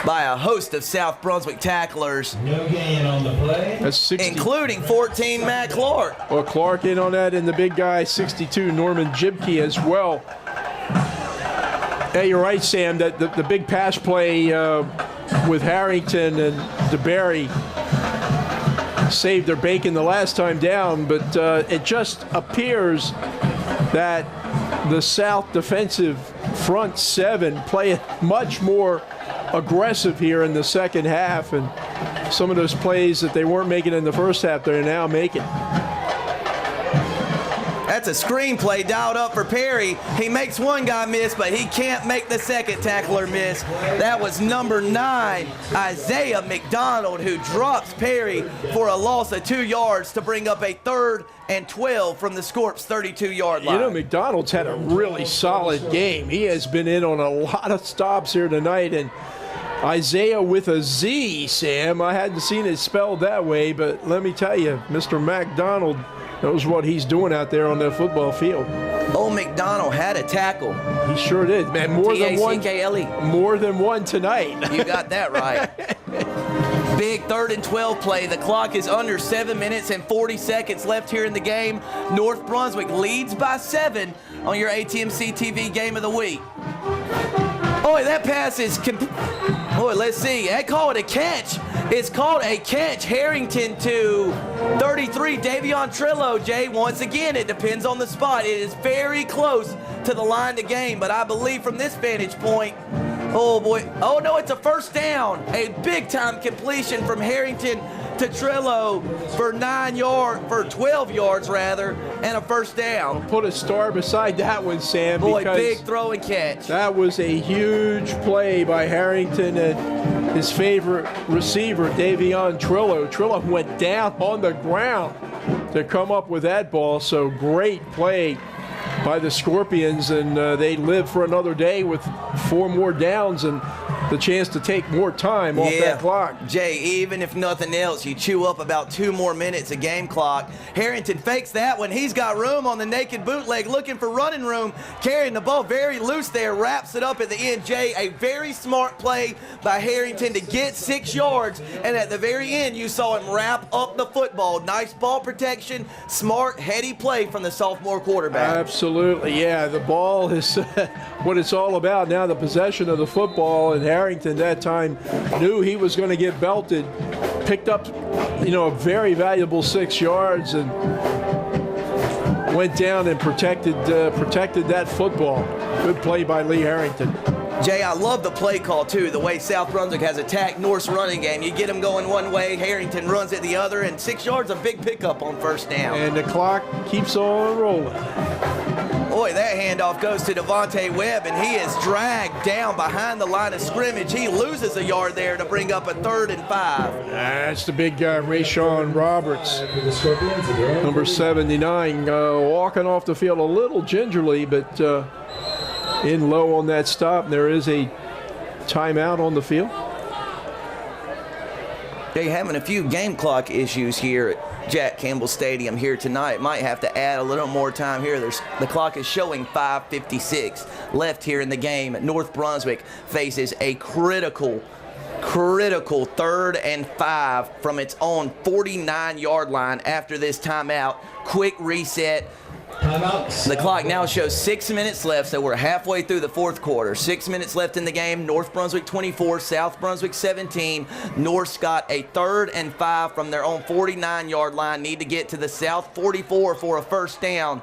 by a host of South Brunswick tacklers. No gain on the play. That's 60. Including 14 Matt Clark. Well, Clark in on that, and the big guy, 62, Norman Jibke as well. Yeah, you're right, Sam, that the big pass play with Harrington and DeBerry saved their bacon the last time down, but it just appears that the South defensive front seven play much more aggressive here in the second half, and some of those plays that they weren't making in the first half, they're now making. That's a screen play dialed up for Perry. He makes one guy miss, but he can't make the second tackler miss. That was number 9, Isaiah McDonald, who drops Perry for a loss of 2 yards to bring up a 3rd and 12 from the Scorps' 32-yard line. You know, McDonald's had a really solid game. He has been in on a lot of stops here tonight, and Isaiah with a Z, Sam. I hadn't seen it spelled that way, but let me tell you, Mr. McDonald knows what he's doing out there on that football field. Old McDonald had a tackle. He sure did, man. More than one. T-A-C-K-L-E. More than one tonight. You got that right. Big 3rd and 12 play. The clock is under 7 minutes and 40 seconds left here in the game. North Brunswick leads by 7 on your ATMC TV Game of the Week. Boy, that pass is... Boy, let's see. They call it a catch. It's called a catch. Harrington to 33, Davion Trillo, Jay. Once again, it depends on the spot. It is very close to the line to game, but I believe from this vantage point, oh boy, oh no, it's a first down. A big-time completion from Harrington to Trillo for 12 yards rather, and a first down. Put a star beside that one, Sam. Boy, because big throw and catch. That was a huge play by Harrington and his favorite receiver, Davion Trillo. Trillo went down on the ground to come up with that ball, so great play by the Scorpions, and they live for another day with 4 more downs and the chance to take more time off that clock. Jay, even if nothing else, you chew up about 2 more minutes of game clock. Harrington fakes that one. He's got room on the naked bootleg, looking for running room, carrying the ball very loose there, wraps it up at the end. Jay, a very smart play by Harrington to get 6 yards, and at the very end, you saw him wrap up the football. Nice ball protection, smart, heady play from the sophomore quarterback. Absolutely, yeah. The ball is what it's all about now, the possession of the football, and Harrington that time knew he was going to get belted, picked up, a very valuable 6 yards, and went down and protected that football. Good play by Lee Harrington. Jay, I love the play call, too, the way South Brunswick has attacked North's running game. You get them going one way, Harrington runs it the other, and 6 yards, a big pickup on first down. And the clock keeps on rolling. Boy, that handoff goes to Devontae Webb, and he is dragged down behind the line of scrimmage. He loses a yard there to bring up a 3rd and 5. That's the big guy, Rayshawn Roberts, number 79, walking off the field a little gingerly, but in low on that stop. There is a timeout on the field. They're having a few game clock issues here at Jack Campbell Stadium here tonight. Might have to add a little more time here. The clock is showing 5:56 left here in the game. North Brunswick faces a critical 3rd and 5 from its own 49-yard line after this timeout. Quick reset. The clock now shows 6 minutes left, so we're halfway through the 4th quarter. 6 minutes left in the game. North Brunswick 24, South Brunswick 17. North's got a 3rd and 5 from their own 49-yard line. Need to get to the South 44 for a first down.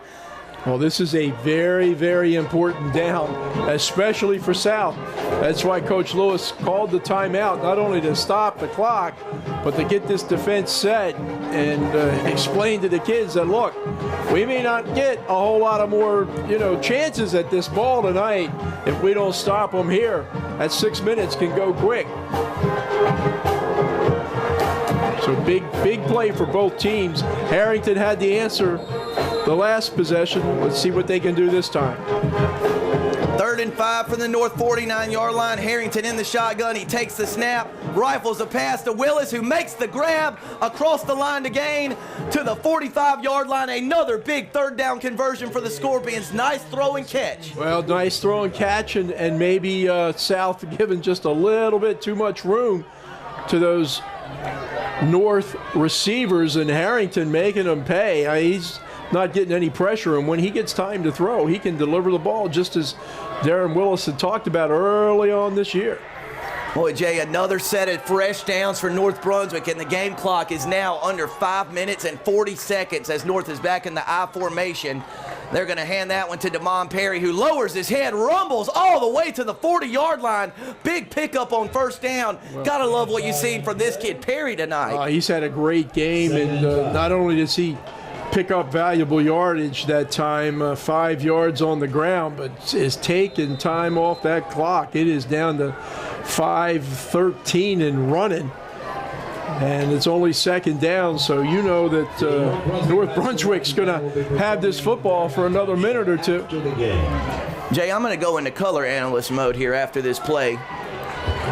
Well, this is a very, very important down, especially for South. That's why Coach Lewis called the timeout, not only to stop the clock, but to get this defense set and explain to the kids that, look, we may not get a whole lot of more, chances at this ball tonight if we don't stop them here. That 6 minutes can go quick. So big play for both teams. Harrington had the answer the last possession. Let's see what they can do this time. 3rd and 5 from the North 49-yard line. Harrington in the shotgun. He takes the snap, rifles a pass to Willis, who makes the grab across the line to gain to the 45-yard line. Another big 3rd down conversion for the Scorpions. Nice throw and catch. Well, nice throw and catch, and maybe South given just a little bit too much room to those North receivers, and Harrington making them pay. He's not getting any pressure, and when he gets time to throw, he can deliver the ball, just as Darren Willis had talked about early on this year. Boy, Jay, another set of fresh downs for North Brunswick, and the game clock is now under 5 minutes and 40 seconds as North is back in the I formation. They're going to hand that one to DeMond Perry, who lowers his head, rumbles all the way to the 40-yard line. Big pickup on 1st down. Got to love what you've seen from this kid Perry tonight. He's had a great game, and not only does he pick up valuable yardage that time, 5 yards on the ground, but is taking time off that clock. It is down to 5:13 and running. And it's only 2nd down, so you know that North Brunswick's going to have this football for another minute or two. Jay, I'm going to go into color analyst mode here after this play.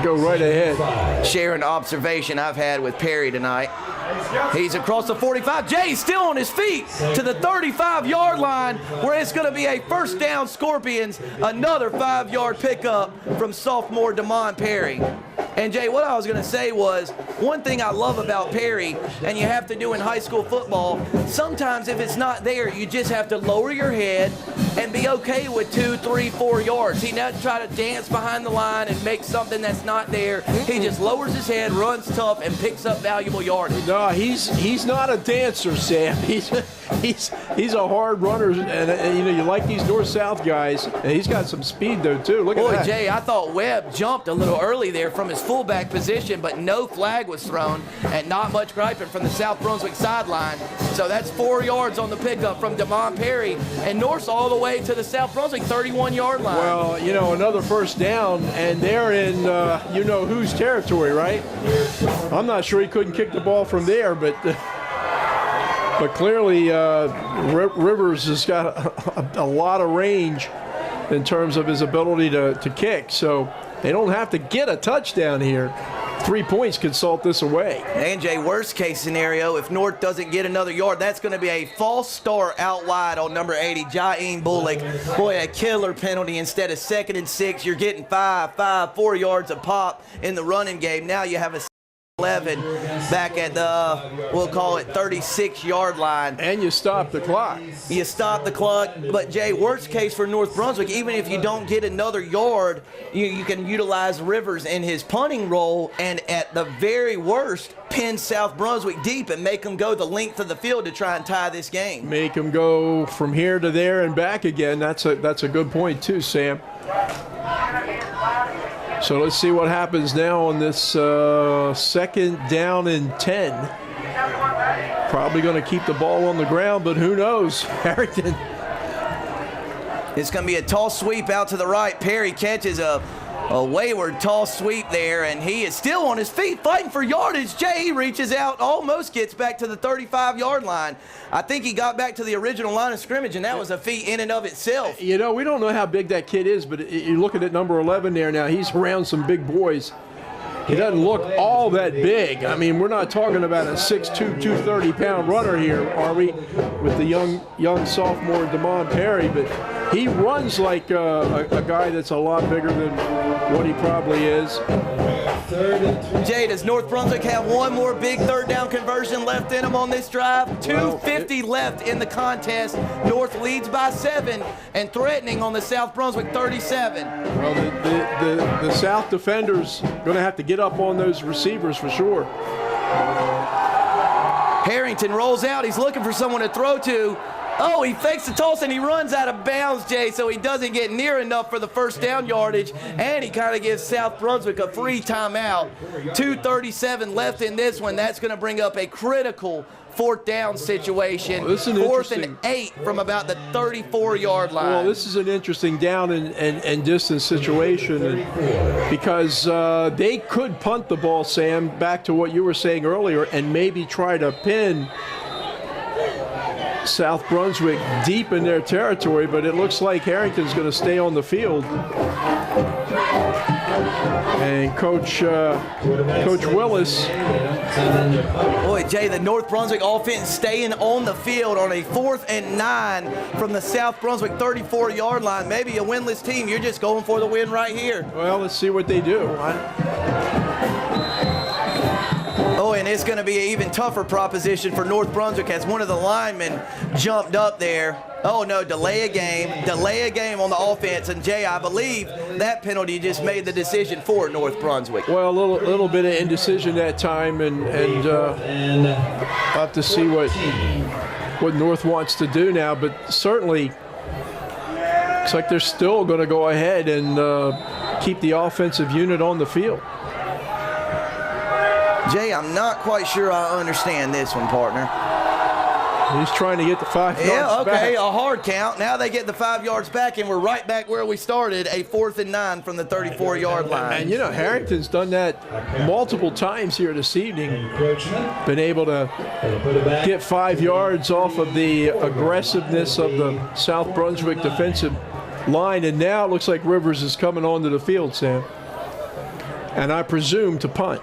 Go right ahead. Share an observation I've had with Perry tonight. He's across the 45. Jay's still on his feet to the 35-yard line, where it's going to be a 1st down Scorpions. Another 5-yard pickup from sophomore DeMond Perry. And Jay, what I was going to say was, one thing I love about Perry, and you have to do in high school football, sometimes if it's not there, you just have to lower your head and be okay with 2, 3, 4 yards. He doesn't try to dance behind the line and make something that's not there. He just lowers his head, runs tough, and picks up valuable yardage. No, he's not a dancer, Sam. He's a hard runner, and you like these north-south guys. And he's got some speed though too. Look at that. Boy, Jay, I thought Webb jumped a little early there from his fullback position, but no flag was thrown, and not much griping from the South Brunswick sideline. So that's 4 yards on the pickup from DeMond Perry, and North's all the way to the South Brunswick 31-yard line. Well, another 1st down, and they're in whose territory, right? I'm not sure he couldn't kick the ball from there, but clearly Rivers has got a lot of range in terms of his ability to kick. So they don't have to get a touchdown here. 3 points could salt this away. And Jay, worst case scenario, if North doesn't get another yard, that's going to be a false start out wide on number 80, Jaheim Bullock. Boy, a killer penalty. Instead of 2nd and 6, you're getting 4 yards a pop in the running game. Now you have a 11 back at the, we'll call it 36-yard line. And you stop the clock. You stop the clock. But, Jay, worst case for North Brunswick, even if you don't get another yard, you can utilize Rivers in his punting role, and at the very worst, pin South Brunswick deep and make them go the length of the field to try and tie this game. Make them go from here to there and back again. That's a good point too, Sam. So let's see what happens now on this 2nd down and 10. Probably going to keep the ball on the ground, but who knows? Harrington. It's going to be a toss sweep out to the right. Perry catches a wayward toss sweep there, and he is still on his feet fighting for yardage. Jay reaches out, almost gets back to the 35-yard line. I think he got back to the original line of scrimmage, and that was a feat in and of itself. We don't know how big that kid is, but you're looking at number 11 there now. He's around some big boys. He doesn't look all that big. I mean, we're not talking about a 6'2", 230-pound runner here, are we? With the young sophomore DeMond Perry, but he runs like a guy that's a lot bigger than what he probably is. Jay, does North Brunswick have one more big 3rd down conversion left in them on this drive? 2:50 left in the contest. North leads by 7 and threatening on the South Brunswick 37. Well, the South defenders going to have to get up on those receivers for sure. Harrington rolls out. He's looking for someone to throw to. Oh, he fakes the toss and he runs out of bounds, Jay, so he doesn't get near enough for the first down yardage, and he kind of gives South Brunswick a free timeout. 2:37 left in this one. That's going to bring up a critical fourth down situation. Fourth and 8 from about the 34-yard line. Well, this is an interesting down and distance situation because they could punt the ball, Sam, back to what you were saying earlier, and maybe try to pin South Brunswick deep in their territory, but it looks like Harrington's going to stay on the field. And Coach Willis. Boy, Jay, the North Brunswick offense staying on the field on a 4th and 9 from the South Brunswick 34-yard line. Maybe a winless team. You're just going for the win right here. Well, let's see what they do. Oh, and it's going to be an even tougher proposition for North Brunswick as one of the linemen jumped up there. Oh, no, delay a game on the offense. And, Jay, I believe that penalty just made the decision for North Brunswick. Well, a little bit of indecision that time, and we'll have to see what North wants to do now. But certainly looks like they're still going to go ahead and keep the offensive unit on the field. Jay, I'm not quite sure I understand this one, partner. He's trying to get the 5 yards back. Yeah, okay, back. A hard count. Now they get the 5 yards back, and we're right back where we started, a 4th and 9 from the 34-yard line. And, you know, Harrington's done that multiple times here this evening. Been able to get 5 yards off of the aggressiveness of the South Brunswick defensive line, and now it looks like Rivers is coming onto the field, Sam. And I presume to punt.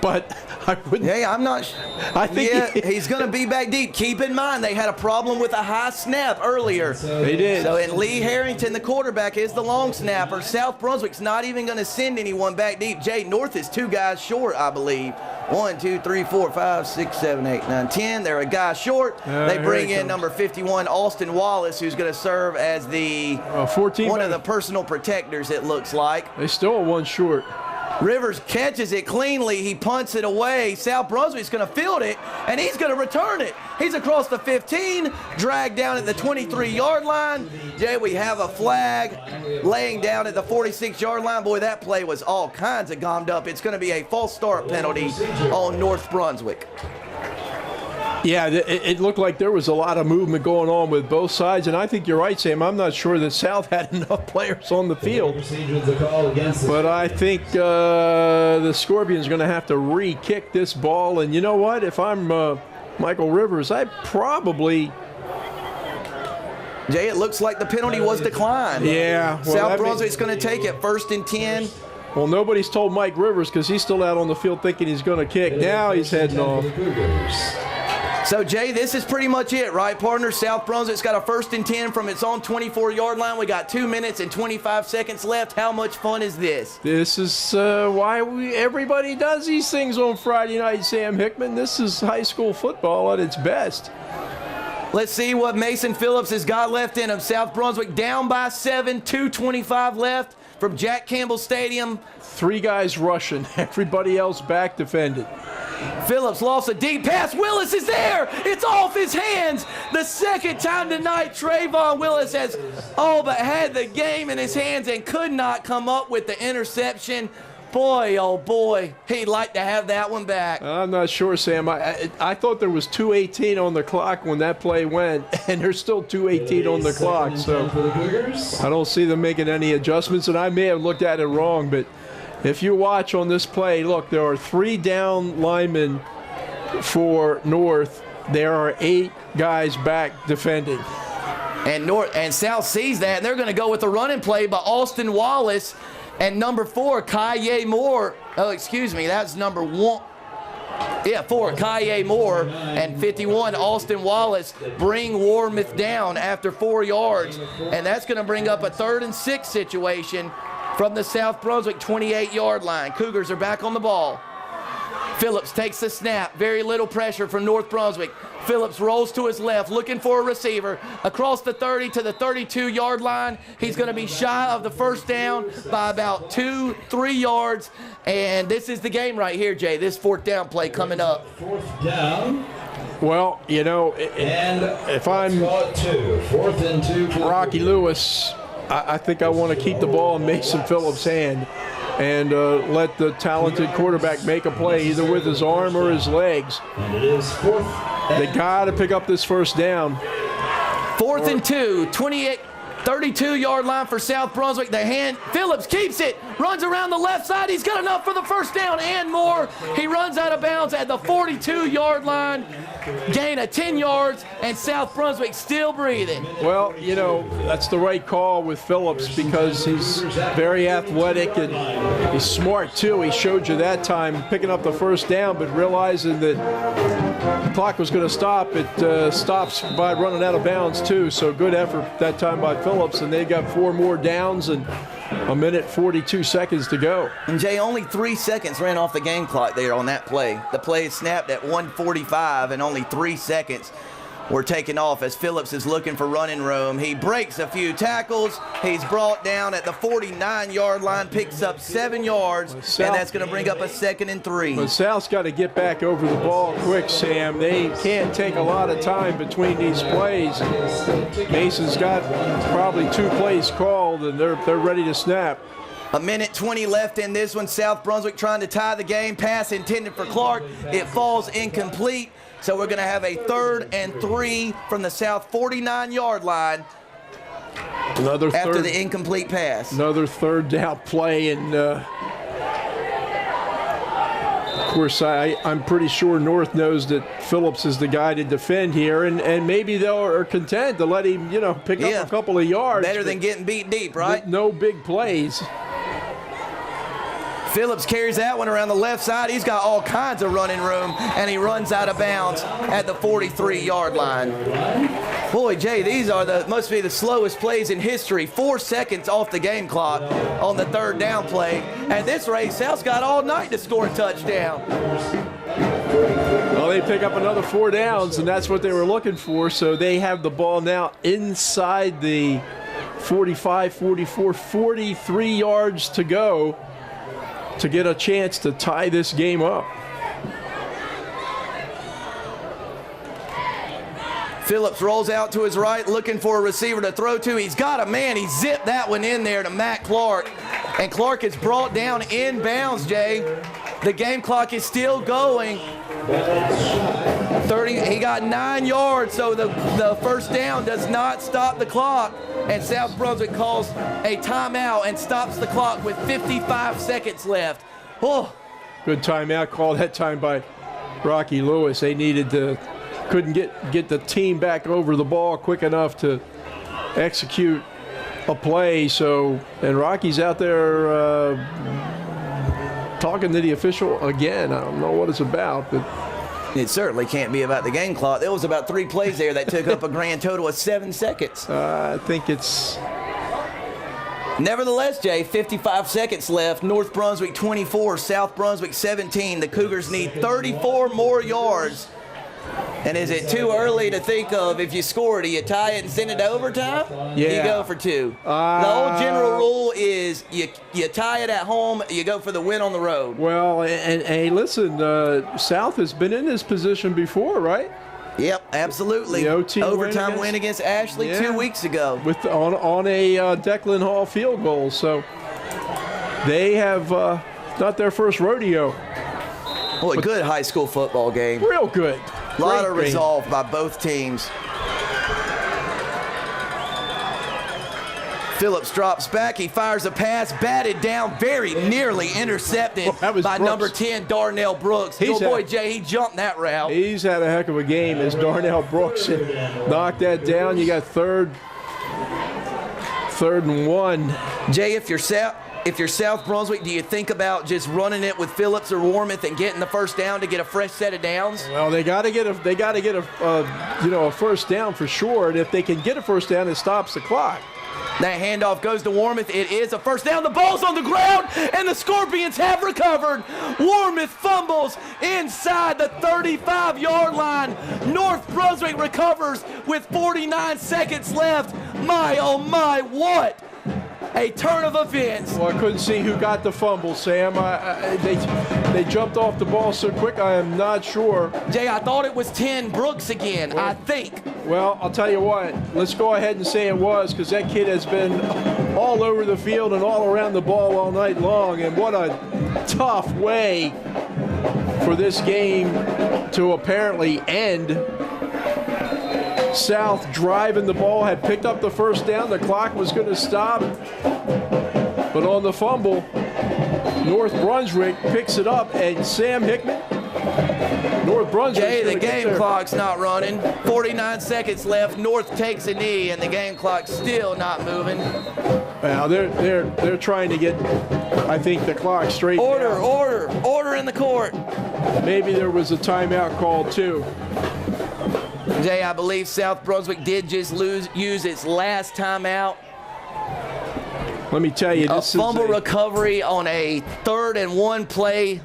But I wouldn't. Yeah, I'm not. I think he's going to be back deep. Keep in mind they had a problem with a high snap earlier. They did. So, and Lee Harrington, the quarterback, is the long snapper. South Brunswick's not even going to send anyone back deep. Jay, North is 2 guys short, I believe. 1, 2, 3, 4, 5, 6, 7, 8, 9, 10. They're a guy short. They bring in number 51, Austin Wallace, who's going to serve as the 14 one of the personal protectors, it looks like. They still are 1 short. Rivers catches it cleanly. He punts it away. South Brunswick's going to field it, and he's going to return it. He's across the 15, dragged down at the 23-yard line. Jay, we have a flag laying down at the 46-yard line. Boy, that play was all kinds of gommed up. It's going to be a false start penalty on North Brunswick. Yeah, it looked like there was a lot of movement going on with both sides, and I think you're right, Sam. I'm not sure that South had enough players on the field. But I think the Scorpions are going to have to re-kick this ball. And you know what? If I'm Michael Rivers, I probably... Jay, it looks like the penalty was declined. Yeah. Well, South Brunswick's going to take it 1st and 10. Well, nobody's told Mike Rivers because he's still out on the field thinking he's going to kick. Now he's heading off. So, Jay, this is pretty much it, right, partner? South Brunswick's got a 1st and 10 from its own 24-yard line. We got 2 minutes and 25 seconds left. How much fun is this? This is why everybody does these things on Friday night, Sam Hickman. This is high school football at its best. Let's see what Mason Phillips has got left in him. South Brunswick down by 7, 2:25 left from Jack Campbell Stadium. 3 guys rushing, everybody else back defended. Phillips lost a deep pass. Willis is there. It's off his hands. The second time tonight, Trayvon Willis has all but had the game in his hands and could not come up with the interception. Boy, oh boy, he'd like to have that one back. I'm not sure, Sam. I thought there was 2:18 on the clock when that play went, and there's still 2:18 on the clock. So I don't see them making any adjustments, and I may have looked at it wrong, but if you watch on this play, look, there are 3 down linemen for North. There are 8 guys back defending. And South sees that, and they're going to go with the running play by Austin Wallace and number 4, Kaye Moore. Oh, excuse me, that's number 1. Yeah, 4, Kaye Moore, and 51, Austin Wallace, bring Warmouth down after 4 yards. And that's going to bring up a 3rd and 6 situation from the South Brunswick 28-yard line. Cougars are back on the ball. Phillips takes the snap. Very little pressure from North Brunswick. Phillips rolls to his left, looking for a receiver. Across the 30 to the 32-yard line. He's going to be shy of the first down by about 2-3 yards. And this is the game right here, Jay. This fourth down play coming up. Fourth down. Well, you know, if I'm Fourth and two for Rocky Lewis, I think I want to keep the ball in Mason Phillips' hand and let the talented quarterback make a play either with his arm or his legs. And it is fourth. They got to pick up this first down. 4th and 2, 32-yard line for South Brunswick. The hand, Phillips keeps it, runs around the left side. He's got enough for the first down and more. He runs out of bounds at the 42-yard line. Gain of 10 yards, and South Brunswick still breathing. Well, you know, that's the right call with Phillips because he's very athletic and he's smart too. He showed you that time picking up the first down, but realizing that the clock was going to stop, it stops by running out of bounds too. So good effort that time by Phillips, and they got 4 more downs and a minute 42 seconds to go. And Jay, only 3 seconds ran off the game clock there on that play. The play snapped at 1:45 and only 3 seconds were taken off as Phillips is looking for running room. He breaks a few tackles. He's brought down at the 49-yard line, picks up 7 yards, and that's going to bring up a 2nd and 3. But South's got to get back over the ball quick, Sam. They can't take a lot of time between these plays. Mason's got probably 2 plays called, and they're ready to snap. A minute 20 left in this one. South Brunswick trying to tie the game. Pass intended for Clark. It falls incomplete. So we're going to have a 3rd and 3 from the South 49-yard line after the incomplete pass. Another 3rd down play, and of course I'm pretty sure North knows that Phillips is the guy to defend here, and maybe they are content to let him, you know, pick up a couple of yards. Better than getting beat deep, right? No big plays. Phillips carries that one around the left side. He's got all kinds of running room, and he runs out of bounds at the 43-yard line. Boy, Jay, these are must be the slowest plays in history. 4 seconds off the game clock on the 3rd down play. At this rate, South's got all night to score a touchdown. Well, they pick up another 4 downs, and that's what they were looking for. So they have the ball now inside the 45, 44, 43 yards to go to get a chance to tie this game up. Phillips rolls out to his right, looking for a receiver to throw to. He's got a man. He zipped that one in there to Matt Clark. And Clark is brought down inbounds, Jay. The game clock is still going. 30. He got 9 yards, so the first down does not stop the clock. And South Brunswick calls a timeout and stops the clock with 55 seconds left. Oh. Good timeout call that time by Rocky Lewis. They needed to, couldn't get the team back over the ball quick enough to execute a play. So, and Rocky's out there talking to the official again. I don't know what it's about, but it certainly can't be about the game clock. There was about 3 plays there that took up a grand total of 7 seconds. I think it's... Nevertheless, Jay, 55 seconds left. North Brunswick 24, South Brunswick 17. The Cougars need 34 more yards. And is it too early to think of, if you score, do you tie it and send it to overtime? Yeah. You go for 2. The old general rule is you tie it at home, you go for the win on the road. Well, and hey, listen, South has been in this position before, right? Yep, absolutely. The OT overtime win against Ashley 2 weeks ago. On a Declan Hall field goal. So they have not their first rodeo. Boy, good high school football game. Real good. A lot of resolve by both teams. Phillips drops back. He fires a pass, batted down, very nearly intercepted by number 10, Darnell Brooks. Good boy, Jay, he jumped that route. He's had a heck of a game as Darnell Brooks knocked that down. You got third and 1. Jay, if you're South Brunswick, do you think about just running it with Phillips or Warmouth and getting the first down to get a fresh set of downs? Well, they got to get a first down for sure. And if they can get a first down, it stops the clock. That handoff goes to Warmoth. It is a first down. The ball's on the ground, and the Scorpions have recovered. Warmoth fumbles inside the 35-yard line. North Brunswick recovers with 49 seconds left. My, oh my, what a turn of events. Well, I couldn't see who got the fumble, Sam. They jumped off the ball so quick, I am not sure. Jay, I thought it was 10 Brooks again, I think. Well, I'll tell you what. Let's go ahead and say it was, because that kid has been all over the field and all around the ball all night long. And what a tough way for this game to apparently end. South driving the ball, had picked up the first down. The clock was going to stop. But on the fumble, North Brunswick picks it up, and Sam Hickman, North Brunswick. Jay, the game clock's not running. 49 seconds left. North takes a knee, and the game clock's still not moving. Well, they're trying to get, I think, the clock straight. Order in the court. Maybe there was a timeout called too. Jay, I believe South Brunswick did just use its last timeout. Let me tell you, this is a fumble recovery on a 3rd and 1 play.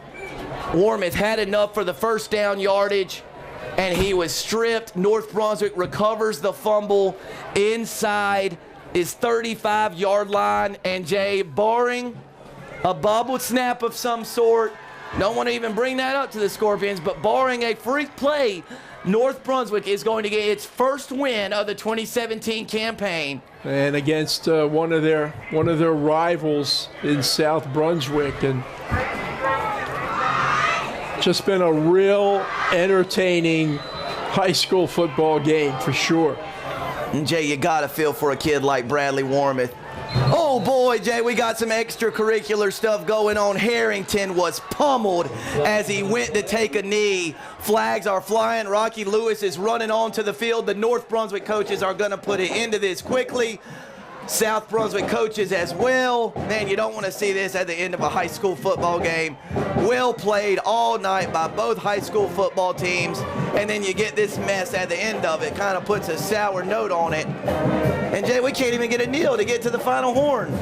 Warmoth had enough for the first down yardage, and he was stripped. North Brunswick recovers the fumble inside his 35-yard line. And Jay, barring a bobbled snap of some sort, don't want to even bring that up to the Scorpions, but barring a freak play, North Brunswick is going to get its first win of the 2017 campaign. And against one of their rivals in South Brunswick, and just been a real entertaining high school football game for sure. And Jay, you gotta feel for a kid like Bradley Warmoth. Oh boy, Jay, we got some extracurricular stuff going on. Harrington was pummeled as he went to take a knee. Flags are flying. Rocky Lewis is running onto the field. The North Brunswick coaches are going to put it into this quickly. South Brunswick coaches as well. Man, you don't want to see this at the end of a high school football game. Well played all night by both high school football teams. And then you get this mess at the end of it. Kind of puts a sour note on it. And Jay, we can't even get a kneel to get to the final horn.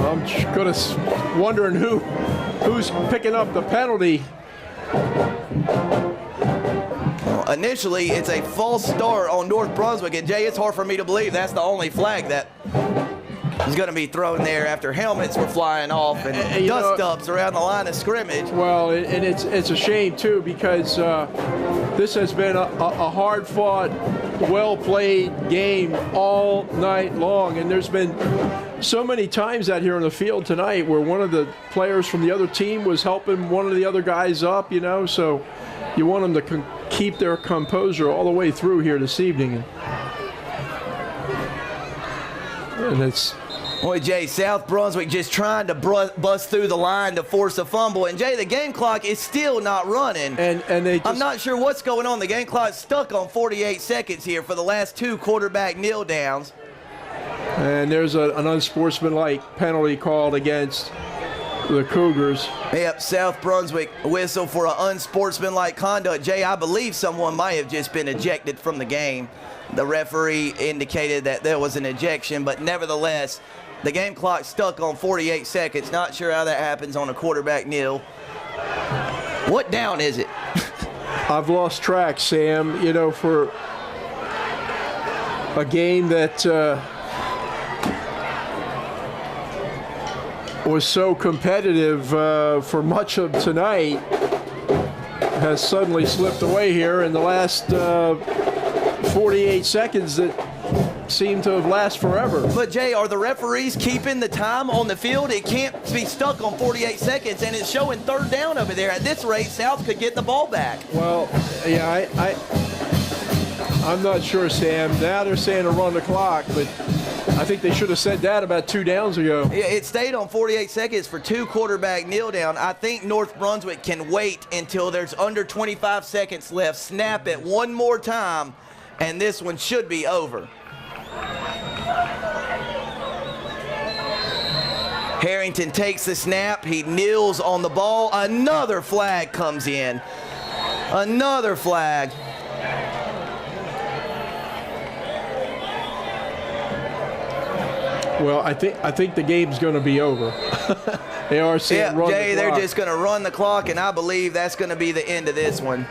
I'm just wondering who's picking up the penalty. Initially, it's a false start on North Brunswick, and Jay, it's hard for me to believe that's the only flag that is going to be thrown there after helmets were flying off and dust-ups around the line of scrimmage. Well, and it's a shame, too, because this has been a hard-fought, well-played game all night long, and there's been so many times out here on the field tonight where one of the players from the other team was helping one of the other guys up, so you want them to keep their composure all the way through here this evening. And it's... Boy, Jay, South Brunswick just trying to bust through the line to force a fumble. And, Jay, the game clock is still not running. And they just, I'm not sure what's going on. The game clock's stuck on 48 seconds here for the last 2 quarterback kneel downs. And there's an unsportsmanlike penalty called against the Cougars. Yep, South Brunswick whistle for an unsportsmanlike conduct. Jay, I believe someone might have just been ejected from the game. The referee indicated that there was an ejection, but nevertheless, the game clock stuck on 48 seconds. Not sure how that happens on a quarterback kneel. What down is it? I've lost track, Sam, for a game that was so competitive for much of tonight has suddenly slipped away here in the last 48 seconds that seem to have lasted forever. But, Jay, are the referees keeping the time on the field? It can't be stuck on 48 seconds, and it's showing 3rd down over there. At this rate, South could get the ball back. Well, yeah, I'm not sure, Sam. Now they're saying to run the clock, but I think they should have said that about 2 downs ago. Yeah, it stayed on 48 seconds for 2 quarterback kneel down. I think North Brunswick can wait until there's under 25 seconds left, snap it one more time, and this one should be over. Harrington takes the snap. He kneels on the ball. Another flag comes in. Another flag. Well, I think the game's going to be over. They are saying run Jay, the clock. they're just going to run the clock, and I believe that's going to be the end of this one.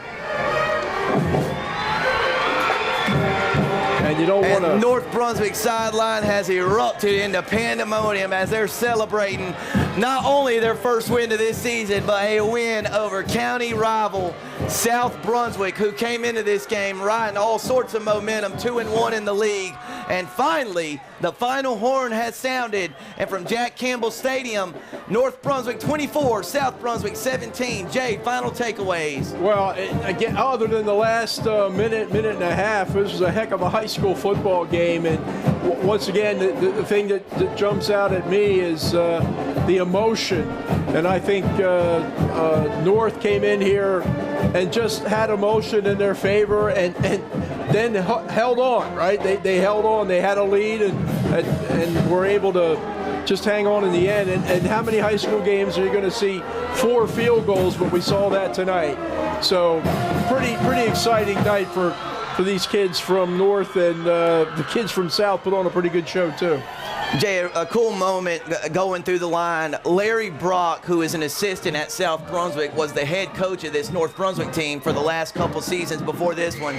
And you don't want to. North Brunswick sideline has erupted into pandemonium as they're celebrating not only their first win of this season, but a win over county rival South Brunswick, who came into this game riding all sorts of momentum, 2-1 in the league. And finally, the final horn has sounded, and from Jack Campbell Stadium, North Brunswick 24, South Brunswick 17. Jay, final takeaways. Well, again, other than the last minute and a half, this was a heck of a high school football game. And once again, the thing that jumps out at me is the emotion. And I think North came in here and just had emotion in their favor and then held on, right? They held on. They had a lead and were able to just hang on in the end. And how many high school games are you going to see 4 field goals? But we saw that tonight. So pretty exciting night for these kids from North, and the kids from South put on a pretty good show too. Jay, a cool moment going through the line. Larry Brock, who is an assistant at South Brunswick, was the head coach of this North Brunswick team for the last couple seasons before this one,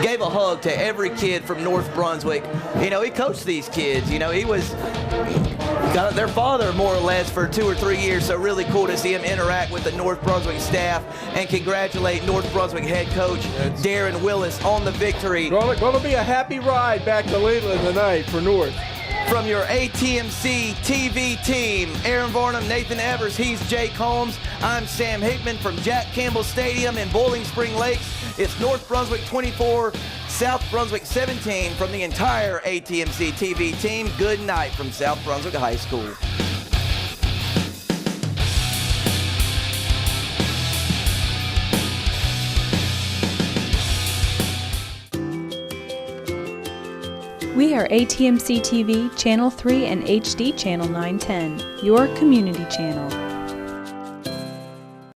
gave a hug to every kid from North Brunswick. You know, he coached these kids. You know, he was got their father more or less for 2 or 3 years, so really cool to see him interact with the North Brunswick staff and congratulate North Brunswick head coach Darren Willis on the victory. Going to be a happy ride back to Leland tonight for North. From your ATMC TV team, Aaron Varnum, Nathan Evers, he's Jake Holmes. I'm Sam Hickman from Jack Campbell Stadium in Bowling Spring Lakes. It's North Brunswick 24, South Brunswick 17. From the entire ATMC TV team, good night from South Brunswick High School. We are ATMC TV, Channel 3 and HD Channel 910, your community channel.